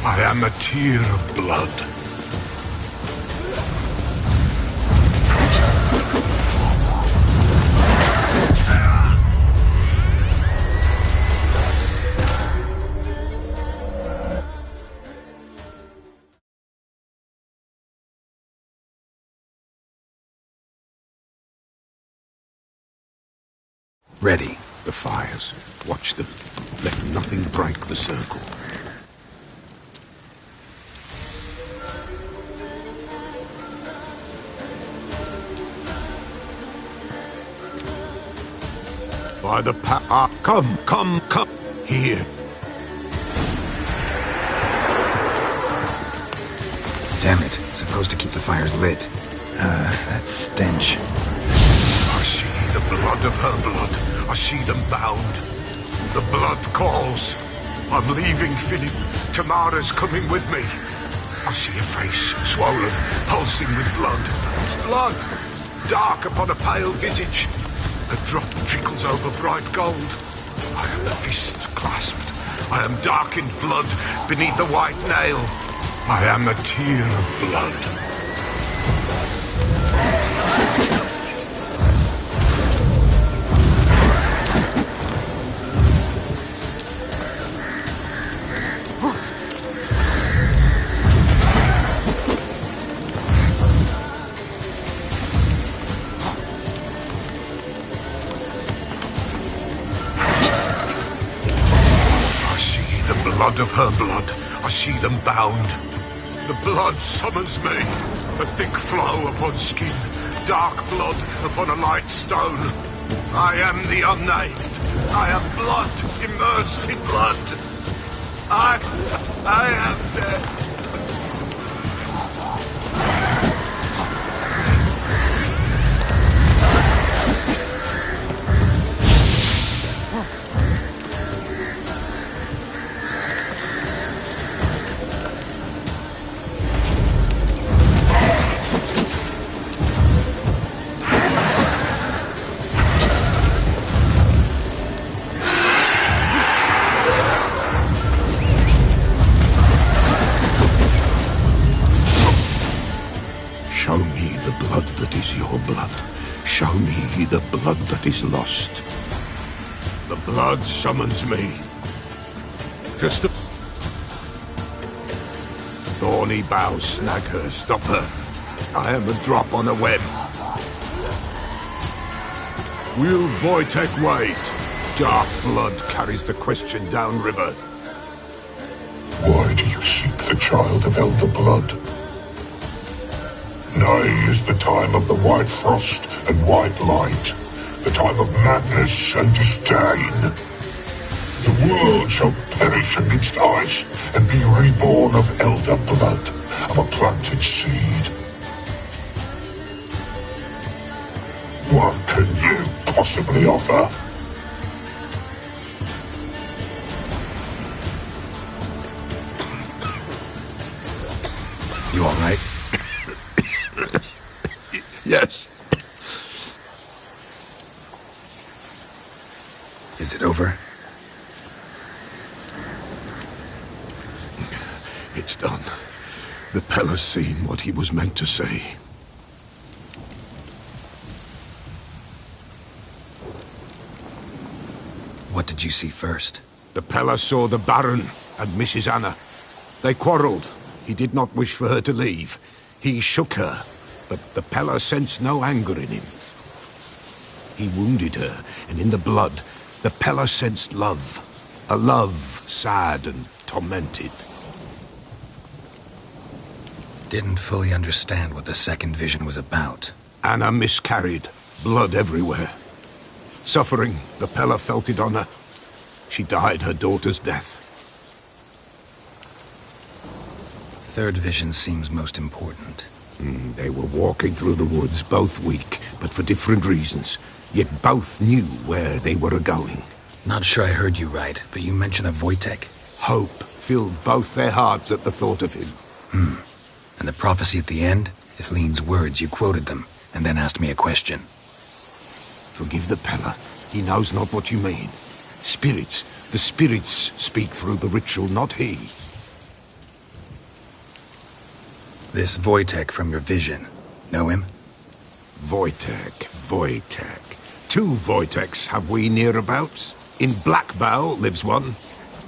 I am a tear of blood. Ready. The fires. Watch them. Let nothing break the circle. By the come! Here. Damn it. Supposed to keep the fires lit. That stench. I see the blood of her blood. I see them bound. The blood calls. I'm leaving Philip. Tamara's coming with me. I see a face, swollen, pulsing with blood. Blood! Dark upon a pale visage. A drop trickles over bright gold. I am the fist clasped. I am darkened blood beneath a white nail. I am a tear of blood. Blood of her blood, I see them bound. The blood summons me, a thick flow upon skin, dark blood upon a light stone. I am the unnamed. I am blood immersed in blood. I am dead. Show me the blood that is your blood. Show me the blood that is lost. The blood summons me. Just a... Thorny boughs snag her, stop her. I am a drop on a web. Will Wojtek wait? Dark blood carries the question downriver. Why do you seek the child of Elder Blood? Nigh is the time of the white frost and white light, the time of madness and disdain. The world shall perish amidst ice and be reborn of elder blood, of a planted seed. What can you possibly offer? You all right? Yes. Is it over? It's done. The Pella's seen what he was meant to see. What did you see first? The Pella saw the Baron and Mrs. Anna. They quarreled. He did not wish for her to leave. He shook her, but the Peller sensed no anger in him. He wounded her, and in the blood, the Peller sensed love. A love sad and tormented. Didn't fully understand what the second vision was about. Anna miscarried, blood everywhere. Suffering, the Peller felt it on her. She died her daughter's death. Third vision seems most important. They were walking through the woods, both weak, but for different reasons. Yet both knew where they were going. Not sure I heard you right, but you mentioned a Wojtek. Hope filled both their hearts at the thought of him. And the prophecy at the end? Ithlinne's words, you quoted them, and then asked me a question. Forgive the Peller. He knows not what you mean. Spirits. The spirits speak through the ritual, not he. This Wojtek from your vision. Know him? Wojtek. 2 Wojteks have we nearabouts. In Blackbow lives one.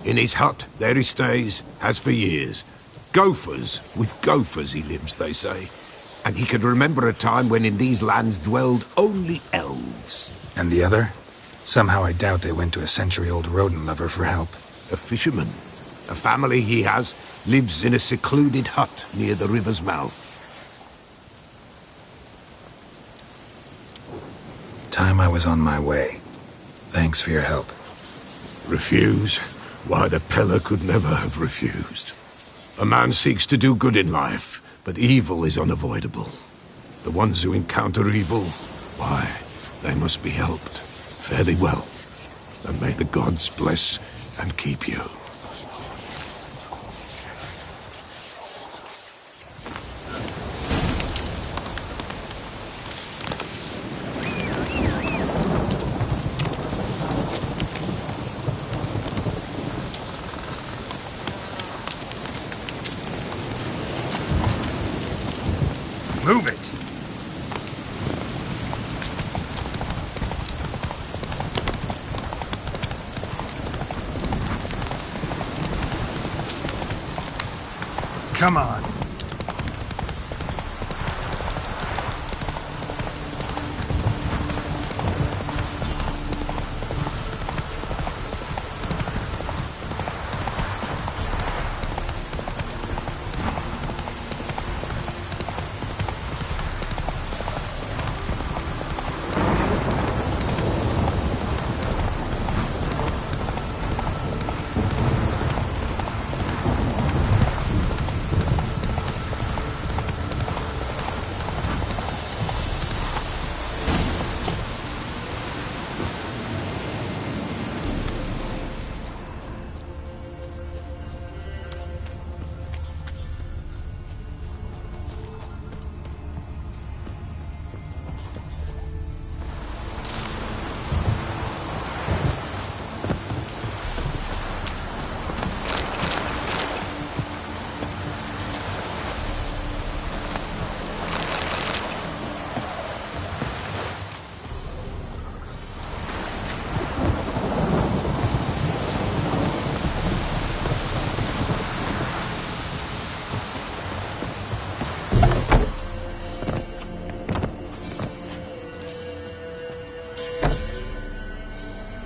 In his hut, there he stays, has for years. Gophers, with gophers he lives, they say. And he could remember a time when in these lands dwelled only elves. And the other? Somehow I doubt they went to a century-old rodent lover for help. A fisherman. A family he has lives in a secluded hut near the river's mouth. Time I was on my way. Thanks for your help. Refuse? Why, the Peller could never have refused. A man seeks to do good in life, but evil is unavoidable. The ones who encounter evil, why, they must be helped. Fare thee well, and may the gods bless and keep you. Move it! Come on.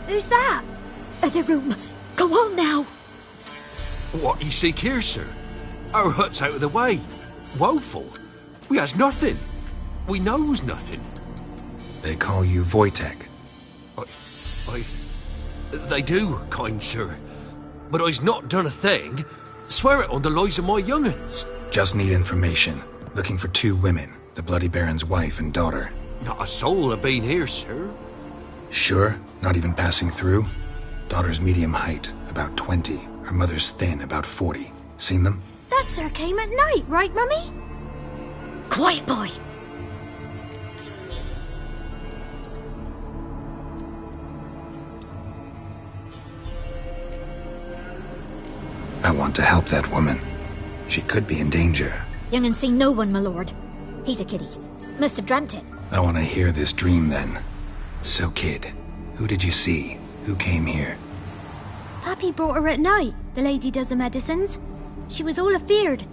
Who's that? The room. Go on now. What ye seek here, sir? Our hut's out of the way. Woeful. We has nothing. We knows nothing. They call you Wojtek. They do, kind sir. But I's not done a thing. Swear it on the lives of my young'uns. Just need information. Looking for 2 women. The Bloody Baron's wife and daughter. Not a soul have been here, sir. Sure? Not even passing through? Daughter's medium height, about 20. Her mother's thin, about 40. Seen them? That sir came at night, right, Mummy? Quiet, boy. I want to help that woman. She could be in danger. Young and seen no one, my lord. He's a kiddie. Must have dreamt it. I want to hear this dream then. So, kid, who did you see? Who came here? Pappy brought her at night. The lady does the medicines. She was all afeared.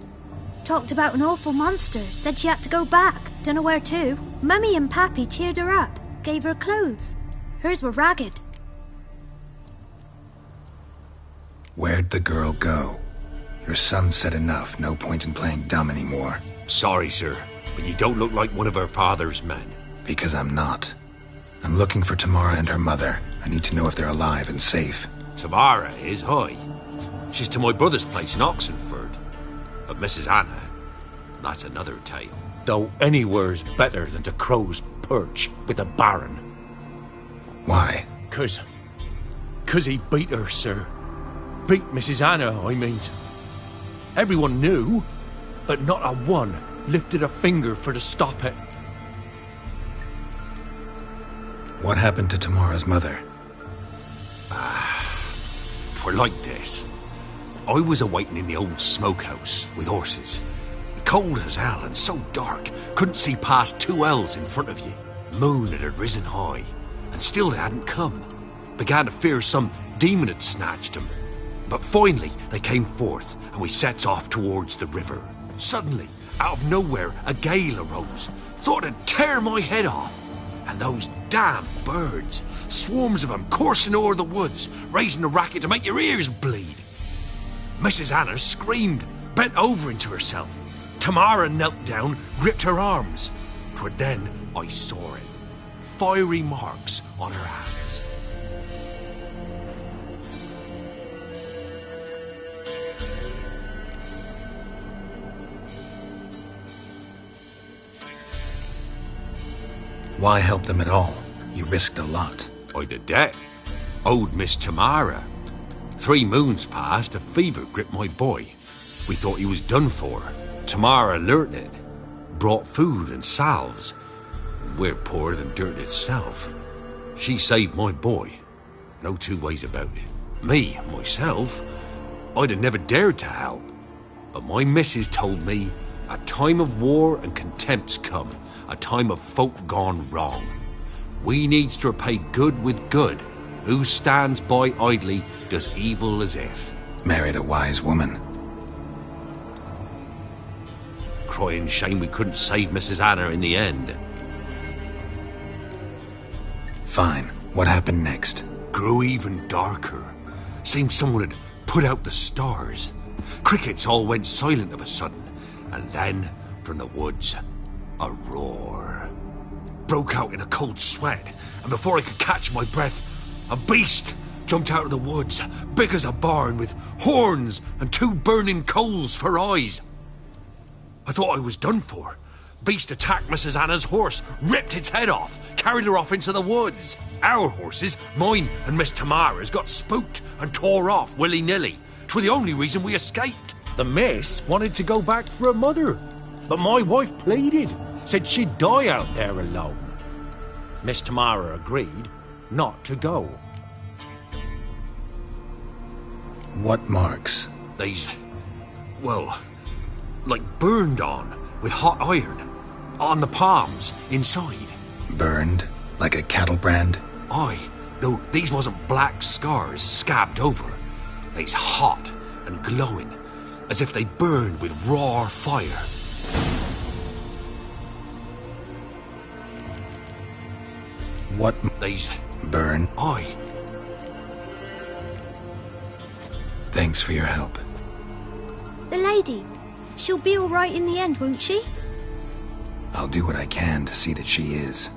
talked about an awful monster, said she had to go back, dunno where to. Mummy and Pappy cheered her up, gave her clothes. Hers were ragged. Where'd the girl go? Your son said enough, no point in playing dumb anymore. Sorry, sir, but you don't look like one of her father's men. Because I'm not. I'm looking for Tamara and her mother. I need to know if they're alive and safe. Tamara is, hi. She's to my brother's place in Oxenford. But Mrs. Anna, that's another tale. Though anywhere's better than to Crow's Perch with the Baron. Why? 'Cause he beat her, sir. Beat Mrs. Anna, I mean. Everyone knew, but not a one lifted a finger for to stop it. What happened to Tamara's mother? Twere like this. I was awaiting in the old smokehouse with horses. Cold as hell and so dark, couldn't see past 2 ells in front of you. Moon had risen high, and still they hadn't come. Began to fear some demon had snatched them. But finally they came forth, and we sets off towards the river. Suddenly, out of nowhere, a gale arose. Thought it'd tear my head off. And those damn birds, swarms of them coursing o'er the woods, raising a racket to make your ears bleed. Mrs. Anna screamed, bent over into herself. Tamara knelt down, gripped her arms. 'Twere then I saw it. Fiery marks on her hands. Why help them at all? You risked a lot. I'd a debt. Owed Miss Tamara. 3 moons passed, a fever gripped my boy. We thought he was done for. Tamara learnt it. Brought food and salves. We're poorer than dirt itself. She saved my boy. No 2 ways about it. Me, myself, I'd have never dared to help. But my missus told me a time of war and contempt's come. A time of folk gone wrong. We needs to repay good with good. Who stands by idly does evil as if. Married a wise woman. Crying shame we couldn't save Mrs. Anna in the end. Fine. What happened next? Grew even darker. Seemed someone had put out the stars. Crickets all went silent of a sudden. And then, from the woods, a roar. Broke out in a cold sweat, and before I could catch my breath, a beast jumped out of the woods, big as a barn, with horns and 2 burning coals for eyes. I thought I was done for. Beast attacked Mrs. Anna's horse, ripped its head off, carried her off into the woods. Our horses, mine and Miss Tamara's, got spooked and tore off willy-nilly. 'Twere the only reason we escaped. The miss wanted to go back for her mother, but my wife pleaded. Said she'd die out there alone. Miss Tamara agreed not to go. What marks? They's, well, like burned on with hot iron. On the palms, inside. Burned? Like a cattle brand? Aye, though these wasn't black scars scabbed over. They's hot and glowing, as if they burned with raw fire. What? These burn? Aye. Thanks for your help. The lady. She'll be all right in the end, won't she? I'll do what I can to see that she is.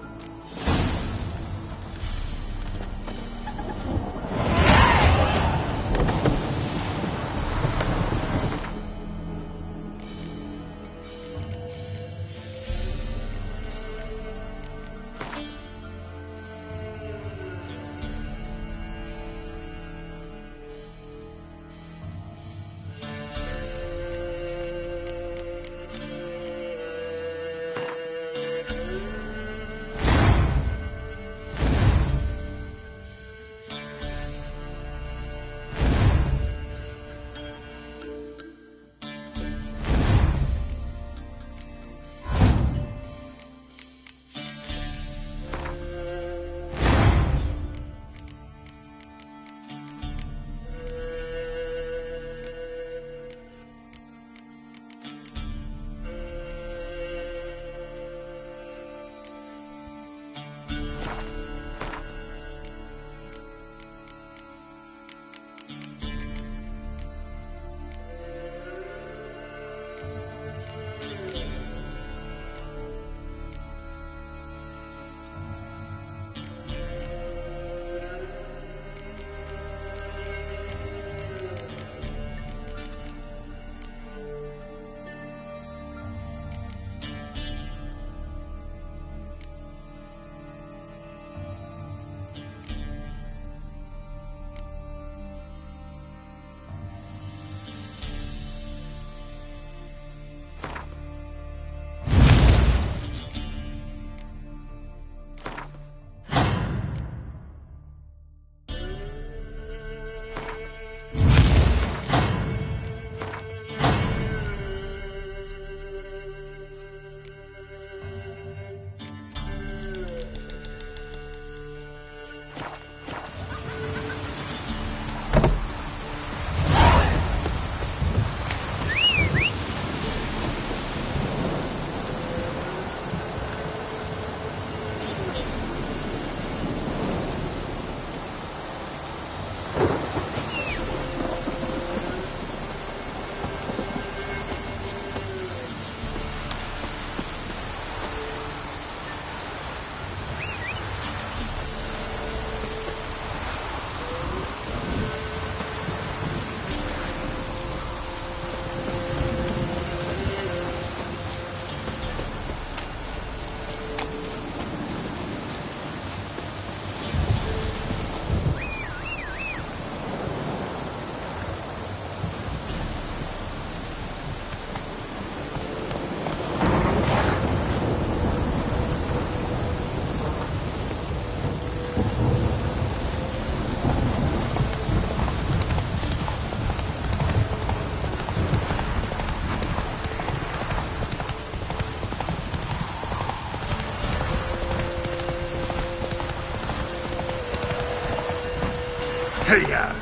Hiya!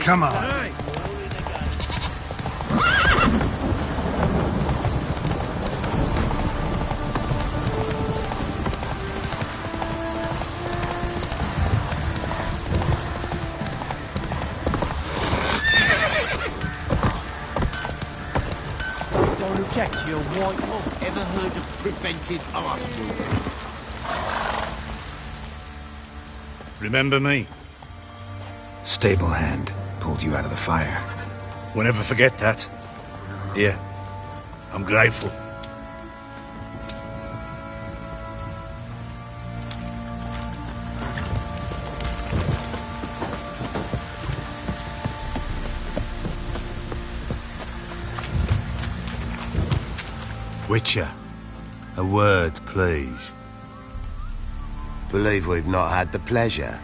Come on. Don't object to your white look. Ever heard of preventive arse wounding? Remember me? Stable hand pulled you out of the fire. We'll never forget that. Here, I'm grateful. Witcher, a word, please. Believe we've not had the pleasure.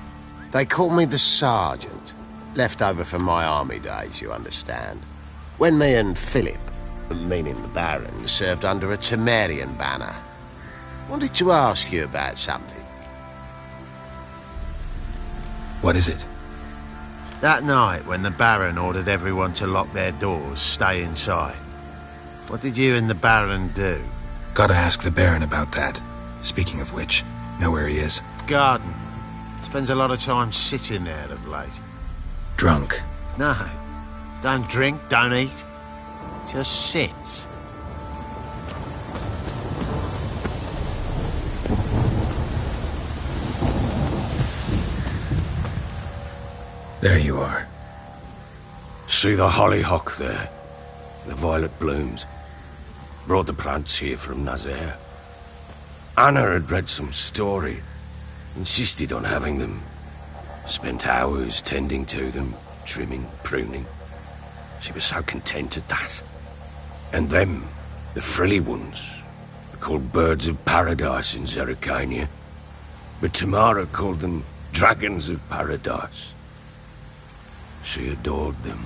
They call me the Sergeant. Left over from my army days, you understand. When me and Philip, meaning the Baron, served under a Temerian banner. Wanted to ask you about something. What is it? That night when the Baron ordered everyone to lock their doors, stay inside. What did you and the Baron do? Gotta ask the Baron about that. Speaking of which, know where he is? Garden. Spends a lot of time sitting there of late. Drunk? No. Don't drink, don't eat. Just sits. There you are. See the hollyhock there? The violet blooms. Brought the plants here from Nazaire. Anna had read some story. Insisted on having them. Spent hours tending to them, trimming, pruning. She was so content at that. And them, the frilly ones, are called birds of paradise in Zerrikania. But Tamara called them dragons of paradise. She adored them.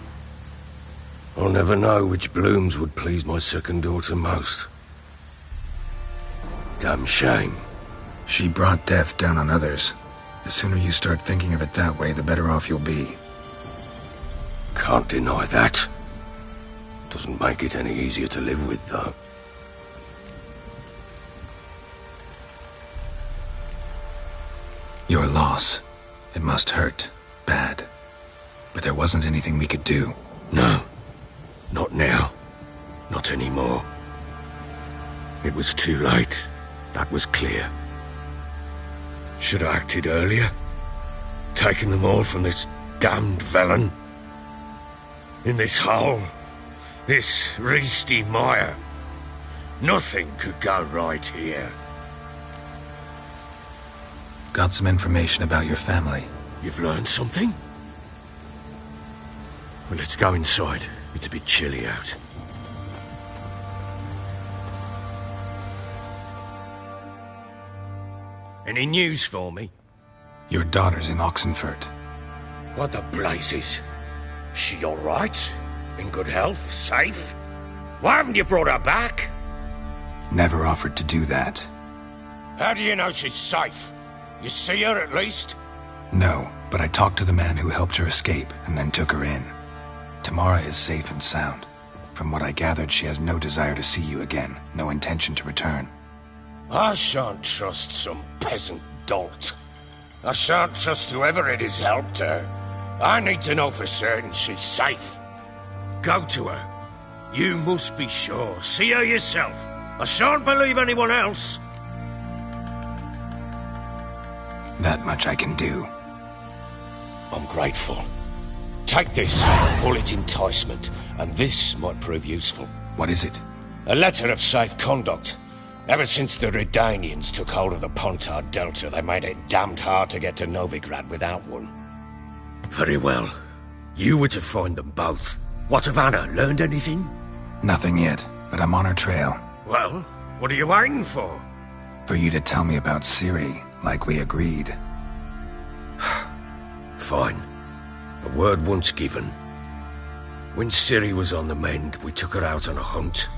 I'll never know which blooms would please my second daughter most. Damn shame. She brought death down on others. The sooner you start thinking of it that way, the better off you'll be. Can't deny that. Doesn't make it any easier to live with, though. Your loss. It must hurt. Bad. But there wasn't anything we could do. No. Not now. Not anymore. It was too late. That was clear. Should have acted earlier. Taken them all from this damned Velen. In this hole. This Reesty mire. Nothing could go right here. Got some information about your family. You've learned something? Well, let's go inside. It's a bit chilly out. Any news for me? Your daughter's in Oxenfurt. What the blazes? She all right? In good health? Safe? Why haven't you brought her back? Never offered to do that. How do you know she's safe? You see her at least? No, but I talked to the man who helped her escape and then took her in. Tamara is safe and sound. From what I gathered, she has no desire to see you again, no intention to return. I shan't trust some peasant dolt. I shan't trust whoever it is helped her. I need to know for certain she's safe. Go to her. You must be sure. See her yourself. I shan't believe anyone else. That much I can do. I'm grateful. Take this, call it enticement, and this might prove useful. What is it? A letter of safe conduct. Ever since the Redanians took hold of the Pontard Delta, they made it damned hard to get to Novigrad without one. Very well. You were to find them both. What of Anna? Learned anything? Nothing yet, but I'm on her trail. Well, what are you waiting for? For you to tell me about Ciri, like we agreed. Fine. A word once given. When Ciri was on the mend, we took her out on a hunt.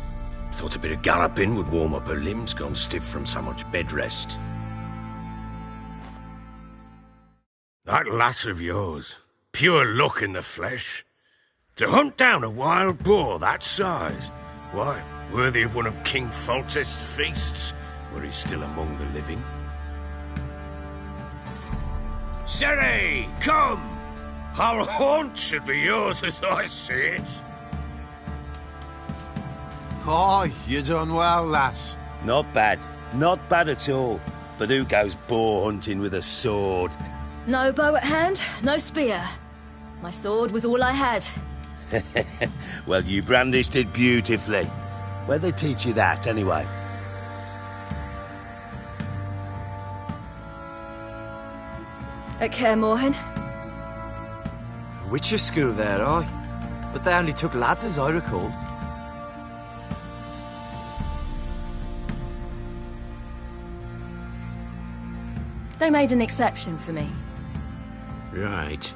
Thought a bit of galloping would warm up her limbs, gone stiff from so much bed rest. That lass of yours, pure luck in the flesh. To hunt down a wild boar that size, why, worthy of one of King Foltest's feasts, were he still among the living. Ciri, come! Our haunt should be yours as I see it. Oh, you done well, lass. Not bad. Not bad at all. But who goes boar hunting with a sword? No bow at hand, no spear. My sword was all I had. Well, you brandished it beautifully. Where'd they teach you that, anyway? At Kaer Morhen. Witcher school there, aye. But they only took lads, as I recall. They made an exception for me. Right.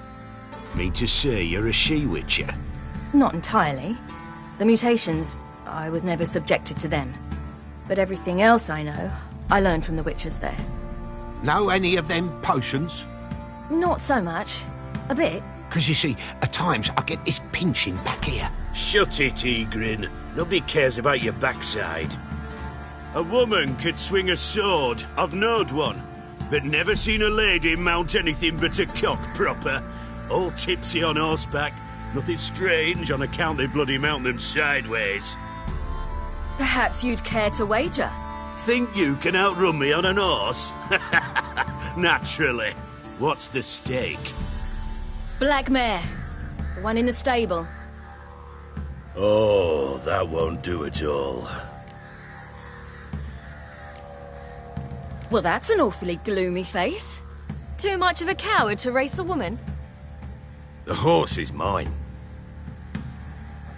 Mean to say you're a she-witcher? Not entirely. The mutations, I was never subjected to them. But everything else I know, I learned from the witches there. Know any of them potions? Not so much. A bit. Because you see, at times I get this pinching back here. Shut it, Egrin. Nobody cares about your backside. A woman could swing a sword. I've knowed one. But never seen a lady mount anything but a cock proper. All tipsy on horseback. Nothing strange on account they bloody mount them sideways. Perhaps you'd care to wager? Think you can outrun me on an horse? Naturally. What's the stake? Black mare. The one in the stable. Oh, that won't do it all. Well, that's an awfully gloomy face. Too much of a coward to race a woman? The horse is mine.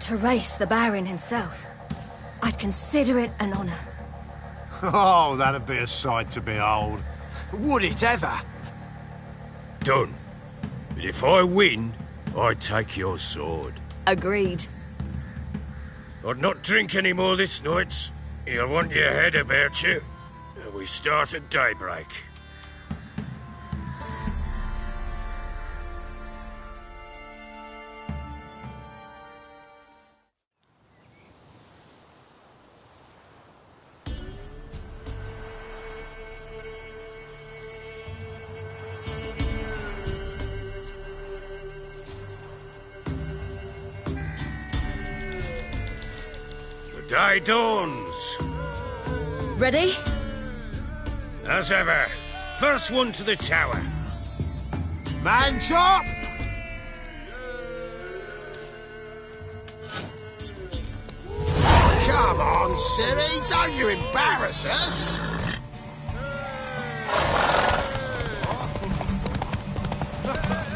To race the Baron himself. I'd consider it an honor. Oh, that'd be a sight to behold. Would it ever? Done. But if I win, I take your sword. Agreed. I'd not drink any more this night. You'll want your head about you. We start at daybreak. The day dawns. Ready? As ever, first one to the tower. Man chop! Come on, Ciri, don't you embarrass us!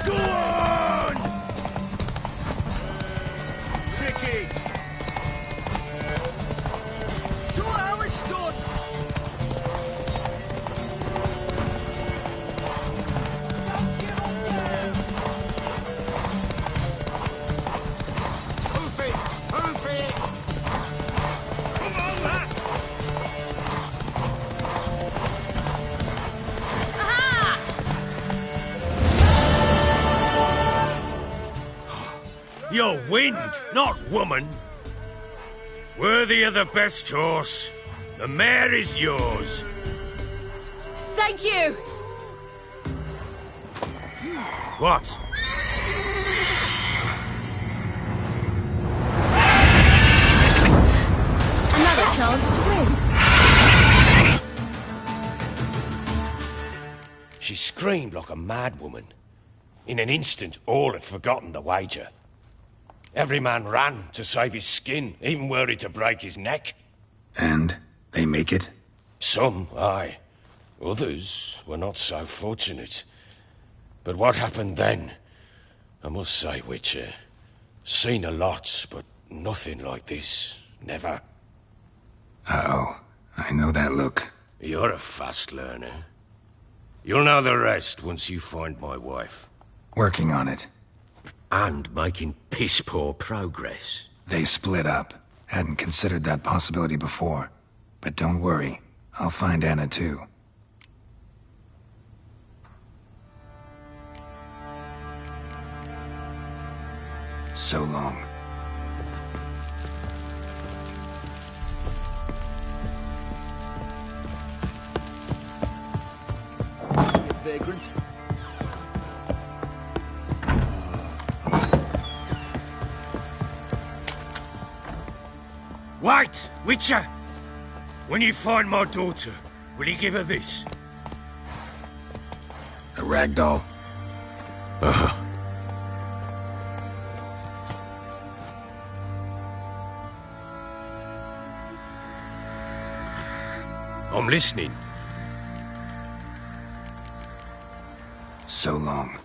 Go on! Kick it! Show how it's done! You're wind, not woman. Worthy of the best horse. The mare is yours. Thank you! What? Another chance to win. She screamed like a mad woman. In an instant, all had forgotten the wager. Every man ran to save his skin, even worried to break his neck. And they make it? Some, aye. Others were not so fortunate. But what happened then? I must say, Witcher, seen a lot, but nothing like this. Never. Uh-oh. I know that look. You're a fast learner. You'll know the rest once you find my wife. Working on it. And making piss-poor progress. They split up. Hadn't considered that possibility before. But don't worry. I'll find Anna too. So long. Vagrants. Wait, Witcher! When you find my daughter, will you give her this? A rag doll? Uh-huh. I'm listening. So long.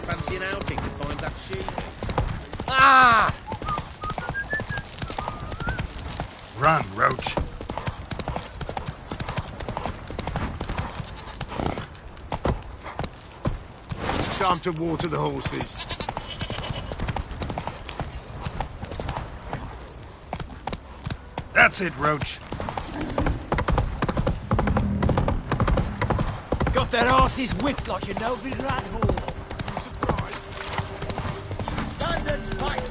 Fancy an outing to find that sheep? Ah! Run, Roach. Time to water the horses. That's it, Roach. Got their asses whipped like you know big rat hole. Stand and fight!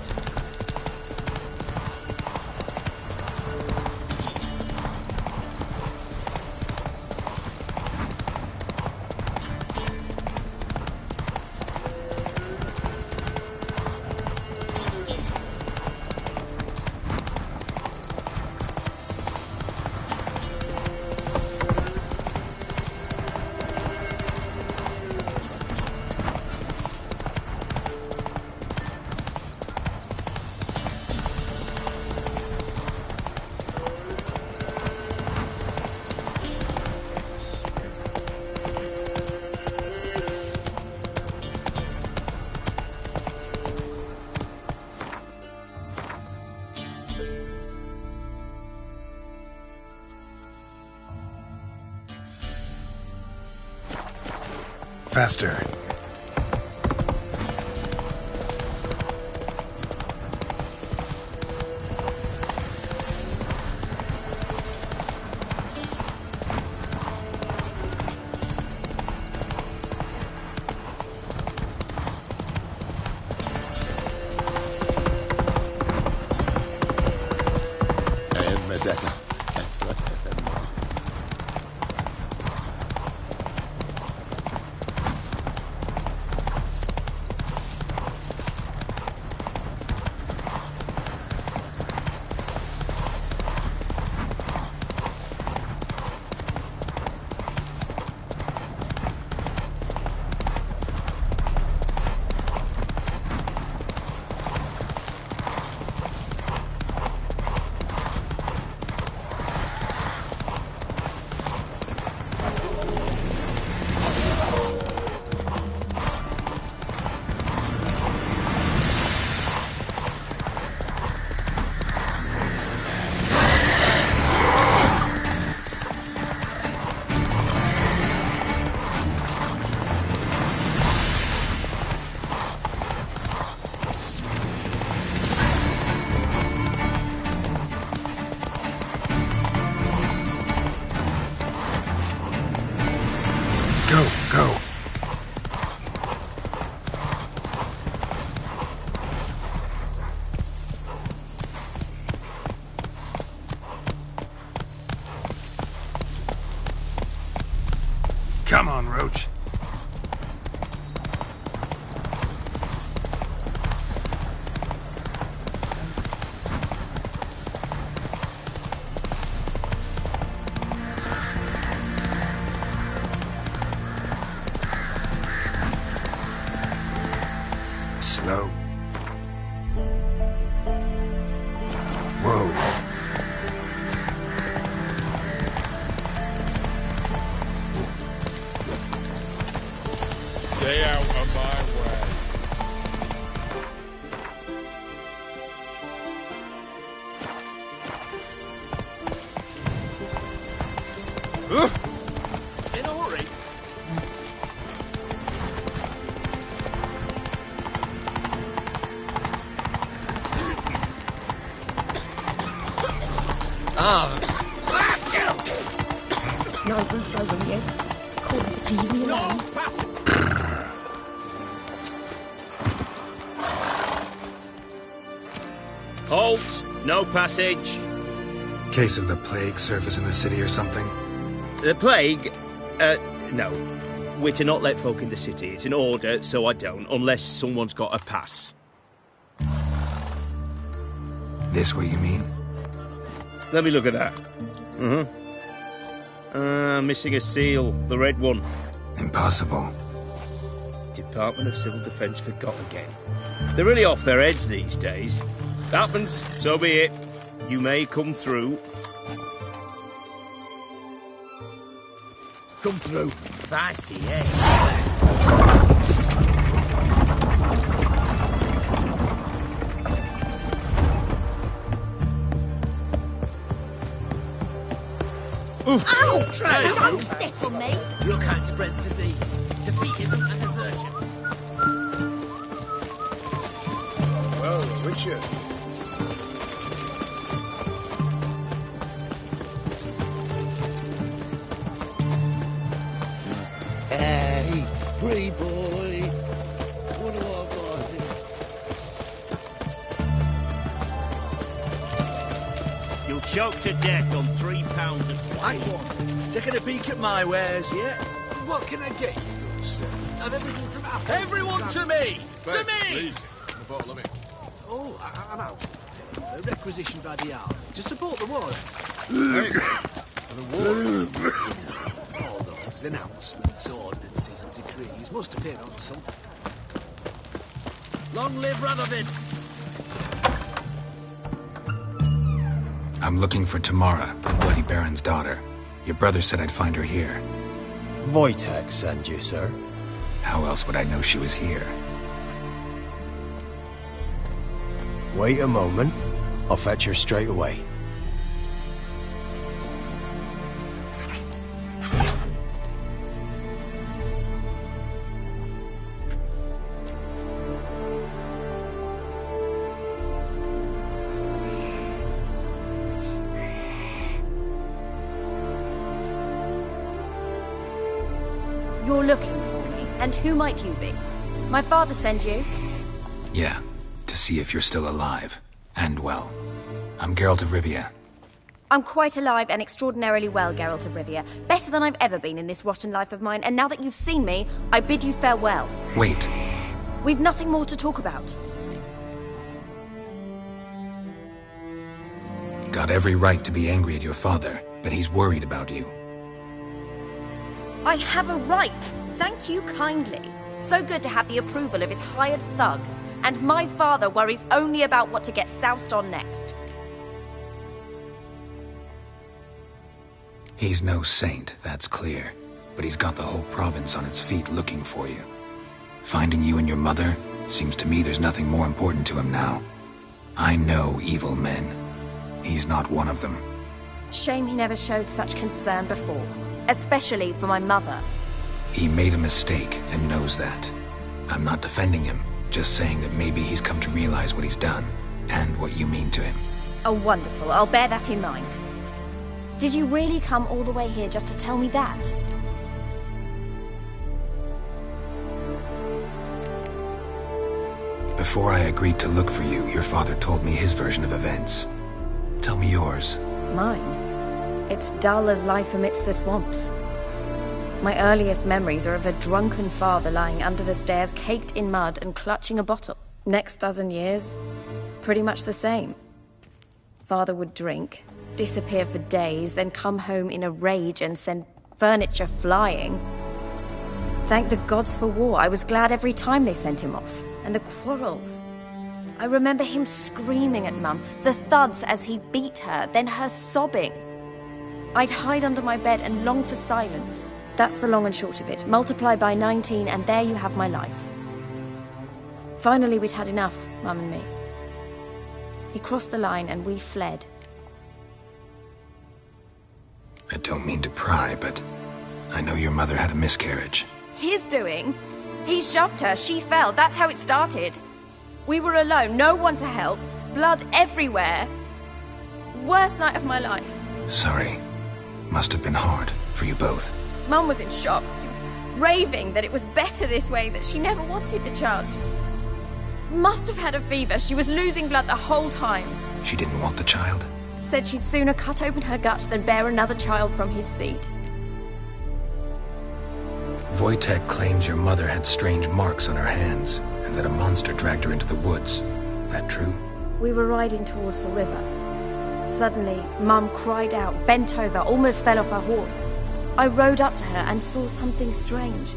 Faster. Come on, Roach. Slow. Whoa. Stay out of my way. In a hurry. No roof over me, Ed. Cords, leave me alone. Halt! No passage. Case of the plague surface in the city or something? The plague? No. We're to not let folk in the city. It's an order, so I don't, unless someone's got a pass. This what you mean? Let me look at that. Missing a seal. The red one. Impossible. Department of Civil Defence forgot again. They're really off their heads these days. Happens, so be it. You may come through. Come through. Fancy, eh? Ow! Don't step on me! Your kind spreads disease, defeatism and desertion. Well, Witcher. Hey, pretty boy. What do I got? You'll choke to death on 3 pounds of cider. Taking a peek at my wares, yeah? What can I get you, good sir? Of everything from apples. Everyone to me! To me! Please. A bottle of it. Oh, an house. Requisitioned by the hour to support the war. The war. All those announcements, ordinances, and decrees must appear on something. Long live Radovid! I'm looking for Tamara, the Bloody Baron's daughter. Your brother said I'd find her here. Wojtek sent you, sir. How else would I know she was here? Wait a moment. I'll fetch her straight away. You're looking for me, and who might you be? My father sent you? Yeah, to see if you're still alive. And well. I'm Geralt of Rivia. I'm quite alive and extraordinarily well, Geralt of Rivia. Better than I've ever been in this rotten life of mine, and now that you've seen me, I bid you farewell. Wait. We've nothing more to talk about. Got every right to be angry at your father, but he's worried about you. I have a right. Thank you kindly. So good to have the approval of his hired thug. And my father worries only about what to get soused on next. He's no saint, that's clear. But he's got the whole province on its feet looking for you. Finding you and your mother, seems to me there's nothing more important to him now. I know evil men. He's not one of them. Shame he never showed such concern before. Especially for my mother. He made a mistake and knows that. I'm not defending him, just saying that maybe he's come to realize what he's done, and what you mean to him. Oh, wonderful. I'll bear that in mind. Did you really come all the way here just to tell me that? Before I agreed to look for you, your father told me his version of events. Tell me yours. Mine? It's dull as life amidst the swamps. My earliest memories are of a drunken father lying under the stairs, caked in mud and clutching a bottle. Next dozen years, pretty much the same. Father would drink, disappear for days, then come home in a rage and send furniture flying. Thank the gods for war. I was glad every time they sent him off. And the quarrels. I remember him screaming at Mum, the thuds as he beat her, then her sobbing. I'd hide under my bed and long for silence. That's the long and short of it. Multiply by 19 and there you have my life. Finally, we'd had enough, Mum and me. He crossed the line and we fled. I don't mean to pry, but I know your mother had a miscarriage. His doing? He shoved her, she fell, that's how it started. We were alone, no one to help, blood everywhere. Worst night of my life. Sorry. Must have been hard for you both. Mum was in shock. She was raving that it was better this way, that she never wanted the charge. Must have had a fever. She was losing blood the whole time. She didn't want the child? Said she'd sooner cut open her gut than bear another child from his seed. Wojtek claims your mother had strange marks on her hands, and that a monster dragged her into the woods. That true? We were riding towards the river. Suddenly, Mum cried out, bent over, almost fell off her horse. I rode up to her and saw something strange.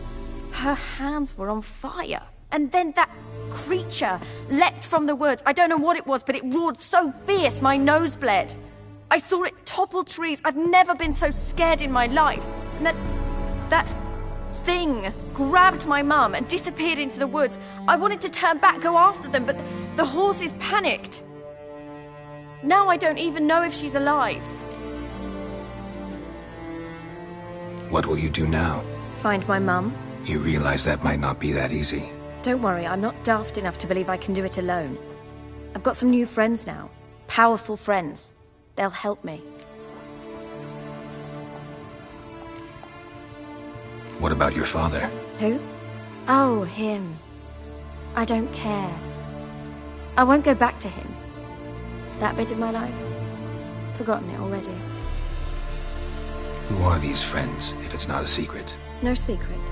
Her hands were on fire. And then that creature leapt from the woods. I don't know what it was, but it roared so fierce my nose bled. I saw it topple trees. I've never been so scared in my life. And that thing grabbed my mum and disappeared into the woods. I wanted to turn back, go after them, but the horses panicked. Now I don't even know if she's alive. What will you do now? Find my mum. You realize that might not be that easy. Don't worry, I'm not daft enough to believe I can do it alone. I've got some new friends now. Powerful friends. They'll help me. What about your father? Who? Oh, him. I don't care. I won't go back to him. That bit of my life? Forgotten it already. Who are these friends, if it's not a secret? No secret.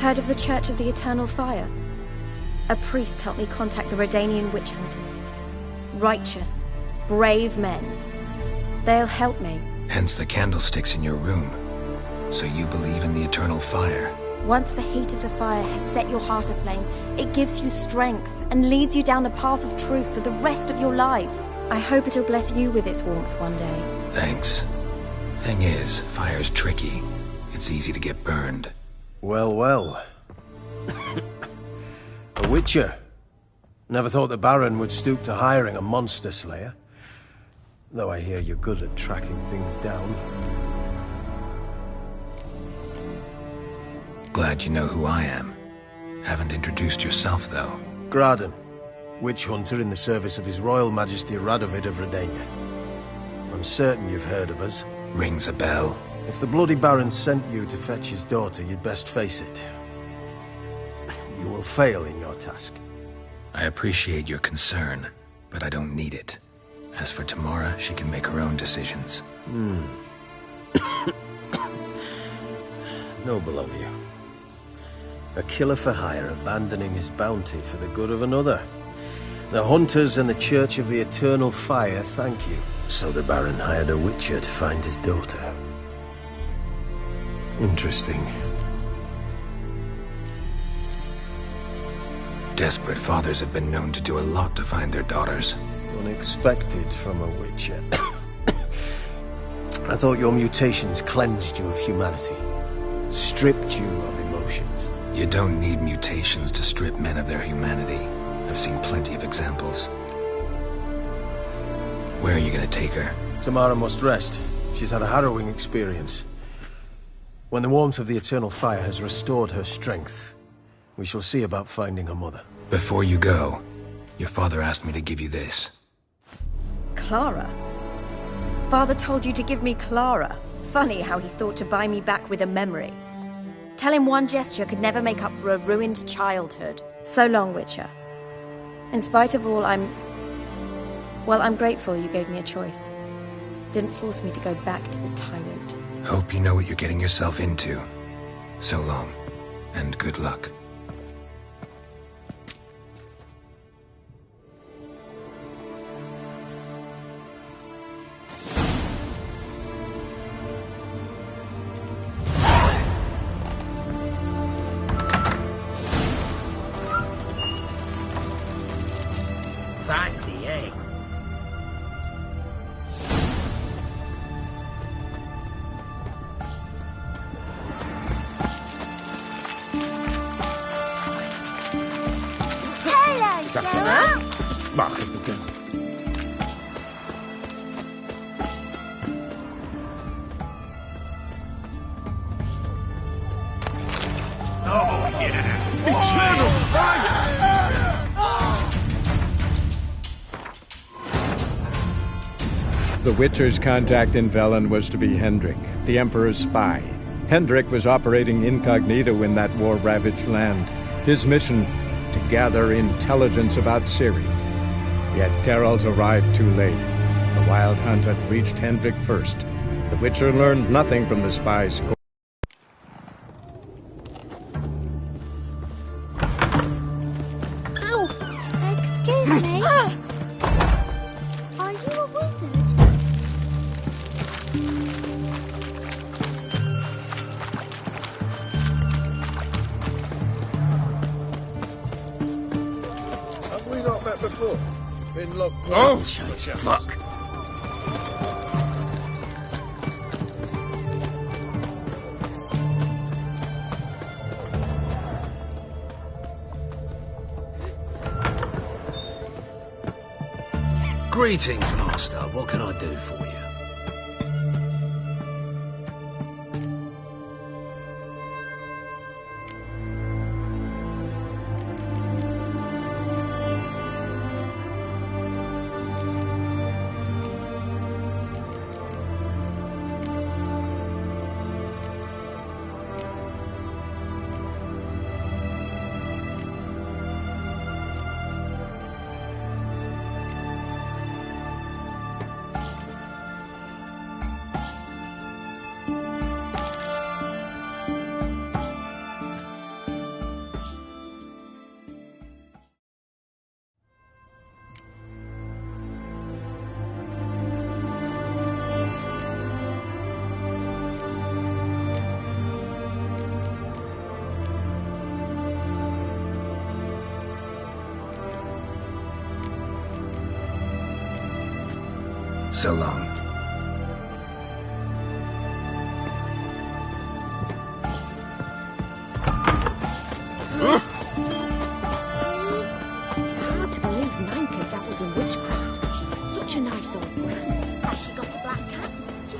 Heard of the Church of the Eternal Fire? A priest helped me contact the Redanian witch hunters. Righteous, brave men. They'll help me. Hence the candlesticks in your room. So you believe in the eternal fire? Once the heat of the fire has set your heart aflame, it gives you strength and leads you down the path of truth for the rest of your life. I hope it'll bless you with its warmth one day. Thanks. Thing is, fire's tricky. It's easy to get burned. Well, well. A witcher. Never thought the Baron would stoop to hiring a monster slayer. Though I hear you're good at tracking things down. Glad you know who I am. Haven't introduced yourself, though. Graden, witch hunter in the service of His Royal Majesty Radovid of Redania. I'm certain you've heard of us. Rings a bell. If the Bloody Baron sent you to fetch his daughter, you'd best face it. You will fail in your task. I appreciate your concern, but I don't need it. As for Tamara, she can make her own decisions. Noble of you. A killer for hire abandoning his bounty for the good of another. The hunters and the Church of the Eternal Fire thank you. So the Baron hired a witcher to find his daughter. Interesting. Desperate fathers have been known to do a lot to find their daughters. Unexpected from a witcher. I thought your mutations cleansed you of humanity. Stripped you of emotions. You don't need mutations to strip men of their humanity. I've seen plenty of examples. Where are you gonna take her? Tamara must rest. She's had a harrowing experience. When the warmth of the Eternal Fire has restored her strength, we shall see about finding her mother. Before you go, your father asked me to give you this. Clara? Father told you to give me Clara. Funny how he thought to buy me back with a memory. Tell him one gesture could never make up for a ruined childhood. So long, Witcher. In spite of all, I'm grateful you gave me a choice. Didn't force me to go back to the tyrant. Hope you know what you're getting yourself into. So long, and good luck. Feisty, eh? Mark of the devil. Oh, yeah! Eternal fire! The Witcher's contact in Velen was to be Hendrik, the Emperor's spy. Hendrik was operating incognito in that war-ravaged land. His mission, to gather intelligence about Ciri. Yet Geralt arrived too late. The Wild Hunt had reached Hendrik first. The Witcher learned nothing from the spy's course. Ow! Excuse me? Are you a wizard? Have we not met before? Been locked. Oh, fuck! Greetings, Master. What can I do for you? So long. It's hard to believe Nanka dabbled in witchcraft. Such a nice old brand. Has she got a black cat? She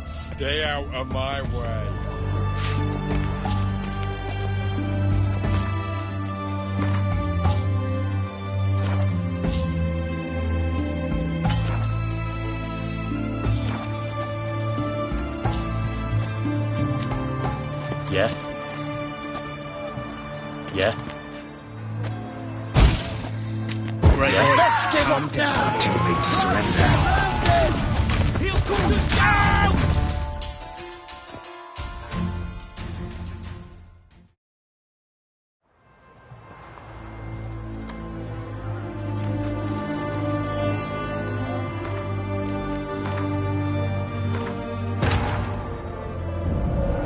has. Stay out of my way. Yeah? Yeah? Right, yeah. let's give up now! Too late to surrender. He'll cut us down!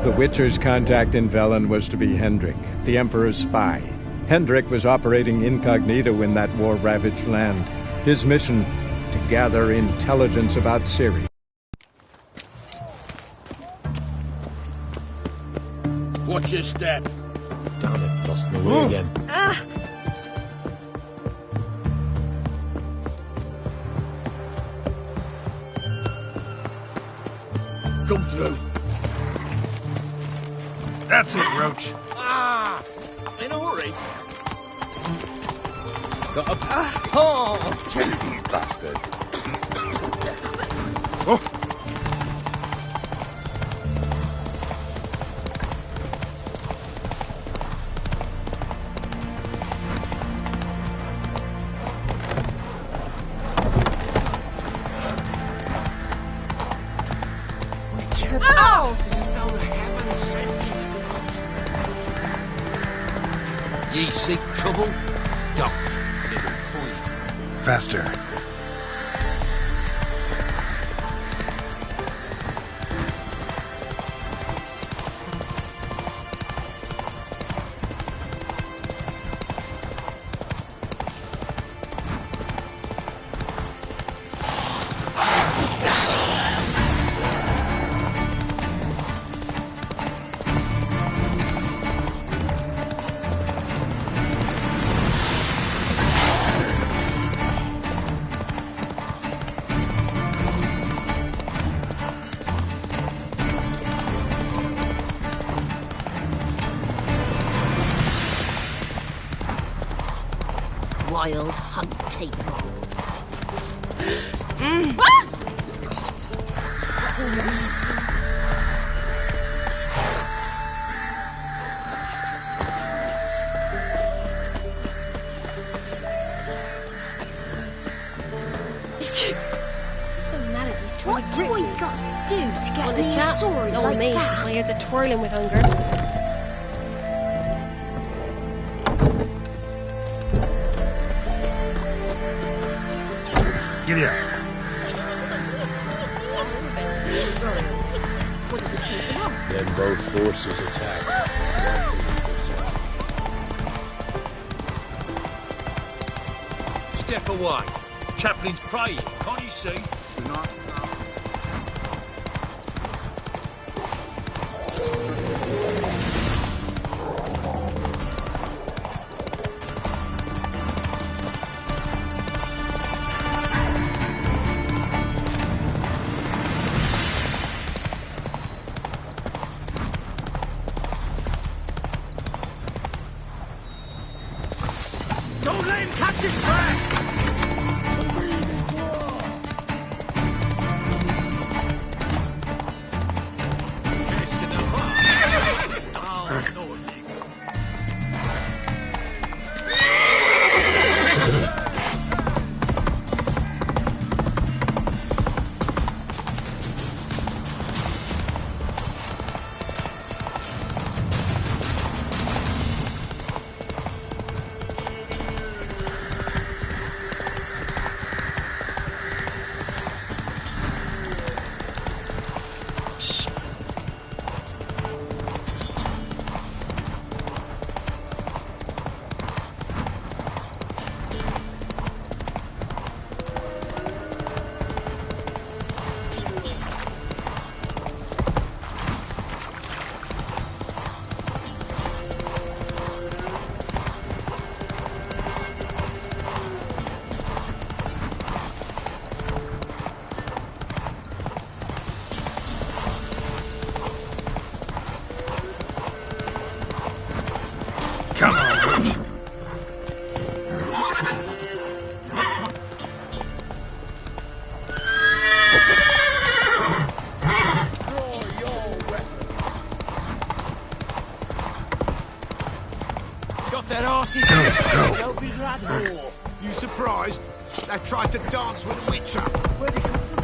The Witcher's contact in Velen was to be Hendrik, the Emperor's spy. Hendrik was operating incognito in that war-ravaged land. His mission, to gather intelligence about Ciri. Watch your step. Damn it, lost my way again. Come through. That's it, Roach. Ah! In a hurry. Got a... Oh, cheeky bastard. Oh. Ow! Ye seek trouble? Don't. Faster. Wild hunt taken. What do we got to do to get Want a me a chat? sword Not like with me. that? My head's a twirling with hunger. Giddy up. Then both forces attacked. Step away. Chaplain's praying. Can't you see? Don't let him catch his breath! Come on, Witch. Got their asses Go. They'll be glad for. You surprised? They tried to dance with a witcher. Where'd he come from?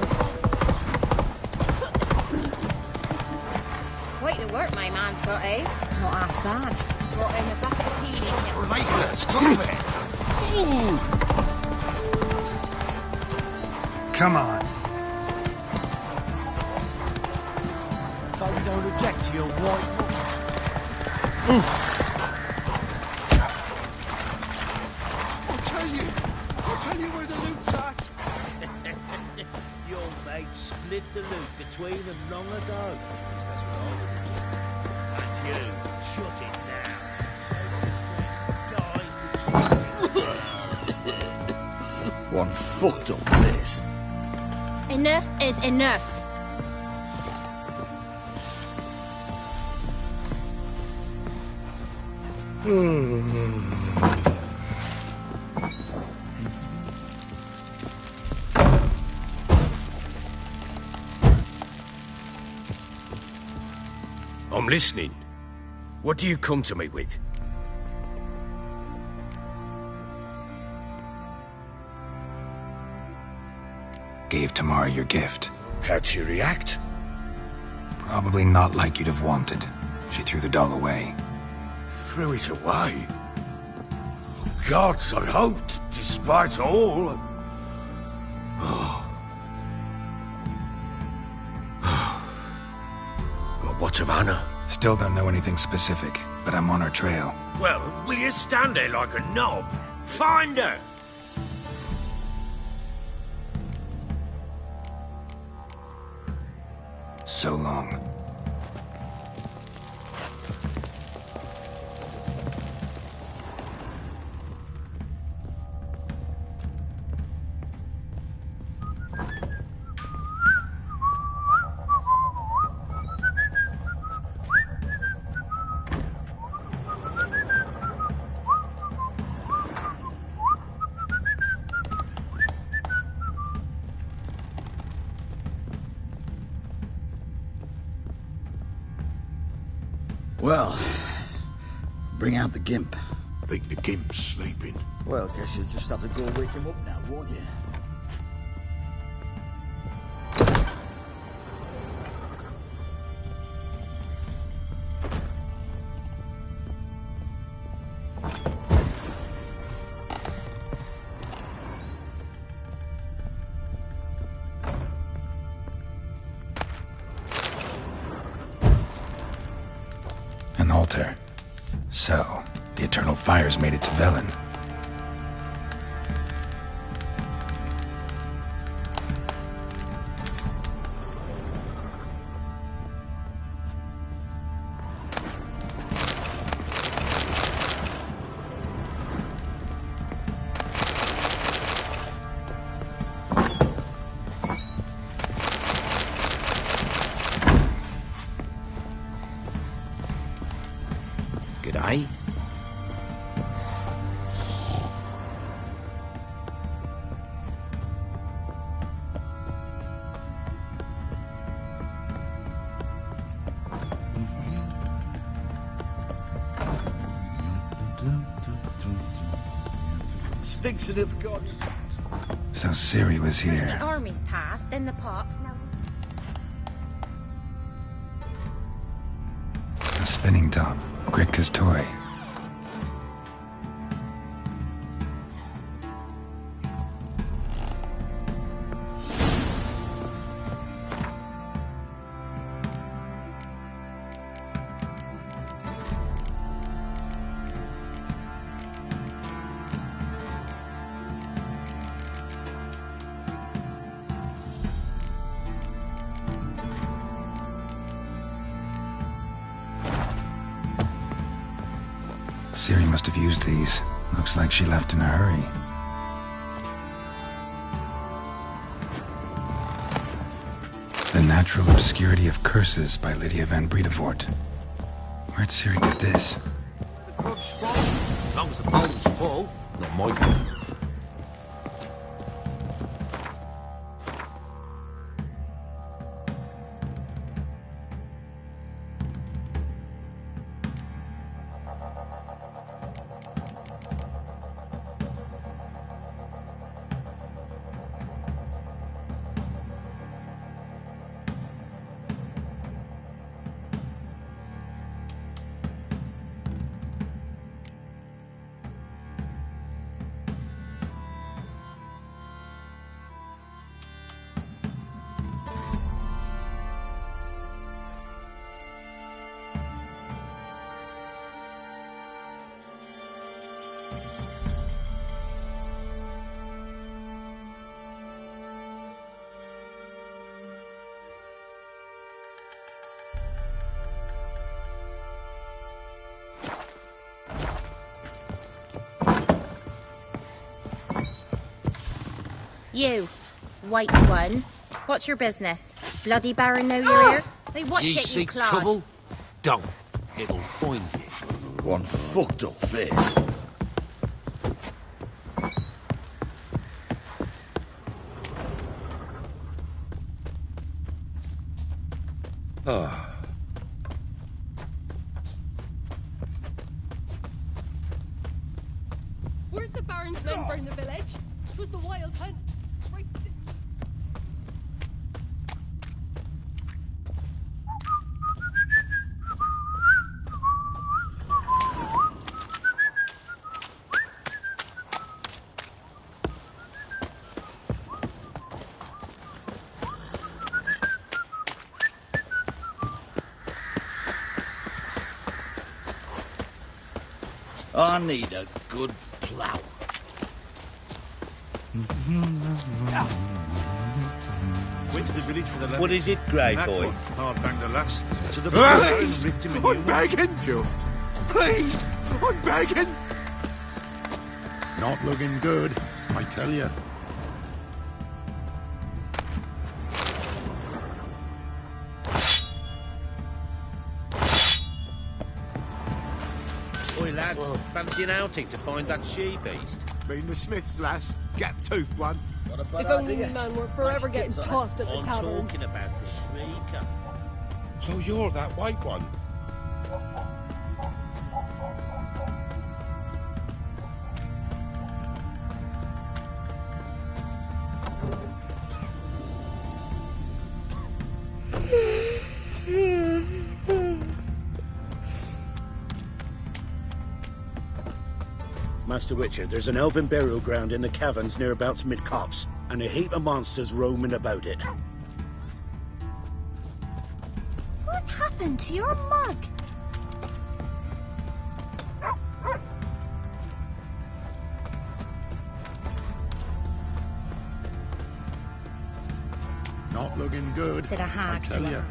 Quite the work my man's got, eh? Not half bad. Brought him a bucket of healing. Ruthless, move it. Come on. Folk don't object to your white. I'll tell you where the loot's at. Your mate split the loot between them long ago. At least that's what I would do. And you, shut it now. One fucked up face. Enough is enough. I'm listening. What do you come to me with? Gave Tamara your gift. How'd she react? Probably not like you'd have wanted. She threw the doll away. Threw it away? gods, I hoped, despite all. Well, what of Anna? Still don't know anything specific, but I'm on her trail. Well, will you stand there like a knob? Find her! So long. Well, bring out the Gimp. Think the Gimp's sleeping? Well, guess you'll just have to go wake him up now, won't you? An altar. So, the Eternal Fire's made it to Velen. G'day. Stinks of God. So Ciri was First here. the armies passed, then the pops, now... A spinning top. Gritka's toy. Ciri must have used these. Looks like she left in a hurry. The Natural Obscurity of Curses by Lydia van Bredevoort. Where'd Ciri get this? As long as the bowl's full, not my problem. You, white one. What's your business? Bloody Baron know you're here? Hey, watch You it, you seek clod. trouble? Don't. It'll find you. One fucked up face. Ah. Where'd the Baron's men burn the village? It was the Wild Hunt. Right. I need a good plough. Went to the village for the lad. What is it, Grey That boy? one, hard banged the lass. To the Please! ripped him a I'm new begging you! Please! I'm begging! Not looking good, I tell you. Oi, lads, fancy an outing to find that she-beast? Mean the Smiths, lass. Gap-toothed one. If only you men were forever getting tossed at the I'm tavern. talking about the Shrieker. So you're that white one? Master Witcher, there's an elven burial ground in the caverns nearabouts mid-copse, and a heap of monsters roaming about it. What happened to your mug? Not looking good, Said a I hag tell to you. her.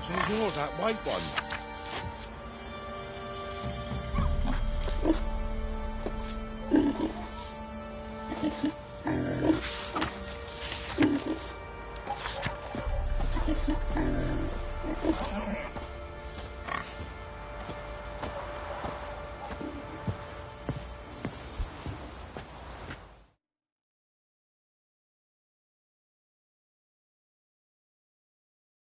So you're that white one?